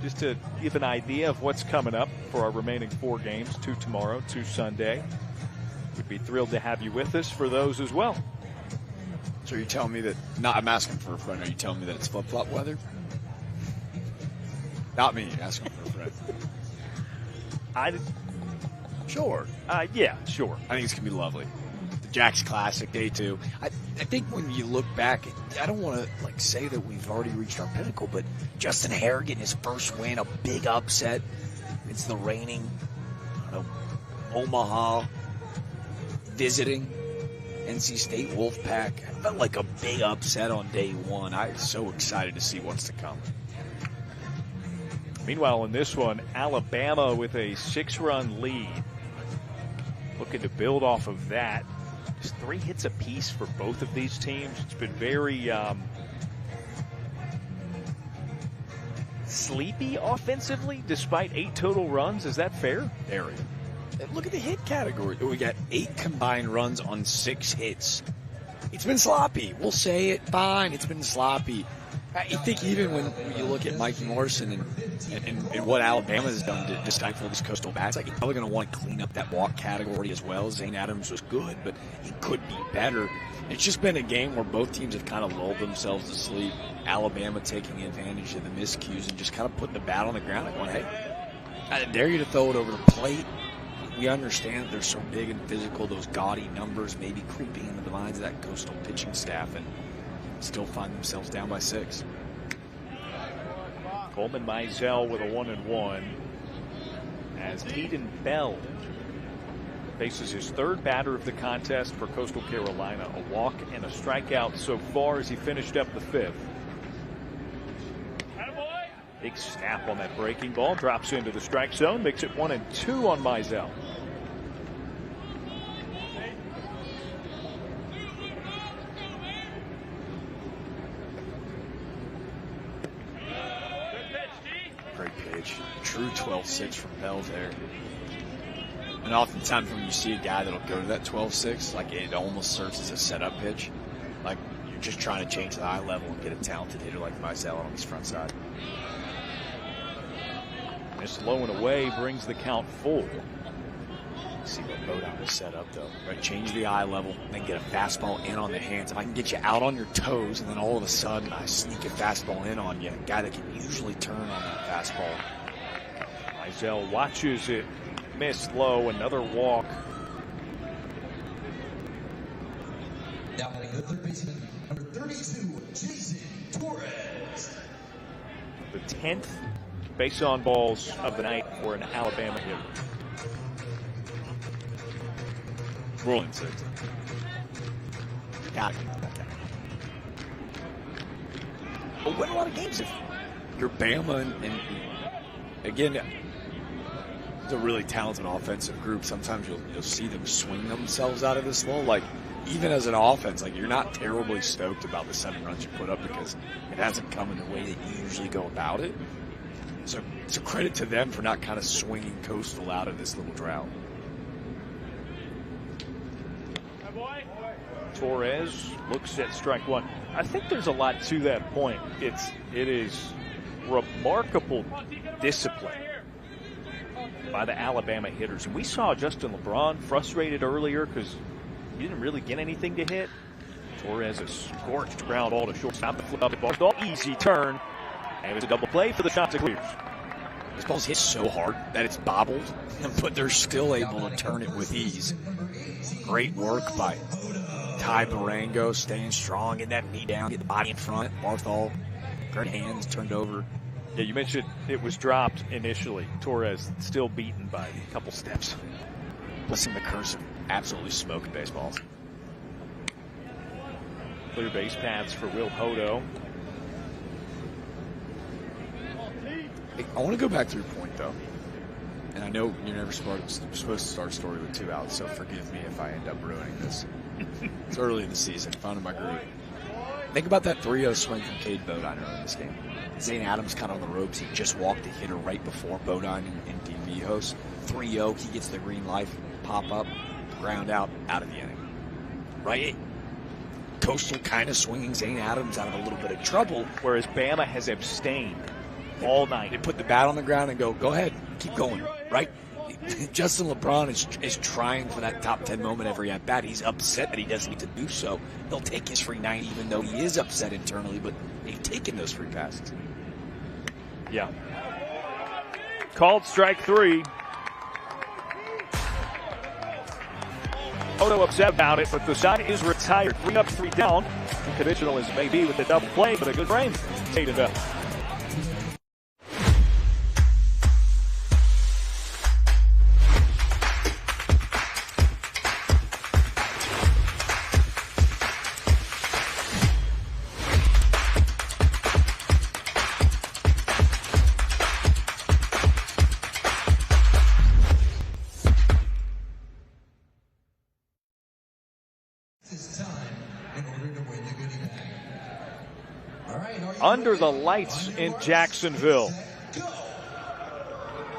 just to give an idea of what's coming up for our remaining 4 games, 2 tomorrow, 2 Sunday. We'd be thrilled to have you with us for those as well. So you're telling me that, I'm asking for a friend, are you telling me that it's flip-flop weather? Not me, asking for a friend. Sure. Yeah, sure. I think it's going to be lovely. The Jacks Classic, day 2. I think when you look back, I don't want to say that we've already reached our pinnacle, but Justin Harrigan, his first win, a big upset. It's the reigning, Omaha visiting NC State Wolfpack. It felt like a big upset on day 1. I'm so excited to see what's to come. Meanwhile, in this one, Alabama with a 6-run lead. Looking to build off of that. Just 3 hits apiece for both of these teams. It's been very sleepy offensively, despite 8 total runs. Is that fair? Very. Look at the hit category. We got 8 combined runs on 6 hits. It's been sloppy. We'll say it. Fine. It's been sloppy. I think even when you look at Mikey Morrison and what Alabama has done to stifle these Coastal bats, he's probably going to want to clean up that walk category as well. Zane Adams was good, but he could be better. It's just been a game where both teams have kind of lulled themselves to sleep. Alabama taking advantage of the miscues and just kind of putting the bat on the ground and going, hey, I dare you to throw it over the plate. We understand that they're so big and physical, those gaudy numbers maybe creeping into the minds of that Coastal pitching staff, and still find themselves down by 6. Coleman Mizell with a 1-1 as Hayden Bell faces his 3rd batter of the contest for Coastal Carolina. A walk and a strikeout so far as he finished up the 5th. Big snap on that breaking ball, drops into the strike zone, makes it 1-2 on Mizell. Great pitch. True 12-6 from Bell there. And oftentimes when you see a guy that'll go to that 12-6, it almost serves as a setup pitch. You're just trying to change the eye level and get a talented hitter like Mizell on his front side. This low and away brings the count full. See what Bodine is set up, though. Right, change the eye level, then get a fastball in on the hands. If I can get you out on your toes, and then all of a sudden I sneak a fastball in on you, a guy that can usually turn on that fastball. Mizell watches it miss low. Another walk the third baseman, number 32, Jason Torres. The 10th base on balls of the night for an Alabama hitter. Rolling 6. Got it. But win a lot of games if you're Bama and again, it's a really talented offensive group. Sometimes you'll see them swing themselves out of this lull. Like, even as an offense, like, you're not terribly stoked about the 7 runs you put up because it hasn't come in the way that you usually go about it. So it's a credit to them for not kind of swinging Coastal out of this little drought. Torres looks at strike one. I think there's a lot to that point. It is remarkable discipline by the Alabama hitters. And we saw Justin LeBron frustrated earlier because he didn't really get anything to hit. Torres a scorched ground ball to shortstop. The flip up the ball. Easy turn. And it was a double play for the Chanticleers. This ball's hit so hard that it's bobbled, but they're still able to turn it with ease. Great work by Ty Barango, staying strong, get that knee down, get the body in front. Barthol, great hands, turned over. Yeah, you mentioned it was dropped initially. Torres still beaten by a couple steps. Listen to the curse of absolutely smoking baseballs. Clear base paths for Will Hodo. I want to go back to your point, though. And I know you're never supposed to start a story with 2 outs, so forgive me if I end up ruining this. It's early in the season, fun in my group. Think about that 3-0 swing from Cade Bodine early in this game. Zane Adams kind of on the ropes. He just walked the hitter right before Bodine and Dean Vijos. 3-0, he gets the green light, pop up, ground out of the inning. Right? Coastal kind of swinging Zane Adams out of a little bit of trouble. Whereas Bama has abstained all night. They put the bat on the ground and go ahead, keep going, right? Justin LeBron is trying for that top 10 moment every at bat. He's upset that he doesn't need to do so. He'll take his free 9 even though he is upset internally, but they've taken those free passes. Yeah. Called strike 3. Hodo upset about it, but the side is retired. 3 up, 3 down. Conditional as it may be with the double play, but a good frame. 8-0. Under the lights in Jacksonville.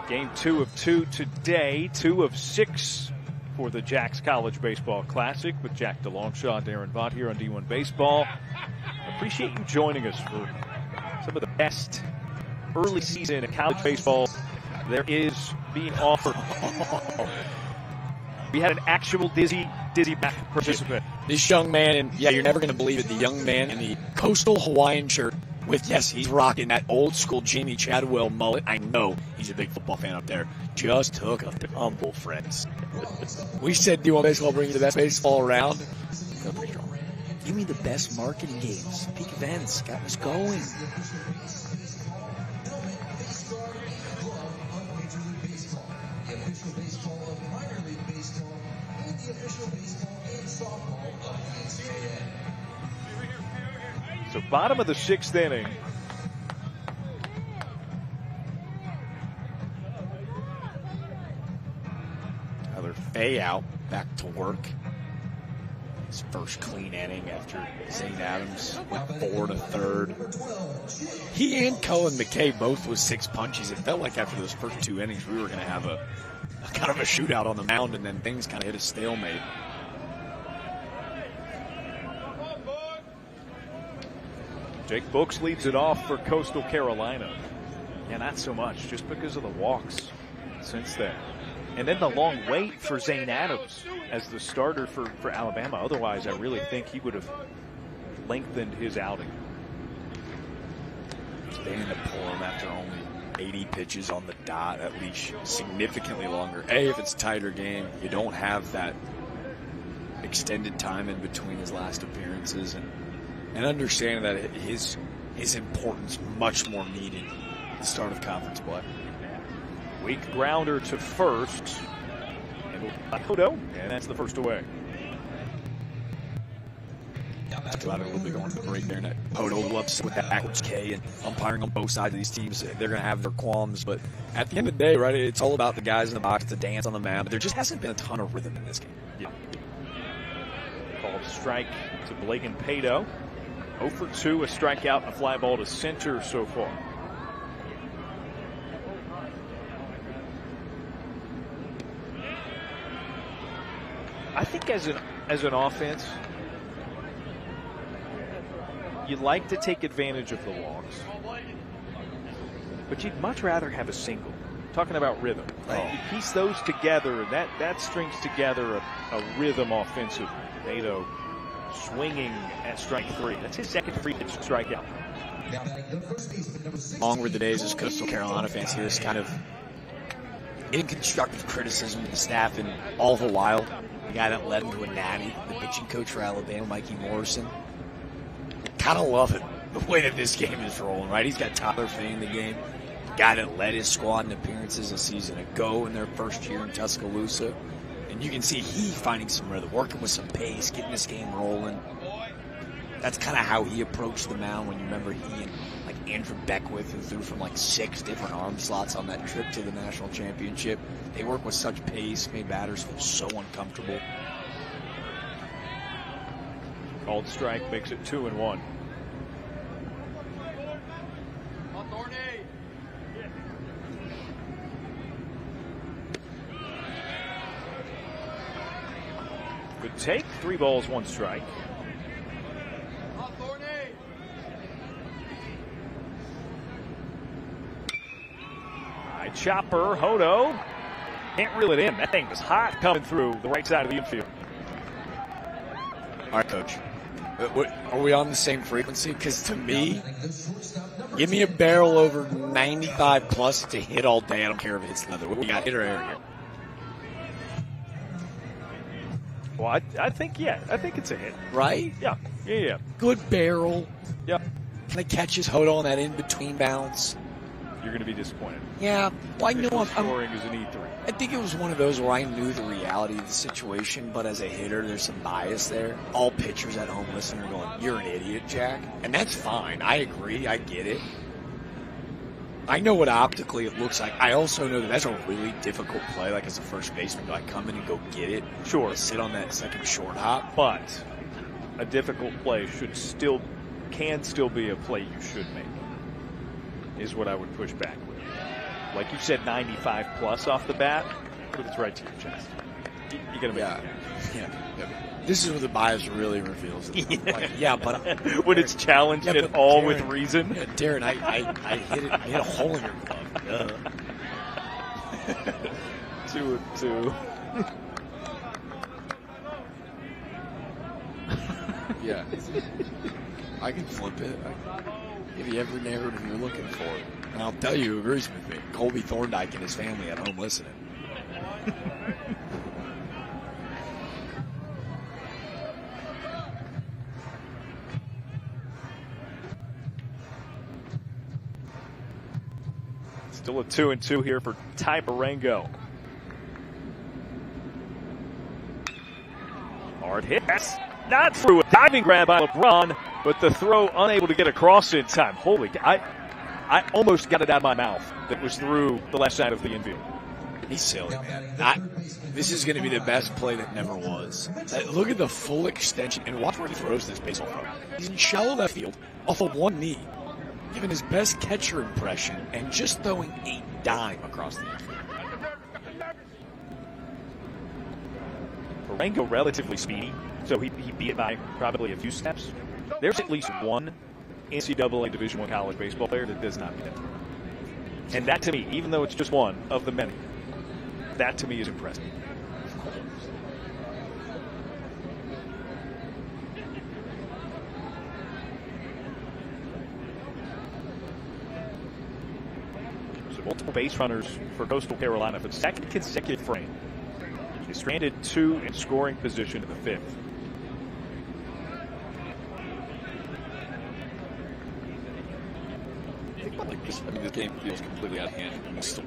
Game 2 of 2 today, 2 of 6 for the Jacks College Baseball Classic with Jack DeLongchamp, Darren Vaught here on D1 Baseball. Appreciate you joining us for some of the best early season in college baseball there is being offered. We had an actual dizzy back participant. This young man, and yeah, you're never going to believe it, the young man in the Coastal Hawaiian shirt with, yes, he's rocking that old school Jamie Chadwell mullet. I know he's a big football fan up there. Just took a tumble, friends. We said D1 Baseball brings the best baseball around. Give me the best marketing games, peak events, got us going. So bottom of the 6th inning. Another Fay out, back to work. His first clean inning after Zane Adams went 4 to third. He and Cullen McKay both with 6 punches. It felt like after those first 2 innings we were going to have a kind of a shootout on the mound, and then things kind of hit a stalemate. Jake Books leads it off for Coastal Carolina. Yeah, not so much, just because of the walks since then. And then the long wait for Zane Adams as the starter for Alabama. Otherwise, I really think he would have lengthened his outing. Staying to pull him after only 80 pitches on the dot, at least significantly longer. If it's a tighter game, you don't have that extended time in between his last appearances and understanding that his importance much more needed at the start of conference play. Weak grounder to first. And Hodo, and that's the first away. Glad will be going to break there. And Hodo upset with that backwards K, and umpiring on both sides of these teams, they're going to have their qualms. But at the end of the day, right, it's all about the guys in the box, the dance on the mound. But there just hasn't been a ton of rhythm in this game. Yeah. Called strike to Blagan Pato. 0 for 2, a strikeout and a fly ball to center so far. I think as an offense, you like to take advantage of the walks, but you'd much rather have a single. Talking about rhythm, right? You piece those together, and that strings together a rhythm offensively. Pato swinging at strike 3. That's his second free-pitch strikeout. Long were the days as Coastal Carolina fans hear this kind of constructive criticism of the staff, and all the while, the guy that led him to a natty, the pitching coach for Alabama, Mikey Morrison. Kind of love it, the way that this game is rolling, right? He's got Tyler Fay in the game, the guy that led his squad in appearances a season ago in their first year in Tuscaloosa. And you can see he finding some rhythm, working with some pace, getting this game rolling. That's kind of how he approached the mound when you remember he and like Andrew Beckwith, who threw from like 6 different arm slots on that trip to the national championship. They work with such pace, made batters feel so uncomfortable. Called strike makes it 2-1. Good take. 3 balls, 1 strike. High chopper, Hodo. Can't reel it in. That thing was hot coming through the right side of the infield. All right, Coach. Are we on the same frequency? Because to me, give me a barrel over 95 plus to hit all day. I don't care if it's leather. We got hit or air here. Well, I think it's a hit. Right? Yeah. Good barrel. Yeah. Kind of catches Hodo on that in-between bounce. You're going to be disappointed. Yeah. Well, I know scoring is an E3. I think it was one of those where I knew the reality of the situation, but as a hitter, there's some bias there. All pitchers at home listening are going, "You're an idiot, Jack." And that's fine. I agree. I get it. I know what optically it looks like. I also know that that's a really difficult play, like as a first baseman, to like come in and go get it. Sure. Sit on that second short hop. But a difficult play can still be a play you should make, is what I would push back with. Like you said, 95 plus off the bat, but it's right to your chest. You got to make it. Yeah. This is where the bias really reveals it. But when it's challenged at all with reason. Yeah, Darren, I hit it. I hit a hole in your glove. 2-2. Yeah. I can flip it. Give you every narrative you're looking for. And I'll tell you who agrees with me. Colby Thorndike and his family at home listening. Still a 2-2 here for Ty Barango. Hard hit. That's not through. A diving grab by LeBron, but the throw unable to get across in time. Holy, I almost got it out of my mouth. That was through the left side of the infield. He's silly, man. This is going to be the best play that never was. Look at the full extension, and watch where he throws this baseball from. He's in shallow left field, off of one knee, giving his best catcher impression, and just throwing a dime across the infield. Barango relatively speedy, so he beat it by probably a few steps. There's at least one NCAA Division I college baseball player that does not beat him. And that to me, even though it's just one of the many, that to me is impressive. So multiple base runners for Coastal Carolina for the second consecutive frame. They stranded 2 in scoring position in the 5th. This game feels completely out of hand. Still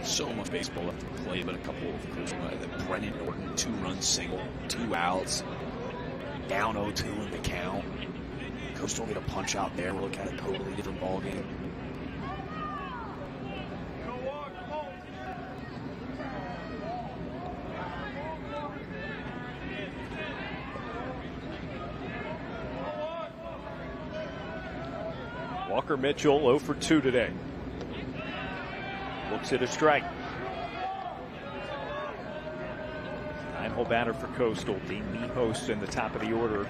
so much baseball left to play, but a couple of crucial. Brennan Norton, 2-run single, 2 outs, down 0-2 in the count. Coastal get a punch out there. We're looking at a totally different ball game. Walker Mitchell 0 for 2 today. Looks at a strike. 9-hole batter for Coastal. Dean Mijos in the top of the order.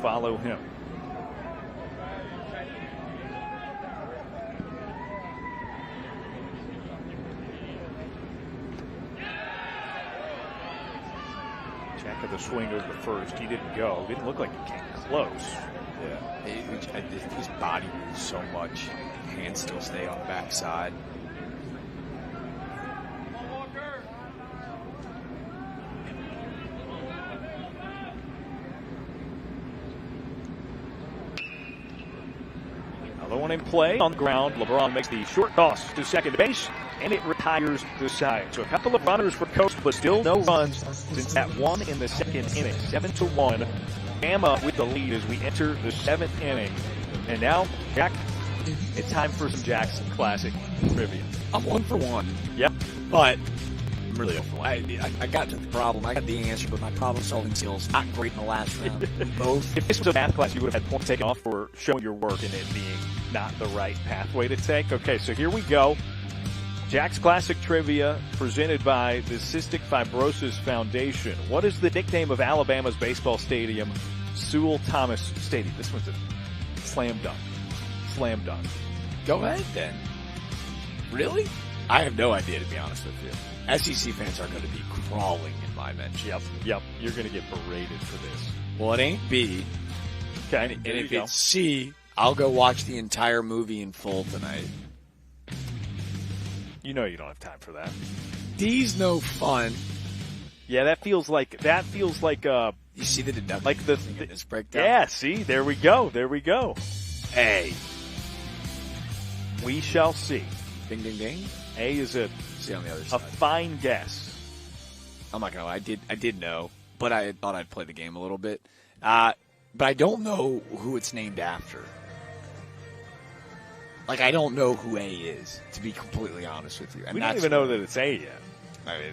Follow him. Check of the swing over the first. He didn't go. Didn't look like he came close. Yeah, his body moves so much. Hands still stay on the backside. Another one in play on the ground. LeBron makes the short toss to second base, and it retires the side. So a couple of runners for Coastal, but still no runs since that one in the second inning. 7-1. Bama with the lead as we enter the 7th inning. And now, Jack, it's time for some Jackson Classic trivia. I'm 1 for 1. Yep. But I'm really 0 for 1. I got to the problem. I got the answer, but my problem-solving skills not great in the last round. Both. If this was a math class, you would have had points taken off for showing your work and it being not the right pathway to take. Okay, so here we go. Jack's Classic Trivia presented by the Cystic Fibrosis Foundation. What is the nickname of Alabama's baseball stadium, Sewell Thomas Stadium? This one's a slam dunk. Slam dunk. Go ahead, then. Really? I have no idea, to be honest with you. SEC fans are going to be crawling in my mention. Yep. You're going to get berated for this. Well, it ain't B. Okay. And if it's C, I'll go watch the entire movie in full tonight. You know you don't have time for that. D's no fun. Yeah, that feels like you see the deduction like in this breakdown. Yeah, see, there we go. A. We shall see. Ding ding ding. A is see on the other side. A fine guess. I'm not gonna lie, I did know, but I thought I'd play the game a little bit. But I don't know who it's named after. Like, I don't know who A is, to be completely honest with you. And we don't even know that it's A yet. I mean,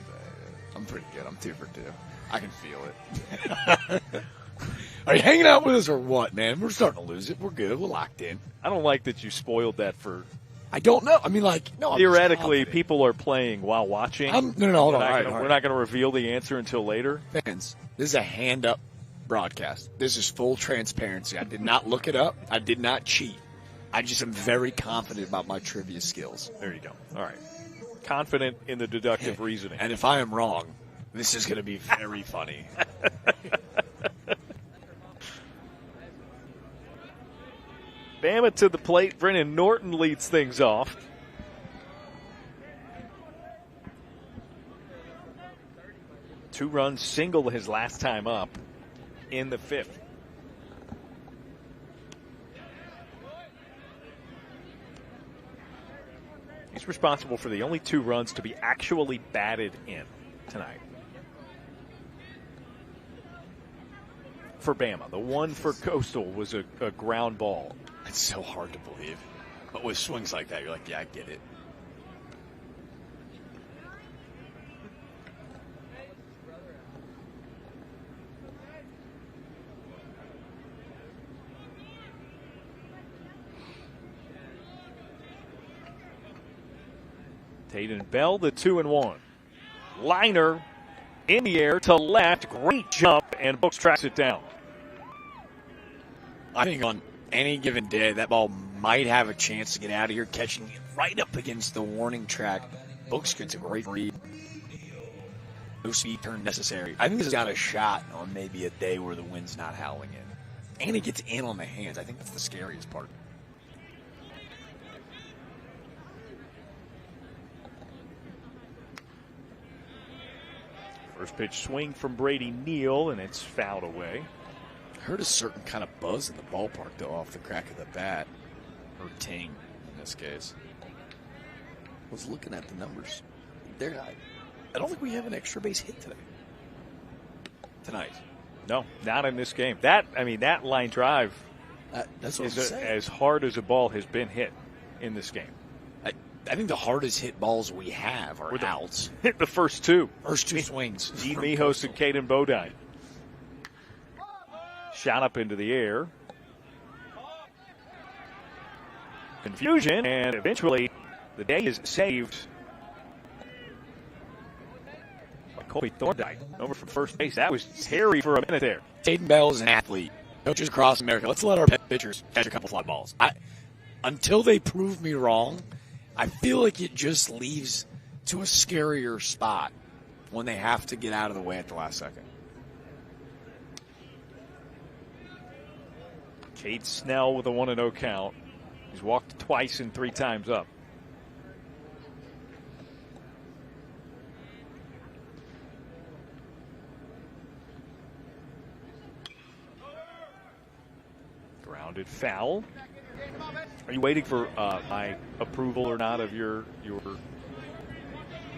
I'm pretty good. I'm 2 for 2. I can feel it. Are you hanging out with us or what, man? We're starting to lose it. We're good. We're locked in. I don't like that you spoiled that for... I don't know. I mean, like, no. Theoretically, people are playing while watching. No, hold on. We're not going to reveal the answer until later. Fans, this is a hand-up broadcast. This is full transparency. I did not look it up. I did not cheat. I just am very confident about my trivia skills. There you go. All right. Confident in the deductive reasoning. And if I am wrong, this is going to be very funny. Bama to the plate. Brennan Norton leads things off. Two-run single his last time up in the 5th. He's responsible for the only 2 runs to be actually batted in tonight. For Bama, the one for Coastal was a ground ball. It's so hard to believe. But with swings like that, you're like, yeah, I get it. Tayden Bell, the 2-1. Liner in the air to left. Great jump, and Brooks tracks it down. I think on any given day, that ball might have a chance to get out of here, catching it right up against the warning track. Brooks gets a great read. No speed turn necessary. I think this has got a shot on maybe a day where the wind's not howling in. And it gets in on the hands. I think that's the scariest part. First pitch swing from Brady Neal, and it's fouled away. Heard a certain kind of buzz in the ballpark, though, off the crack of the bat. Or ting, in this case. I was looking at the numbers. I don't think we have an extra base hit tonight. No, not in this game. That line drive that's what is as hard as a ball has been hit in this game. I think the hardest hit balls we have are outs. Hit the first two. First two swings. G. Mijos and Caden Bodine. Shot up into the air. Confusion, and eventually the day is saved by Colby Thorndike over from first base. That was Terry for a minute there. Caden Bell is an athlete. Coaches across America, let's let our pitchers catch a couple fly balls. Until they prove me wrong, I feel like it just leaves to a scarier spot when they have to get out of the way at the last second. Cade Snell with a 1-0 count. He's walked twice and 3 times up. Grounded foul. Are you waiting for my approval or not of your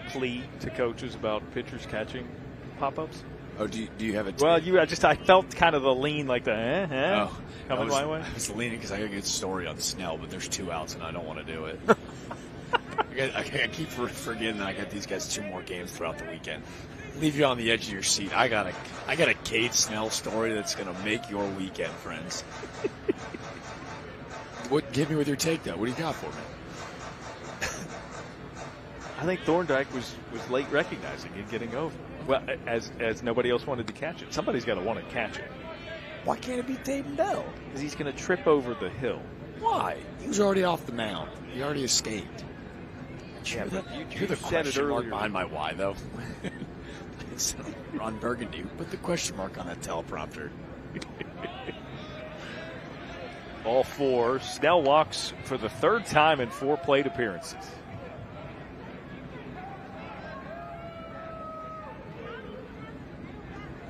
plea to coaches about pitchers catching pop-ups? Oh, do you have a? Well, I felt kind of the lean, like the coming my way. I was leaning because I got a good story on Snell, but there's 2 outs and I don't want to do it. I keep forgetting that I got these guys 2 more games throughout the weekend. Leave you on the edge of your seat. I got a Cade Snell story that's gonna make your weekend, friends. Give me with your take, though. What do you got for me? I think Thorndike was late recognizing and getting over. Well, as nobody else wanted to catch it. Somebody's got to want to catch it. Why can't it be Caden Bell? Because he's going to trip over the hill. Why? He was already off the mound. He already escaped. Yeah, you're the question mark behind my why, though. Ron Burgundy, put the question mark on that teleprompter. Ball 4. Snell walks for the 3rd time in 4 plate appearances.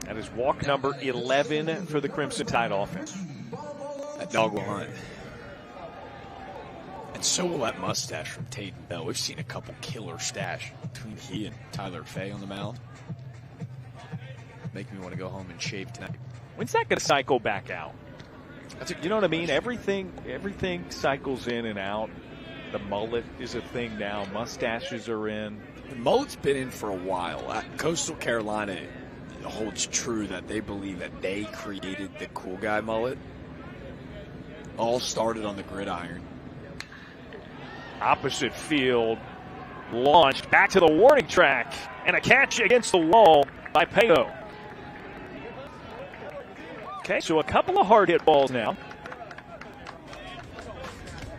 That is walk number 11 for the Crimson Tide offense. That dog will hunt. And so will that mustache from Caden Bell. We've seen a couple killer stash between he and Tyler Fay on the mound. Make me want to go home and shave tonight. When's that going to cycle back out? You know what I mean? Everything cycles in and out. The mullet is a thing now. Mustaches are in. The mullet's been in for a while. Coastal Carolina holds true that they believe that they created the cool guy mullet. All started on the gridiron. Opposite field. Launched back to the warning track. And a catch against the wall by Payo. Okay, so a couple of hard hit balls now.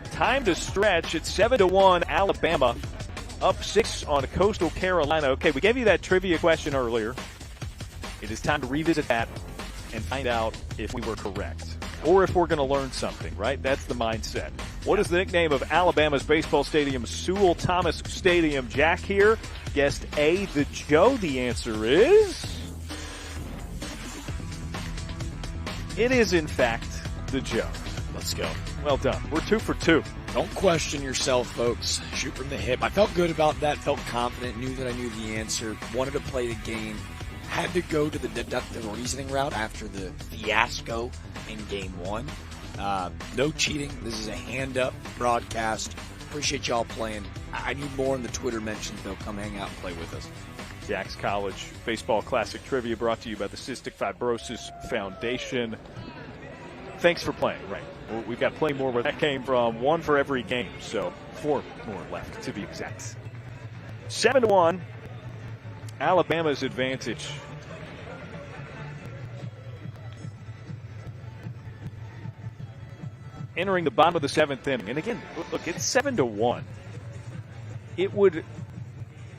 Time to stretch. It's 7-1 Alabama. Up 6 on Coastal Carolina. Okay, we gave you that trivia question earlier. It is time to revisit that and find out if we were correct. Or if we're going to learn something, right? That's the mindset. What is the nickname of Alabama's baseball stadium, Sewell Thomas Stadium? Jack here. Guessed A, the Joe. The answer is... it is, in fact, the Joe. Let's go. Well done. We're 2 for 2. Don't question yourself, folks. Shoot from the hip. I felt good about that. Felt confident. Knew that I knew the answer. Wanted to play the game. Had to go to the deductive reasoning route after the fiasco in Game 1. No cheating. This is a hand-up broadcast. Appreciate y'all playing. I need more in the Twitter mentions, though. Come hang out and play with us. Jack's College Baseball Classic Trivia brought to you by the Cystic Fibrosis Foundation. Thanks for playing. Right. We've got plenty more where that came from. 1 for every game. So 4 more left, to be exact. 7-1. Alabama's advantage. Entering the bottom of the 7th inning. And again, look, it's 7-1. It would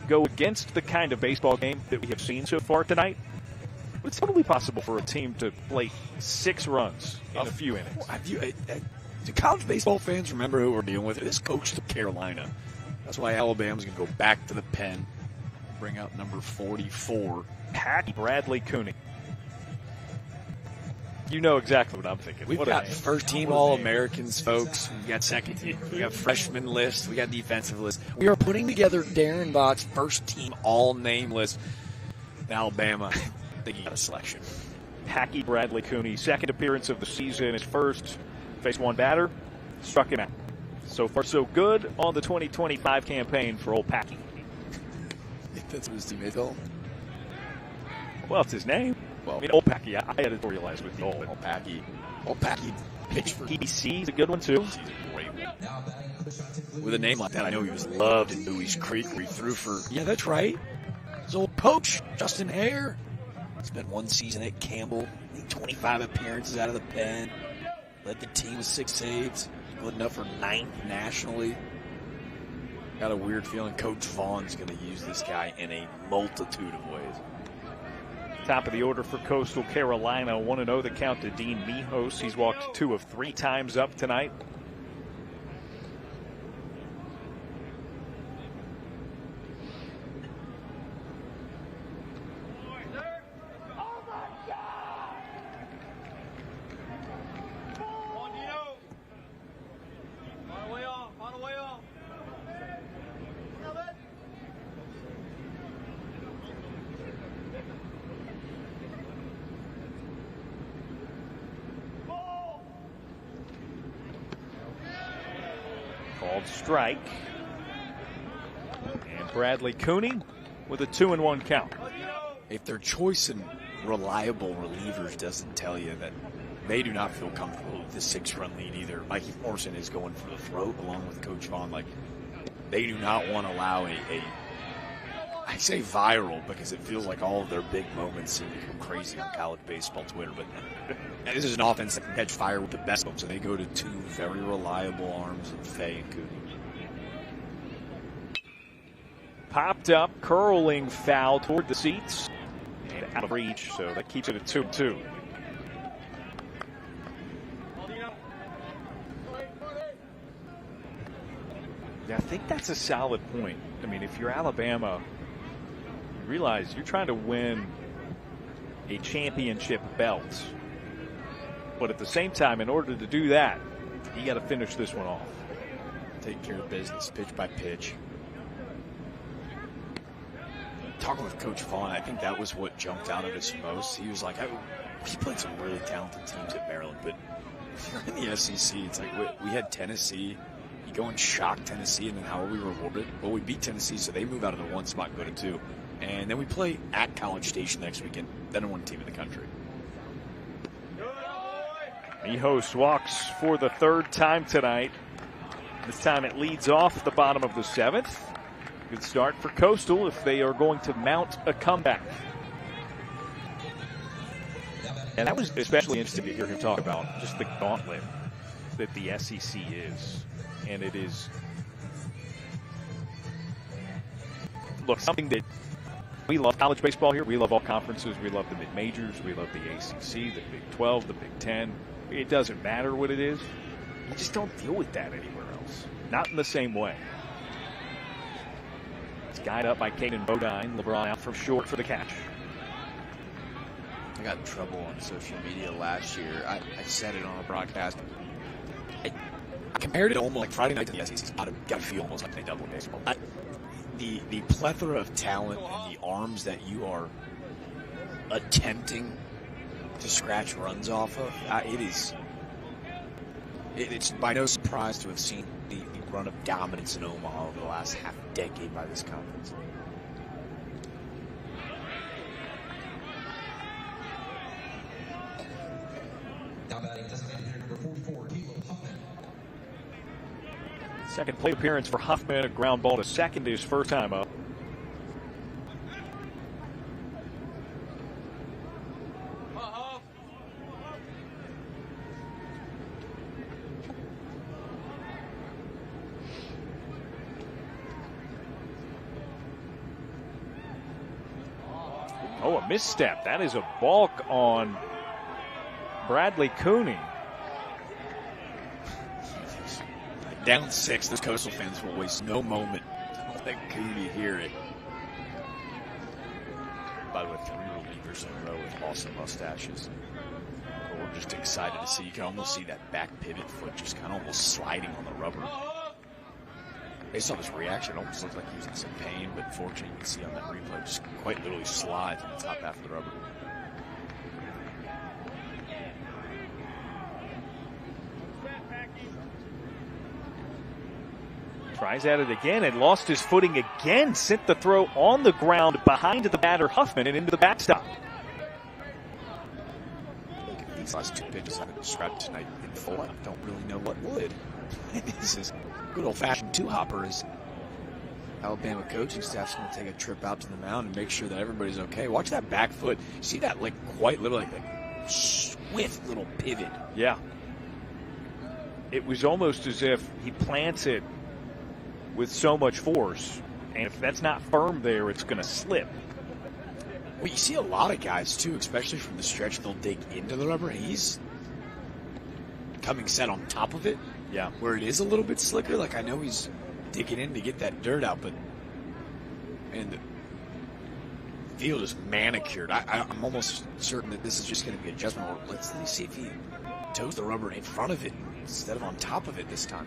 go against the kind of baseball game that we have seen so far tonight. But it's totally possible for a team to play 6 runs in a few innings. Do college baseball fans remember who we're dealing with? This Coastal Carolina. That's why Alabama's going to go back to the pen. bring out number 44. Packy Bradley Cooney. You know exactly what I'm thinking. We've got first-team All-Americans, folks. We've got second-team. We got freshman list. We got defensive list. We are putting together Darren Bott's first-team all-name list. Alabama, I think he got a selection. Packy Bradley Cooney, second appearance of the season. His first, faced one batter, struck him out. So far, so good on the 2025 campaign for old Packy. I think that's what his teammate called. Well, it's his name. Well, I mean, old Packy, I editorialized with the old Packy. Old Packy pitched for PBC. He's a good one, too. He's a great one. With a name like that, I know he was loved in Bowie's Creek, where he threw for, yeah, that's right, his old coach, Justin Hare. Spent one season at Campbell, 25 appearances out of the pen, led the team with 6 saves, good enough for 9th nationally. Got a weird feeling Coach Vaughn's going to use this guy in a multitude of ways. Top of the order for Coastal Carolina, 1-0 the count to Dean Mijos. He's walked 2 of 3 times up tonight. Called strike. And Bradley Cooney with a 2-1 count. If their choice in reliable relievers doesn't tell you that they do not feel comfortable with the 6-run lead either, Mikey Morrison is going for the throat along with Coach Vaughn. Like, they do not want to allow I say viral because it feels like all of their big moments seem to go crazy on college baseball Twitter, but this is an offense that can catch fire with the best of them, so they go to 2 very reliable arms in Fay and Cooney. Popped up, curling foul toward the seats, and out of reach, so that keeps it at 2-2. Yeah, I think that's a solid point. I mean, if you're Alabama, you realize you're trying to win a championship belt. But at the same time, in order to do that, you got to finish this one off. Take care of business, pitch by pitch. Talking with Coach Vaughn, I think that was what jumped out at us most. He was like, he played some really talented teams at Maryland, but if you're in the SEC, it's like we had Tennessee. You go and shock Tennessee, and then how are we rewarded? Well, we beat Tennessee, so they move out of the 1 spot and go to 2. And then we play at College Station next weekend, then 1 team in the country. Mijos walks for the 3rd time tonight. This time it leads off the bottom of the 7th. Good start for Coastal if they are going to mount a comeback. And that was especially interesting to hear him talk about just the gauntlet that the SEC is. And it is, look, something that we love college baseball here. We love all conferences. We love the mid-majors. We love the ACC, the Big 12, the Big 10. It doesn't matter what it is. You just don't deal with that anywhere else. Not in the same way. It's guided up by Caden Bodine. LeBron out from short for the catch. I got in trouble on social media last year. I said it on a broadcast. I compared it almost like Friday night to the SEC. Got to feel almost like they double baseball. The plethora of talent and the arms that you are attempting to scratch runs off of, it's by no surprise to have seen the run of dominance in Omaha over the last half decade by this conference. Now batting designated hitter number 44, Caleb Huffman. Second plate appearance for Huffman. A ground ball to second, his first time up. Oh, a misstep. That is a balk on Bradley Cooney. Down 6, those Coastal fans will waste no moment to let Cooney hear it. By the way, 3 relievers in a row with awesome mustaches. We're just excited to see. You can almost see that back pivot foot just kind of almost sliding on the rubber. Based on his reaction, it almost looks like he was in some pain, but fortunately you can see on that replay, just quite literally slides on the top half of the rubber. Tries at it again and lost his footing again. Sent the throw on the ground behind the batter Huffman and into the backstop. These last 2 pitches I've described tonight in full, I don't really know what would. This is good old-fashioned two-hopper. Is Alabama coaching staff's going to take a trip out to the mound and make sure that everybody's okay. Watch that back foot. See that, like, quite literally, like, swift little pivot. Yeah. It was almost as if he plants it with so much force, and if that's not firm there, it's going to slip. Well, you see a lot of guys, too, especially from the stretch, they'll dig into the rubber, and he's coming set on top of it. Yeah. Where it is a little bit slicker. Like, I know he's digging in to get that dirt out, but and the field is manicured. I'm almost certain that this is just going to be adjustment. Let's see if he toes the rubber in front of it instead of on top of it this time.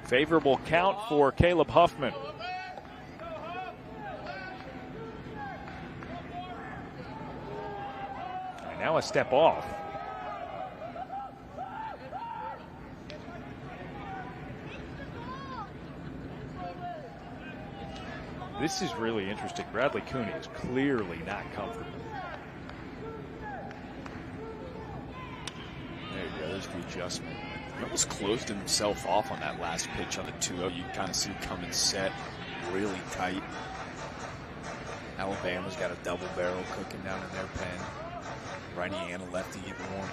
Favorable count for Caleb Huffman. And now a step off. This is really interesting. Bradley Cooney is clearly not comfortable. There you go. There's the adjustment. He almost closed himself off on that last pitch on the 2-0. You can kind of see coming set really tight. Alabama's got a double barrel cooking down in their pen. Righty and a lefty getting warm.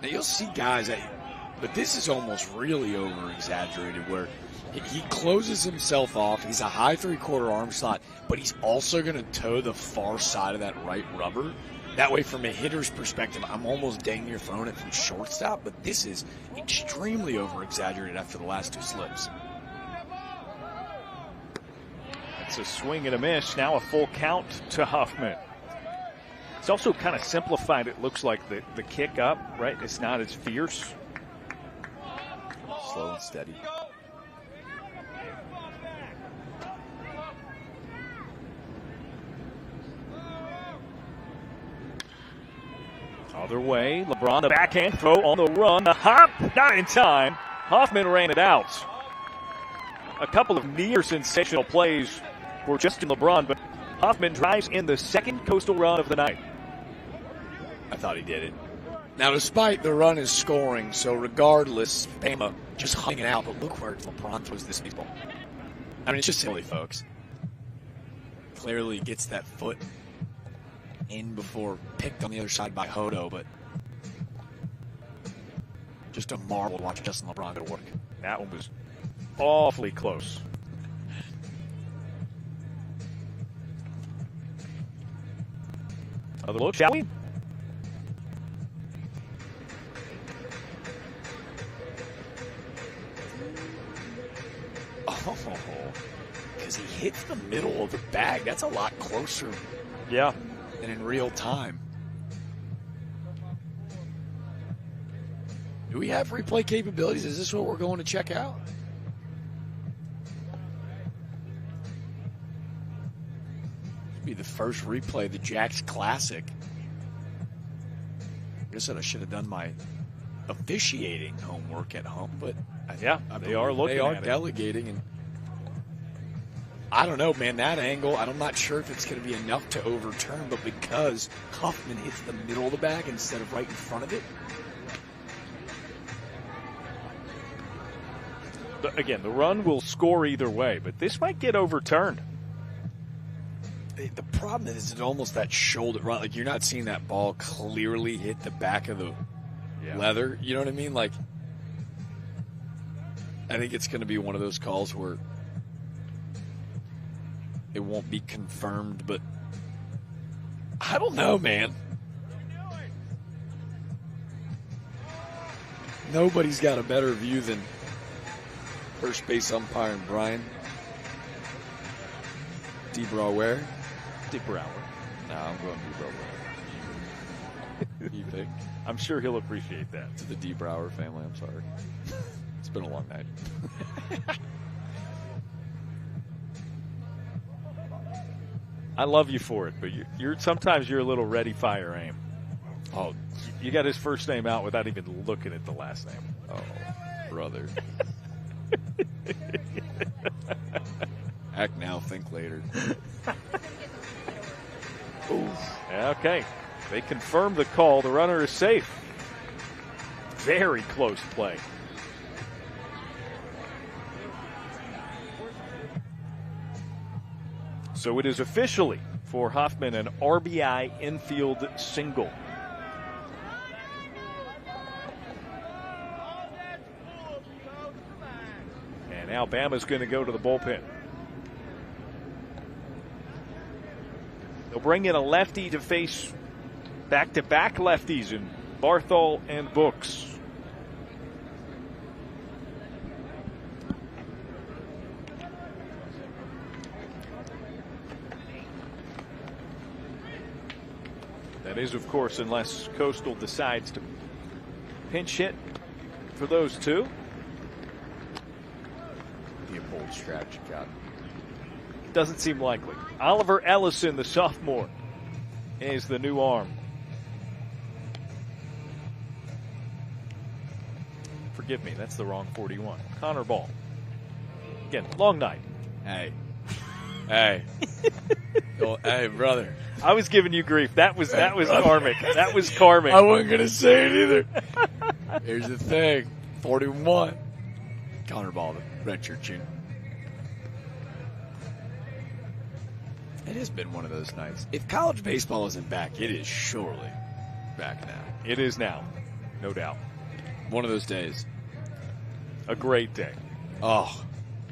Now you'll see guys, but this is almost really over-exaggerated where he closes himself off. He's a high 3/4 arm slot, but he's also going to toe the far side of that right rubber. That way, from a hitter's perspective, I'm almost dang near throwing it from shortstop, but this is extremely over-exaggerated after the last 2 slips. It's a swing and a miss. Now a full count to Huffman. It's also kind of simplified. It looks like the kick up, right? It's not as fierce. Slow and steady. Other way, LeBron, the backhand throw on the run. The hop, not in time. Huffman ran it out. A couple of near sensational plays for Justin LeBron, but Huffman drives in the second Coastal run of the night. I thought he did it. Now, despite the run is scoring, so regardless, Bama just hung it out, but look where LeBron throws this baseball. I mean, it's just silly, folks. Clearly gets that foot in before picked on the other side by Hodo, but just a marvel to watch Justin LeBron go to work. That one was awfully close. Another look, shall we? Oh, because he hits the middle of the bag. That's a lot closer. Yeah. Than in real time. Do we have replay capabilities? Is this what we're going to check out? This will be the first replay of the Jax Classic. I guess I should have done my officiating homework at home, but they are looking. They are at delegating, and I don't know, man. That angle, I'm not sure if it's going to be enough to overturn, but because Huffman hits the middle of the bag instead of right in front of it. Again, the run will score either way, but this might get overturned. The problem is it's almost that shoulder run. Like, you're not seeing that ball clearly hit the back of the leather. You know what I mean? Like, I think it's going to be one of those calls where it won't be confirmed, but I don't know, man. Nobody's got a better view than first base umpire and Brian DeBrouwer. DeBrouwer. No, I'm going DeBrouwer. You think? I'm sure he'll appreciate that. To the DeBrouwer family, I'm sorry. It's been a long night. I love you for it, but sometimes you're a little ready, fire, aim. Oh, you got his first name out without even looking at the last name. Oh, brother. Act now, think later. Okay. They confirm the call. The runner is safe. Very close play. So it is officially for Hoffman an RBI infield single. And Alabama's going to go to the bullpen. They'll bring in a lefty to face back-to-back lefties in Barthol and Books. That is, of course, unless Coastal decides to pinch hit for those two. Be a bold strategy, God. Doesn't seem likely. Oliver Ellison, the sophomore, is the new arm. Forgive me, that's the wrong 41. Connor Ball. Again, long night. Hey. Hey. Oh, hey, brother. I was giving you grief. That was karmic. That was karmic. I wasn't going to say it either. Here's the thing. 41. Connor Ball, the redshirt junior. It has been one of those nights. If college baseball isn't back, it is surely back now. It is now, no doubt. One of those days. A great day. Oh,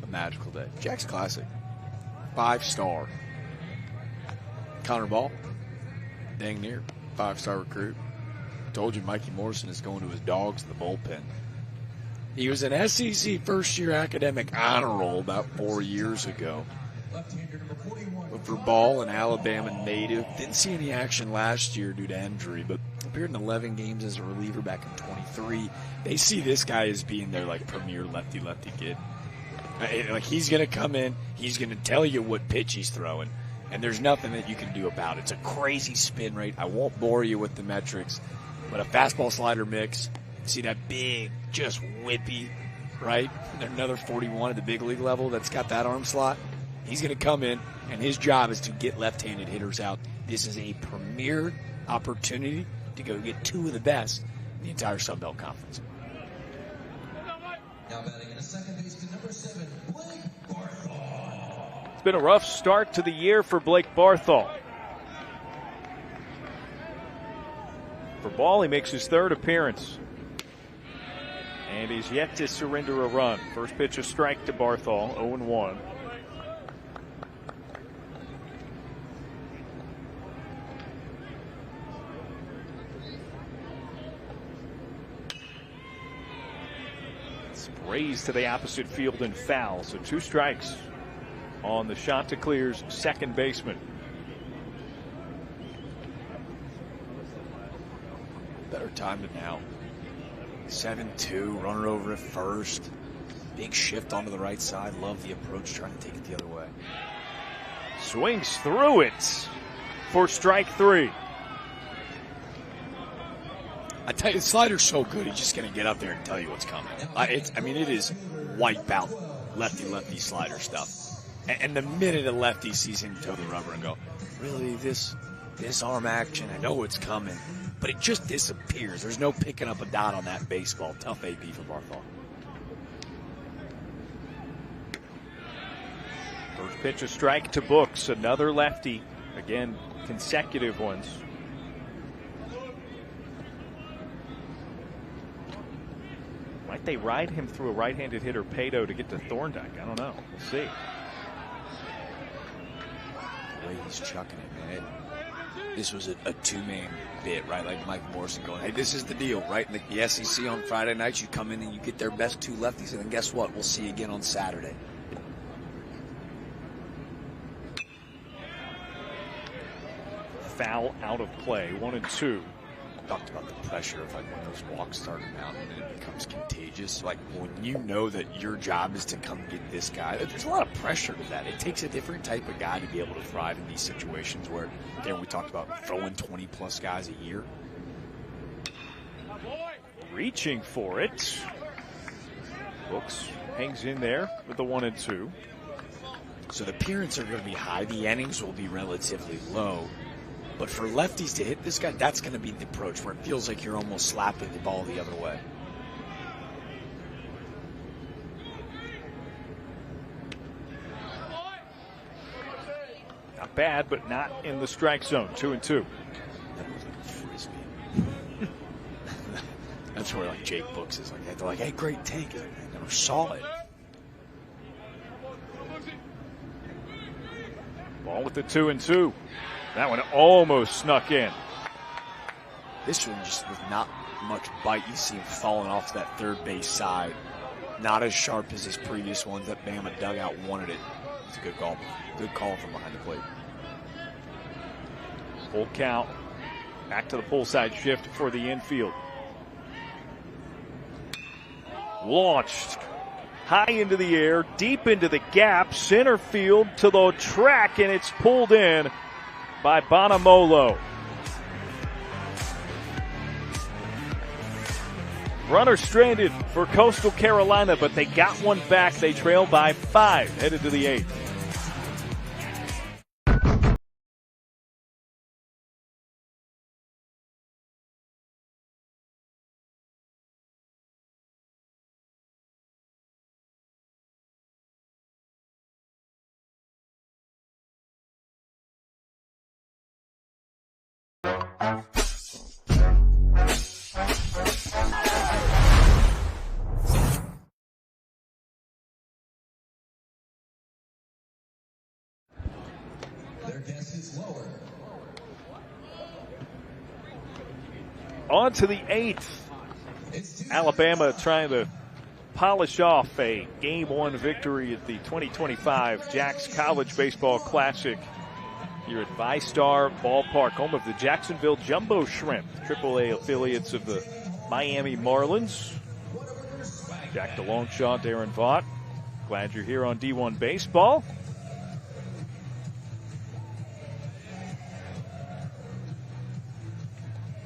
a magical day. Jack's Classic. 5-star. Connor Ball, dang near 5-star recruit. Told you Mikey Morrison is going to his dogs in the bullpen. He was an SEC first-year academic honor roll about 4 years ago. But for Ball, an Alabama native, didn't see any action last year due to injury, but appeared in 11 games as a reliever back in 23. They see this guy as being their premier lefty-lefty kid. Like, he's going to come in, he's going to tell you what pitch he's throwing, and there's nothing that you can do about it. It's a crazy spin rate. I won't bore you with the metrics, but a fastball slider mix, see that big, just whippy, right? Another 41 at the big league level that's got that arm slot. He's going to come in, and his job is to get left-handed hitters out. This is a premier opportunity to go get two of the best in the entire Sun Belt Conference. Now batting in a second base to number 7, Blake Barthol. It's been a rough start to the year for Blake Barthol. For Ball, he makes his third appearance. And he's yet to surrender a run. First pitch, a strike to Barthol, 0-1. Raised to the opposite field and foul. So 2 strikes on the Chanticleer's second baseman. Better time than now. 7-2, runner over at first. Big shift onto the right side. Love the approach, trying to take it the other way. Swings through it for strike 3. I tell you, the slider's so good, he's just going to get up there and tell you what's coming. It is wipe out lefty slider stuff. And the minute a lefty sees him toe the rubber and go, really, this arm action, I know it's coming, but it just disappears. There's no picking up a dot on that baseball. Tough AP for Barthol. First pitch, a strike to Books, another lefty Again, consecutive ones. Might they ride him through a right-handed hitter, Pato, to get to Thorndyke? I don't know. We'll see. The way he's chucking it, man. This was a two-man bit, right? Like Mike Morrison going, hey, this is the deal, right? In the SEC on Friday nights, you come in and you get their best two lefties, and then guess what? We'll see you again on Saturday. Foul out of play, 1-2. Talked about the pressure of like when those walks start mounting and it becomes contagious. Like when you know that your job is to come get this guy, there's a lot of pressure to that. It takes a different type of guy to be able to thrive in these situations where, again, we talked about throwing 20-plus guys a year. Reaching for it. Brooks hangs in there with the 1-2. So the appearances are going to be high. The innings will be relatively low. But for lefties to hit this guy, that's going to be the approach where it feels like you're almost slapping the ball the other way. Not bad, but not in the strike zone. 2-2. That was like a frisbee. That's where like Jake Books is like, they're like, hey, great take. Like, I never saw it. Ball with the 2-2. That one almost snuck in. This one just with not much bite. You see him falling off to that third base side. Not as sharp as his previous ones. That Bama dugout wanted it. It's a good call. Good call from behind the plate. Full count. Back to the pull side shift for the infield. Launched high into the air, deep into the gap, center field to the track, and it's pulled in by Bonamolo. Runner stranded for Coastal Carolina, but they got one back. They trail by 5, headed to the 8th. Their guess is lower. On to the 8th. Alabama trying to polish off a Game 1 victory at the 2025 Jax College Baseball Classic here at VyStar Ballpark, home of the Jacksonville Jumbo Shrimp, AAA affiliates of the Miami Marlins. Jack DeLongchamp, Darren Vaught, glad you're here on D1 Baseball.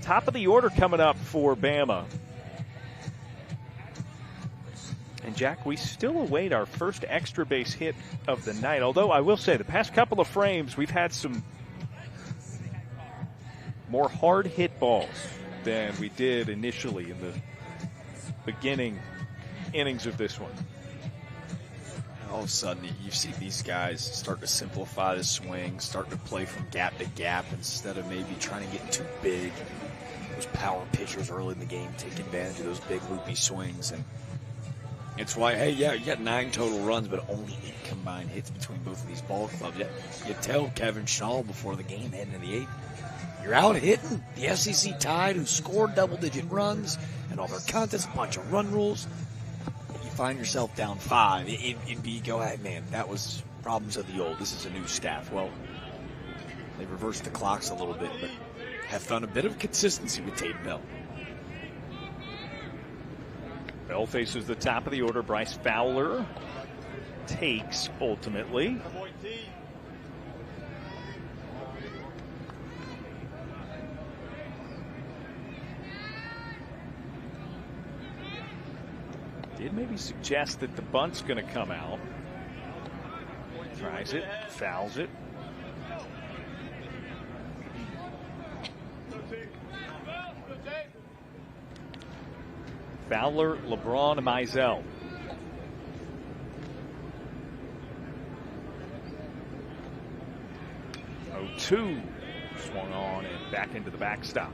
Top of the order coming up for Bama. And Jack, we still await our first extra base hit of the night. Although I will say the past couple of frames, we've had some more hard hit balls than we did initially in the beginning innings of this one. All of a sudden, you see these guys start to simplify the swing, start to play from gap to gap instead of maybe trying to get too big. Those power pitchers early in the game take advantage of those big loopy swings, and it's why, hey, yeah, you got 9 total runs, but only 8 combined hits between both of these ball clubs. You tell Kevin Schnall before the game heading to the 8th, you're out hitting the SEC Tide, who scored double-digit runs and all their contests, a bunch of run rules. You find yourself down 5. It'd be, go ahead, man, that was problems of the old. This is a new staff. Well, they reversed the clocks a little bit, but have found a bit of consistency with Tate Bell. Bell faces the top of the order. Bryce Fowler takes ultimately. Did maybe suggest that the bunt's going to come out. Tries it, fouls it. Fowler, LeBron, Mizell. 2. Swung on and back into the backstop.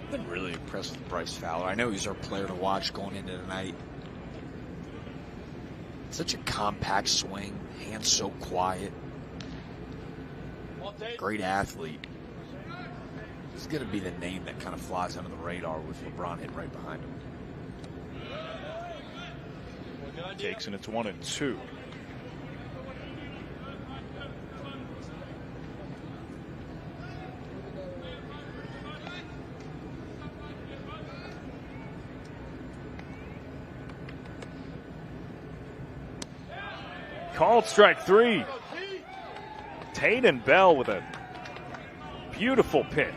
Been really impressed with Bryce Fowler. I know he's our player to watch going into tonight. Such a compact swing, hands so quiet. Great athlete. He's going to be the name that kind of flies under the radar with LeBron hitting right behind him. Takes and it's 1-2. Called strike 3. Taden Bell with a beautiful pitch.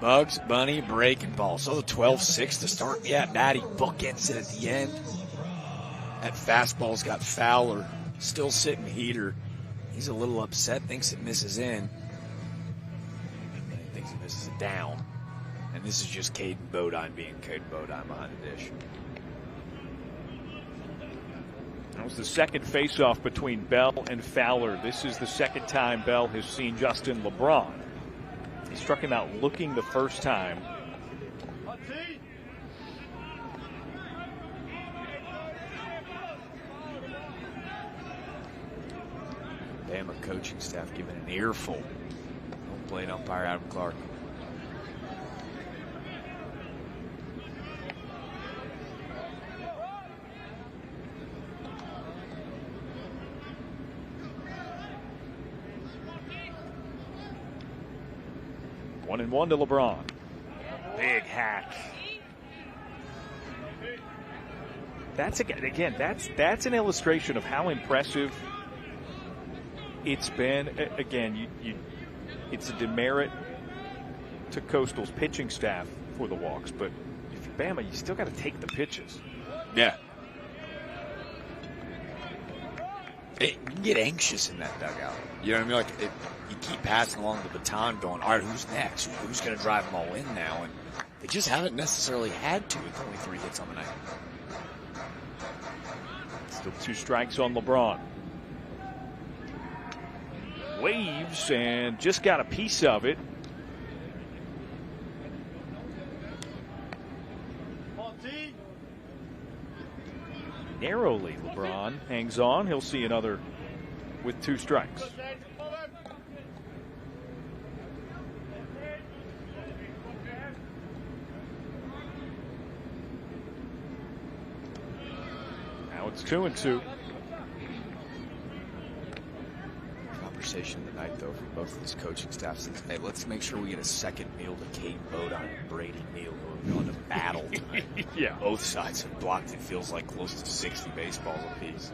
Bugs Bunny breaking ball. So the 12-6 to start. Yeah, Matty bookends it at the end. That fastball's got Fowler still sitting heater. He's a little upset, thinks it misses in. And he thinks it misses it down. And this is just Caden Bodine being Caden Bodine behind the dish. That was the second faceoff between Bell and Fowler. This is the second time Bell has seen Justin LeBron. He struck him out looking the first time. Bama coaching staff giving an earful. Home plate umpire Adam Clark. One and one to LeBron. Big hack. That's again. That's an illustration of how impressive it's been. Again, it's a demerit to Coastal's pitching staff for the walks, but if you're Bama, you still got to take the pitches. Yeah. You can get anxious in that dugout. You know what I mean? Like, you keep passing along the baton going, all right, who's next? Who's going to drive them all in now? And they just haven't necessarily had to with only 3 hits on the night. Still 2 strikes on LeBron. Waves and just got a piece of it. Narrowly, LeBron hangs on. He'll see another with 2 strikes. Now it's 2-2. Conversation tonight, though, from both of these coaching staffs. Hey, let's make sure we get a second meal to Caden Bodine and Brady Neal, who are going to battle tonight. Yeah. Both sides have blocked, it feels like, close to 60 baseballs apiece.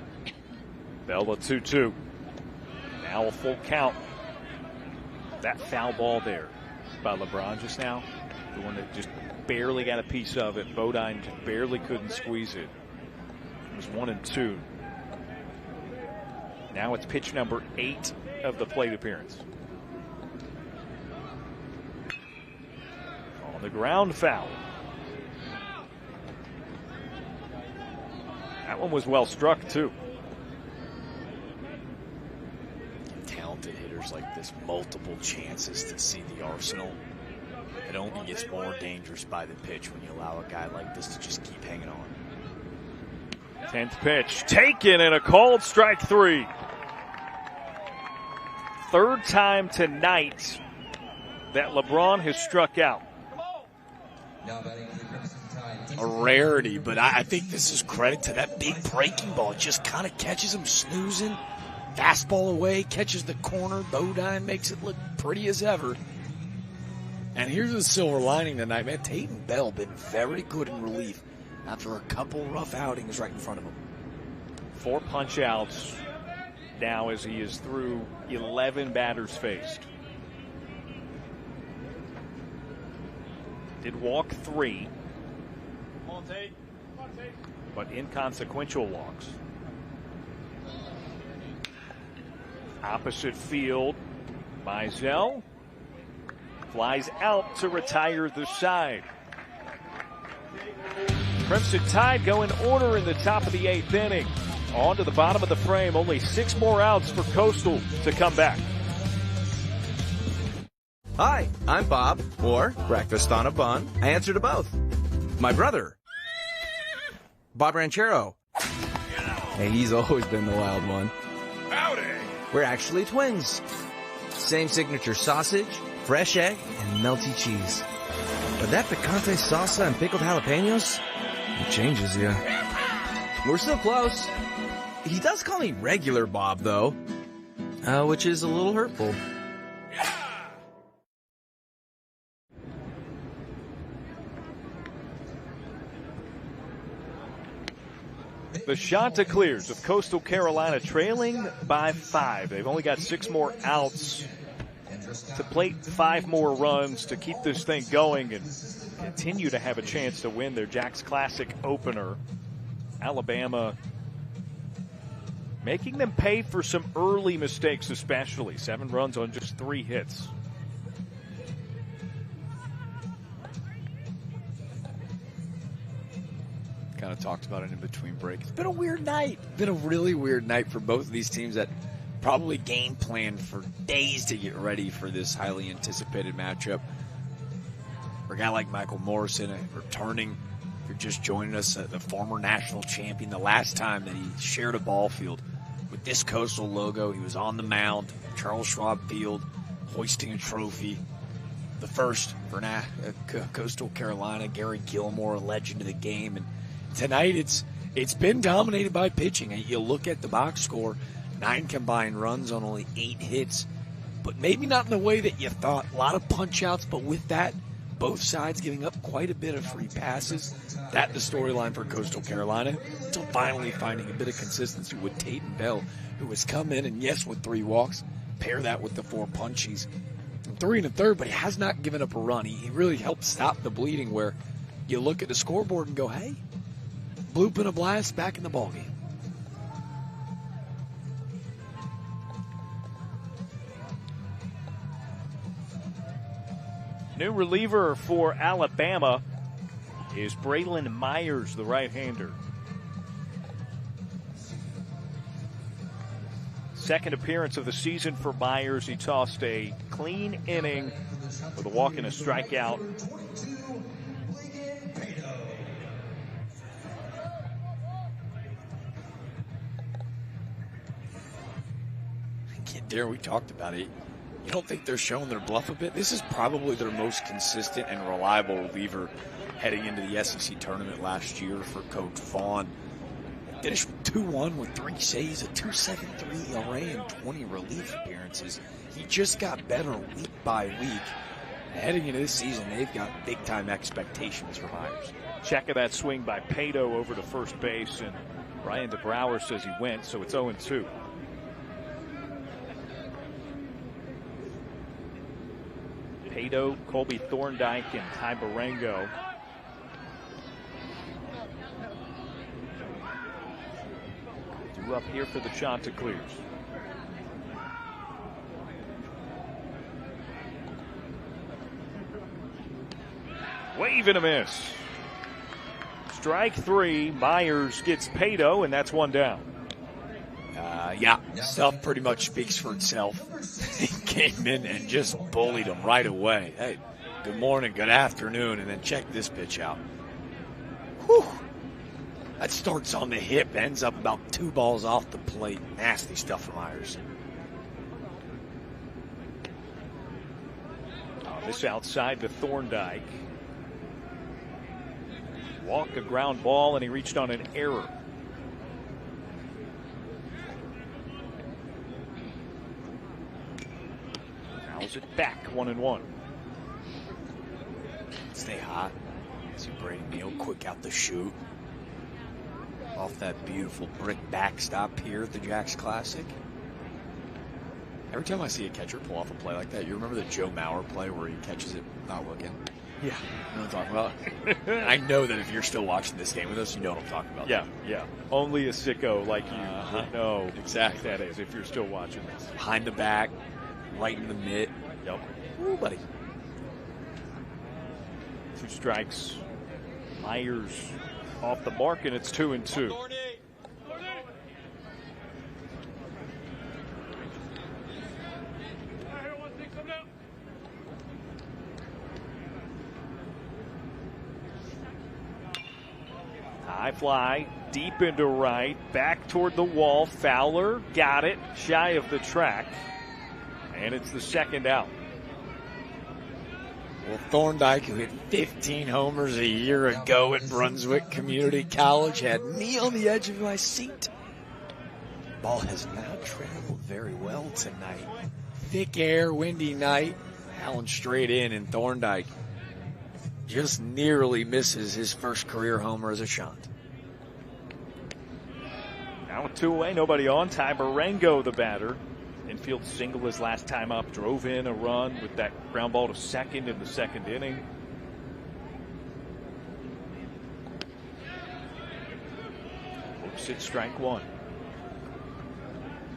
Bella 2-2. Now a full count. That foul ball there by LeBron just now, the one that just barely got a piece of it. Bodine just barely couldn't squeeze it. It was 1-2. Now it's pitch number 8 of the plate appearance. On the ground foul. That one was well struck, too. Talented hitters like this, multiple chances to see the arsenal. It only gets more dangerous by the pitch when you allow a guy like this to just keep hanging on. 10th pitch, taken, and a called strike 3. Third time tonight that LeBron has struck out. A rarity, but I think this is credit to that big breaking ball. It just kind of catches him snoozing. Fastball away, catches the corner. Bodine makes it look pretty as ever. And here's the silver lining tonight, man. Taden Bell been very good in relief after a couple rough outings right in front of him. 4 punch outs now as he is through 11 batters faced. Did walk 3, but inconsequential walks. Opposite field, Mizell flies out to retire the side. Crimson Tide go in order in the top of the 8th inning. On to the bottom of the frame. Only 6 more outs for Coastal to come back. Hi, I'm Bob, or Breakfast on a Bun. I answer to both. My brother, Bob Ranchero. Hey, he's always been the wild one. Howdy! We're actually twins. Same signature sausage, fresh egg, and melty cheese. But that picante salsa and pickled jalapenos, it changes you. We're still close. He does call me regular Bob, though, which is a little hurtful. The Chanticleers of Coastal Carolina trailing by 5. They've only got 6 more outs to plate 5 more runs to keep this thing going and continue to have a chance to win their Jacks Classic opener. Alabama making them pay for some early mistakes, especially 7 runs on just 3 hits. Kind of talked about it in between break. It's been a weird night. Been a really weird night for both of these teams that probably game planned for days to get ready for this highly anticipated matchup. For a guy like Michael Morrison, returning, if you're just joining us, the former national champion, the last time that he shared a ball field with this Coastal logo, he was on the mound, Charles Schwab Field, hoisting a trophy. The first for Coastal Carolina, Gary Gilmore, a legend of the game. And tonight, it's been dominated by pitching. You look at the box score, 9 combined runs on only 8 hits, but maybe not in the way that you thought. A lot of punch-outs, but with that, both sides giving up quite a bit of free passes. That's the storyline for Coastal Carolina, until finally finding a bit of consistency with Tatum Bell, who has come in, and yes, with 3 walks, pair that with the 4 punchies. 3 1/3, but he has not given up a run. He really helped stop the bleeding, where you look at the scoreboard and go, hey, bloop and a blast, back in the ballgame. New reliever for Alabama is Braylon Myers, the right-hander. Second appearance of the season for Myers. He tossed a clean inning with a walk and a strikeout. Darren, we talked about it. You don't think they're showing their bluff a bit? This is probably their most consistent and reliable reliever heading into the SEC tournament last year for Coach Vaughn. Finished 2-1 with 3 saves, a 2.73 ERA, and 20 relief appearances. He just got better week by week. Heading into this season, they've got big-time expectations for Myers. Check of that swing by Pato over to first base, and Ryan DeBrouwer says he went, so it's 0-2. Pato, Colby Thorndike, and Ty Barango. Due up here for the Chanticleers. Wave and a miss. Strike 3. Myers gets Pato, and that's 1 down. Yeah, stuff pretty much speaks for itself. He came in and just bullied him right away. Hey, good morning, good afternoon, and then check this pitch out. Whew. That starts on the hip, ends up about 2 balls off the plate. Nasty stuff from Myers. This outside to Thorndike. Walked a ground ball, and he reached on an error. Fouls it back, 1-1. Stay hot. See Brady Neal quick out the chute. Off that beautiful brick backstop here at the Jacks Classic. Every time I see a catcher pull off a play like that, you remember the Joe Mauer play where he catches it not looking? Yeah. You know what I'm talking about? I know that if you're still watching this game with us, you know what I'm talking about. Yeah. Only a sicko like you would know exactly that is if you're still watching this. Behind the back, right in the mitt. Yep. Ooh, buddy. 2 strikes. Myers off the mark, and it's 2-2. High fly, deep into right, back toward the wall. Fowler got it, shy of the track, and it's the second out. Well, Thorndike, who hit 15 homers a year ago at Brunswick Community College, had me on the edge of my seat. Ball has not traveled very well tonight. Thick air, windy night. Allen straight in, and Thorndike just nearly misses his first career homer as a Shant. Now with 2 away, nobody on. Ty Barengo, the batter. Infield single his last time up. Drove in a run with that ground ball to second in the second inning. Looks at strike one.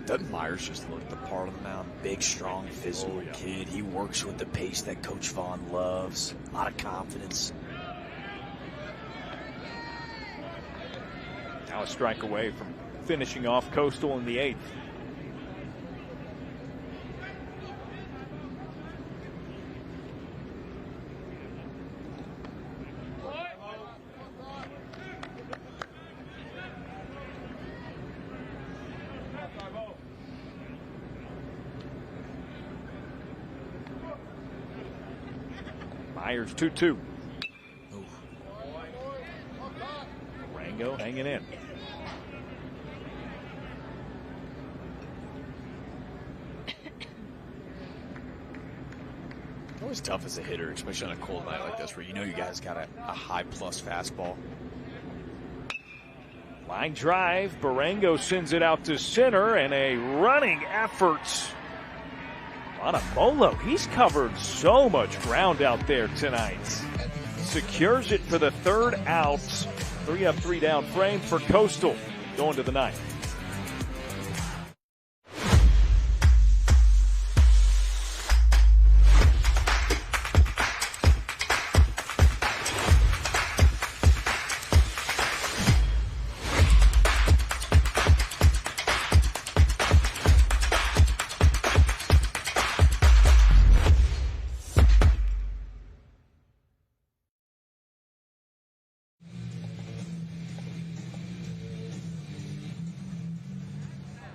Doesn't Myers just look the part of the mound? Big, strong, physical kid. He works with the pace that Coach Vaughn loves. A lot of confidence. Now a strike away from finishing off Coastal in the 8th. Myers 2-2. Rango hanging in. Always tough as a hitter, especially on a cold night like this where you know you guys got a high plus fastball. Line drive. Barengo sends it out to center, and a running effort. Bonamolo, he's covered so much ground out there tonight. Secures it for the third out. 3 up, 3 down frame for Coastal going to the 9th.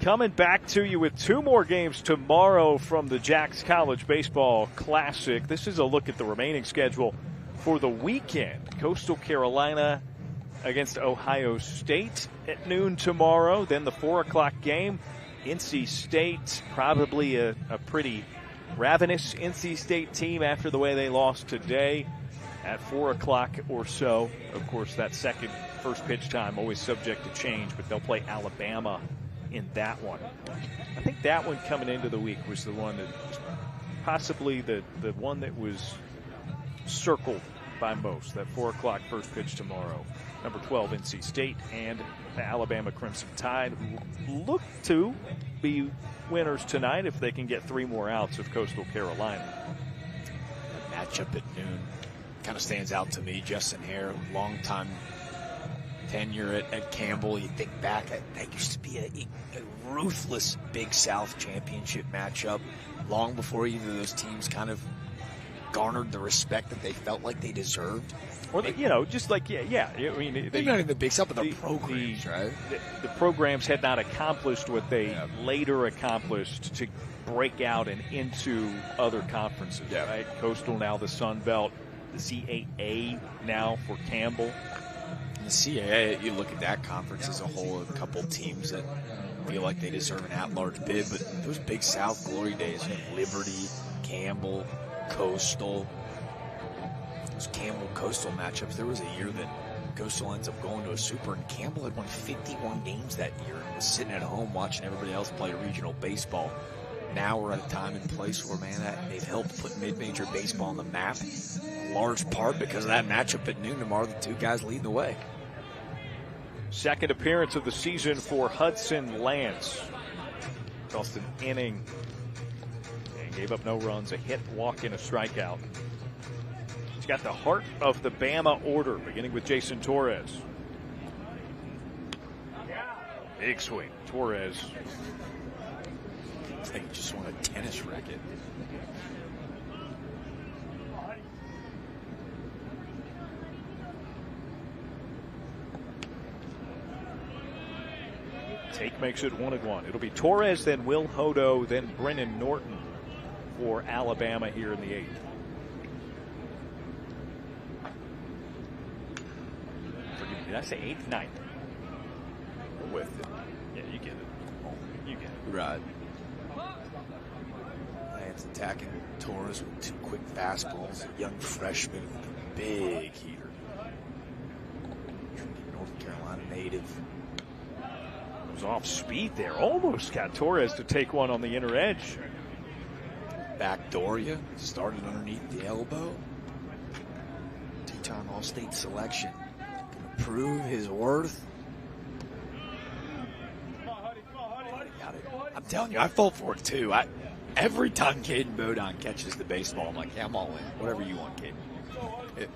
Coming back to you with 2 more games tomorrow from the Jacks College Baseball Classic. This is a look at the remaining schedule for the weekend. Coastal Carolina against Ohio State at noon tomorrow. Then the 4 o'clock game. NC State, probably a pretty ravenous NC State team after the way they lost today at 4 o'clock or so. Of course, that first pitch time always subject to change, but they'll play Alabama in that one. I think that one coming into the week was the one that was possibly the one that was circled by most, that 4 o'clock first pitch tomorrow. Number 12, NC State, and the Alabama Crimson Tide, who look to be winners tonight if they can get 3 more outs of Coastal Carolina. That matchup at noon kind of stands out to me. Justin Hare, longtime tenure at Campbell. You think back, that used to be a ruthless Big South championship matchup long before either of those teams kind of garnered the respect that they felt like they deserved. Or, I mean, maybe not in the Big South, but the programs, right? The programs had not accomplished what they later accomplished to break out and into other conferences, right? Coastal now the Sun Belt, the CAA now for Campbell. In the CAA, you look at that conference as a whole, a couple teams that feel like they deserve an at-large bid, but those Big South glory days, Liberty, Campbell, Coastal, those Campbell-Coastal matchups, there was a year that Coastal ends up going to a super, and Campbell had won 51 games that year and was sitting at home watching everybody else play regional baseball. Now we're at a time and place where, that they've helped put mid-major baseball on the map, in large part because of that matchup at noon tomorrow, the 2 guys leading the way. Second appearance of the season for Hudson Lance. Tossed an inning and gave up no runs, a hit, walk, and a strikeout. He's got the heart of the Bama order, beginning with Jason Torres. Big swing. Torres. It's like he just won a tennis racket. Take makes it 1-1. It'll be Torres, then Will Hodo, then Brennan Norton for Alabama here in the 8th. Forgive me, did I say 8th? 9th. We're with it. Yeah, you get it. You get it. Right. Lance attacking Torres with 2 quick fastballs. A young freshman with a big heater. North Carolina native. Was off speed there. Almost got Torres to take one on the inner edge. Backdoor you. Started underneath the elbow. 2-time All-State selection. Gonna prove his worth. Got it. I'm telling you, I fall for it too. Every time Caden Bodine catches the baseball, I'm like, yeah, I'm all in. Whatever you want, Caden.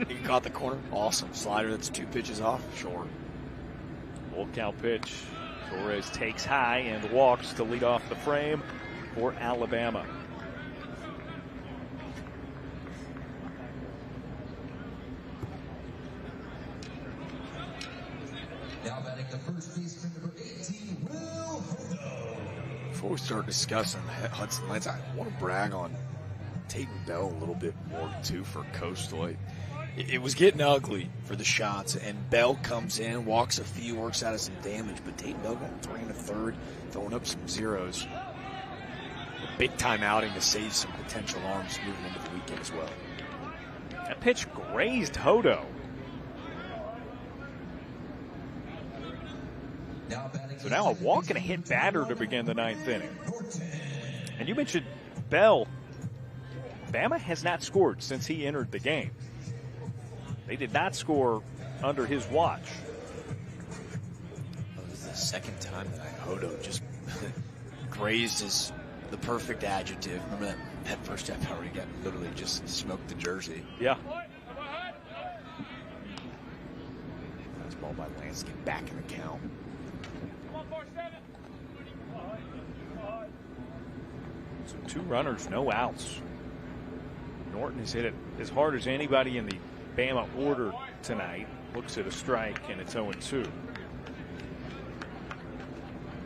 He caught the corner. Awesome. Slider that's 2 pitches off. Sure. Full count pitch. Torres takes high and walks to lead off the frame for Alabama. Now batting the first baseman, number 18, Will Hodo. Before we start discussing Hudson Lance, I want to brag on Tatum Bell a little bit more, too, for Coastal. It was getting ugly for the shots, and Bell comes in, walks a few, works out of some damage, but Tatum Bell going 3 1/3, throwing up some zeros. A big-time outing to save some potential arms moving into the weekend as well. That pitch grazed Hodo. So now a walk and a hit batter to begin the 9th inning. And you mentioned Bell. Bama has not scored since he entered the game. They did not score under his watch. This is the second time that Hodo just grazed is the perfect adjective. Remember that first half hour he got literally just smoked the jersey. Yeah. That's ball by Lance, get back in the count. So 2 runners, no outs. Norton has hit it as hard as anybody in the Bama order tonight. Looks at a strike, and it's 0-2.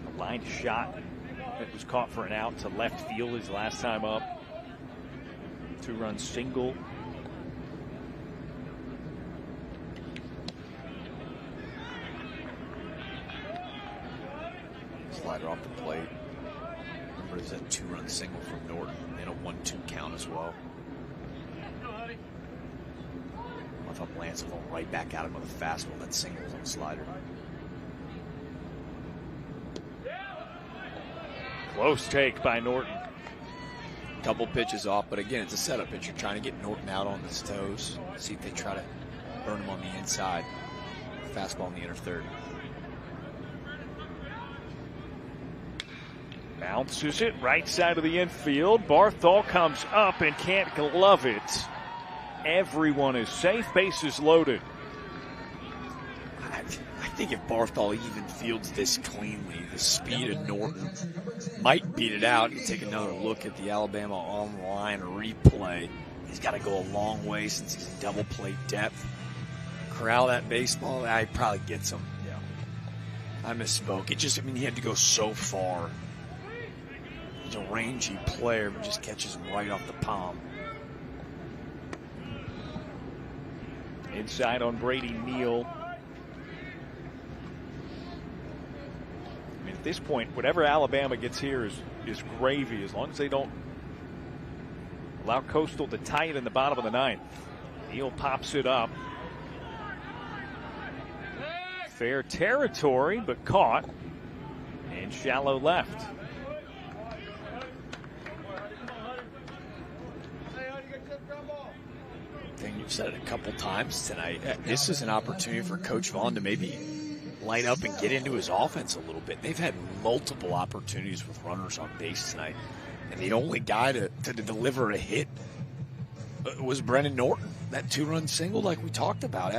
A line shot that was caught for an out to left field his last time up. 2-run single. Slider off the plate. Remember, there's a 2-run single from Norton and a 1-2 count as well. I thought Lance was going right back at him with a fastball. That single was on the slider. Close take by Norton. Couple pitches off, but again, it's a setup pitch. You're trying to get Norton out on his toes. See if they try to burn him on the inside. Fastball in the inner third. Bounces it right side of the infield. Barthol comes up and can't glove it. Everyone is safe. Bases loaded. I think if Barthol even fields this cleanly, the speed of Norton might beat it out. You take another look at the Alabama online replay. He's got to go a long way since he's in double play depth. Corral that baseball, he probably gets him. Yeah. I misspoke. He had to go so far. He's a rangy player, but just catches him right off the palm. Inside on Brady Neal. I mean, at this point, whatever Alabama gets here is gravy, as long as they don't allow Coastal to tie it in the bottom of the 9th. Neal pops it up. Fair territory, but caught. And shallow left. You've said it a couple times tonight. This is an opportunity for Coach Vaughn to maybe line up and get into his offense a little bit. They've had multiple opportunities with runners on base tonight, and the only guy to deliver a hit was Brennan Norton. That 2-run single, like we talked about.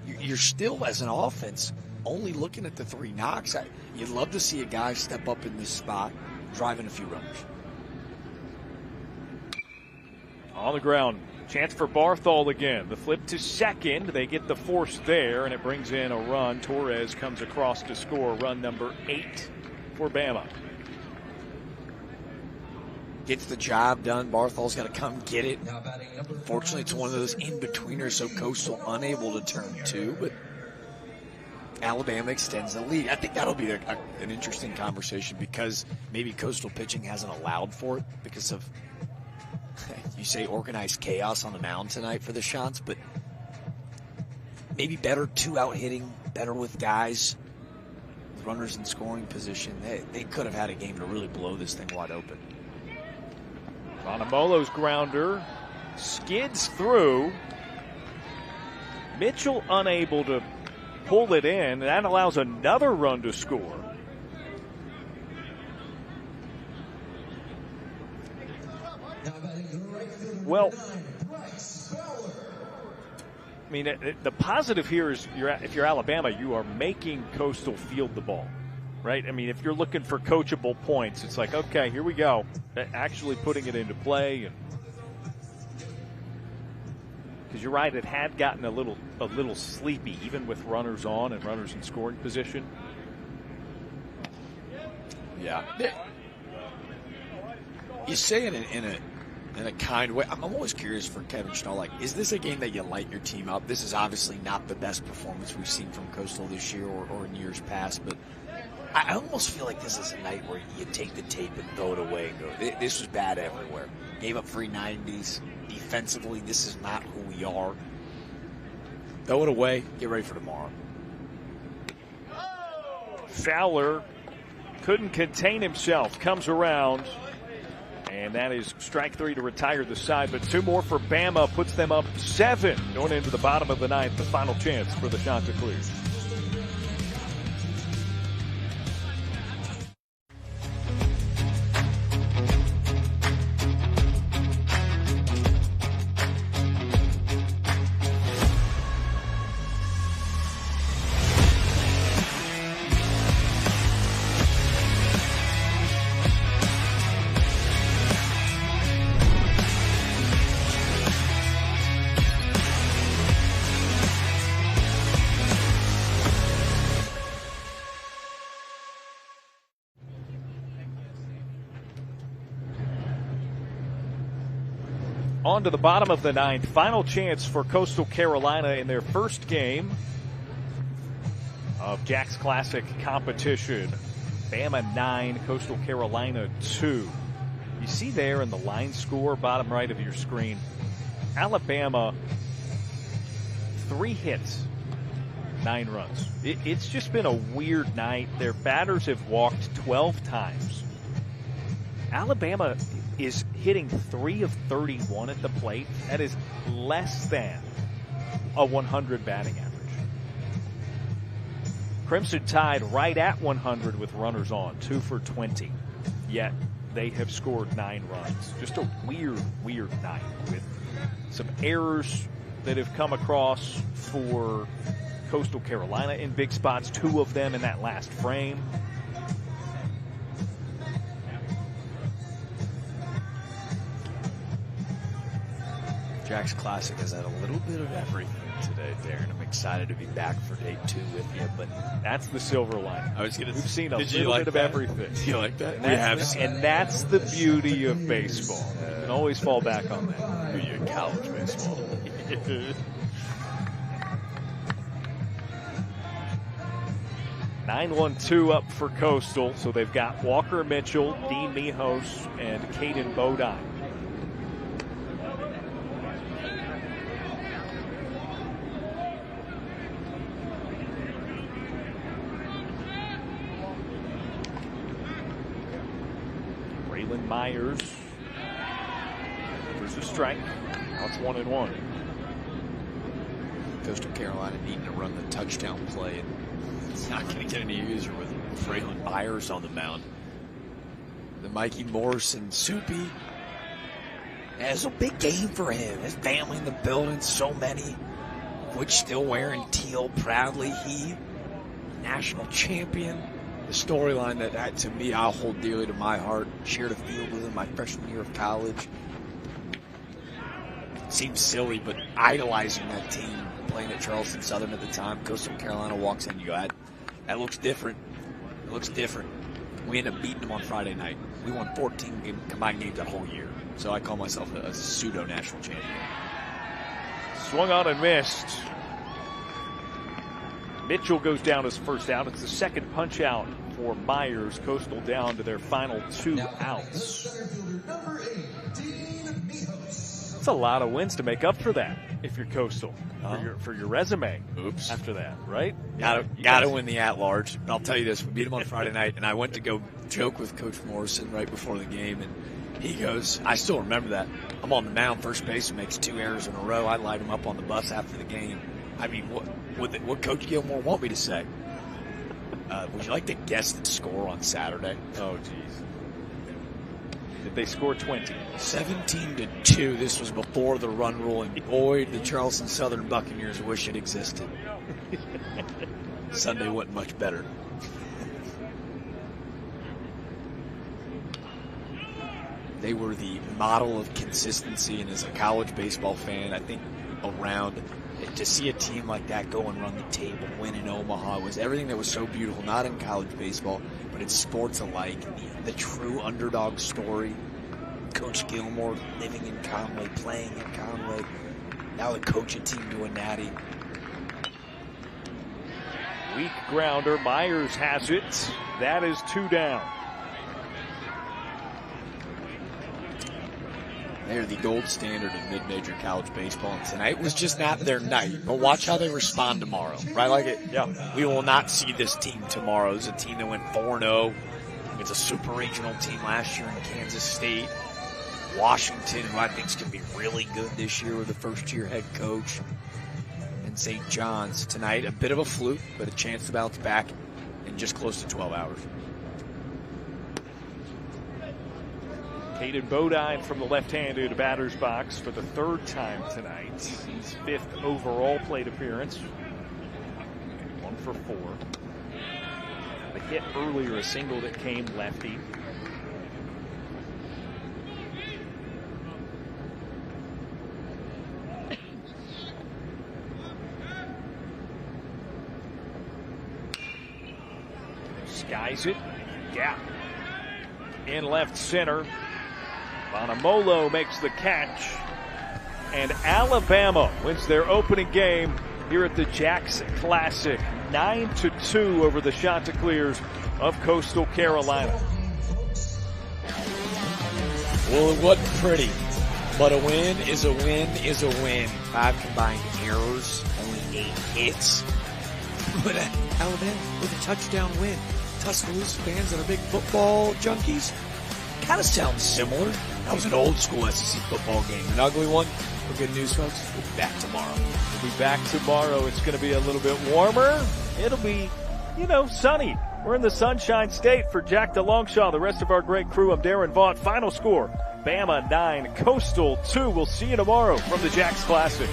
You're still, as an offense, only looking at the 3 knocks. You'd love to see a guy step up in this spot, driving a few runners. On the ground Chance for Barthol again. The flip to second. They get the force there, and it brings in a run. Torres comes across to score run number 8 for Bama. Gets the job done. Barthol's got to come get it. Fortunately, it's one of those in-betweeners, so Coastal unable to turn 2, but Alabama extends the lead. I think that'll be an interesting conversation because maybe Coastal pitching hasn't allowed for it because of, you say, organized chaos on the mound tonight for the Chants, but maybe better 2-out hitting, better with guys, with runners in scoring position. They could have had a game to really blow this thing wide open. Bonamolo's grounder skids through. Mitchell unable to pull it in. That allows another run to score. Well, I mean, the positive here is if you're Alabama, you are making Coastal field the ball, right? I mean, if you're looking for coachable points, it's like, okay, here we go. Actually putting it into play. Because you're right, it had gotten a little sleepy, even with runners on and runners in scoring position. Yeah. You say it in a kind way. I'm always curious for Kevin Schnall, like, is this a game that you light your team up? This is obviously not the best performance we've seen from Coastal this year or in years past, but I almost feel like this is a night where you take the tape and throw it away and go, this was bad everywhere. Gave up 390s. Defensively, this is not who we are. Throw it away. Get ready for tomorrow. Fowler couldn't contain himself. Comes around. And that is strike 3 to retire the side. But 2 more for Bama puts them up 7 going into the bottom of the 9th. The final chance for the Chanticleers. On to the bottom of the 9th. Final chance for Coastal Carolina in their first game of Jack's Classic competition. Bama 9, Coastal Carolina 2. You see there in the line score, bottom right of your screen, Alabama 3 hits, 9 runs. It's just been a weird night. Their batters have walked 12 times. Alabama is hitting 3 of 31 at the plate. That is less than a 100 batting average. Crimson Tide right at 100 with runners on, 2 for 20. Yet they have scored 9 runs. Just a weird night with some errors that have come across for Coastal Carolina in big spots, 2 of them in that last frame. Jack's Classic has had a little bit of everything today, Darren. I'm excited to be back for day 2 with you, but that's the silver lining. We've seen a little bit of everything. Do you like that? And that's the beauty of baseball. You can always fall back on that. Do you college baseball? 9-1-2 up for Coastal, so they've got Walker Mitchell, Dean Mijos, and Caden Bodine. Myers. There's a strike. Now it's 1-1. Coastal Carolina needing to run the touchdown play, and it's not going to get any easier with Braylon Myers on the mound. The Mikey Morrison Soupy. It's a big game for him. His family in the building, so many, which still wearing teal proudly. He, national champion. The storyline that to me, I'll hold dearly to my heart. Shared a field with him my freshman year of college. seems silly, but idolizing that team, playing at Charleston Southern at the time. Coastal Carolina walks in, you go, that looks different. It looks different. We ended up beating them on Friday night. We won 14 combined games that whole year. So I call myself a pseudo-national champion. Swung on and missed. Mitchell goes down as first out. It's the second punch out for Myers. Coastal down to their final 2 outs. That's a lot of wins to make up for that if you're Coastal, for your resume. Oops. After that, right? Gotta win the at-large. And I'll tell you this, we beat him on Friday night, and I went to go joke with Coach Morrison right before the game, and he goes, I still remember that. I'm on the mound, first base, makes 2 errors in a row. I light him up on the bus after the game. I mean, what Coach Gilmore want me to say? Would you like to guess the score on Saturday? Oh, geez. Did they score 20? 17-2. This was before the run rule, and boy, the Charleston Southern Buccaneers wish it existed. Sunday wasn't much better. They were the model of consistency, and as a college baseball fan, I think around to see a team like that go and run the table, win in Omaha, was everything that was so beautiful, not in college baseball, but in sports alike. The true underdog story. Coach Gilmore living in Conway, playing in Conway. Now to coach a team to a natty. Weak grounder. Myers has it. That is 2 down. They're the gold standard in mid-major college baseball, and tonight was just not their night. But watch how they respond tomorrow, right? We will not see this team tomorrow. This is a team that went 4-0. It's a super regional team last year in Kansas State. Washington, who I think is going to be really good this year with a first-year head coach. And St. John's tonight, a bit of a fluke, but a chance to bounce back in just close to 12 hours. Caden Bodine from the left-handed batter's box for the 3rd time tonight. His 5th overall plate appearance. 1 for 4. The hit earlier, a single that came lefty. Skies it. Gap. In left center. Bonamolo makes the catch, and Alabama wins their opening game here at the Jacks Classic, 9-2 over the Chanticleers of Coastal Carolina. Well, it wasn't pretty, but a win is a win is a win. 5 combined errors, only 8 hits. But Alabama with a touchdown win. Tuscaloosa fans that are big football junkies, kind of sounds similar. That was an old school SEC football game. An ugly one. But good news, folks. We'll be back tomorrow. We'll be back tomorrow. It's going to be a little bit warmer. It'll be, sunny. We're in the Sunshine State. For Jack DeLongchamp, the rest of our great crew, I'm Darren Vaught. Final score, Bama 9, Coastal 2. We'll see you tomorrow from the Jacks Classic.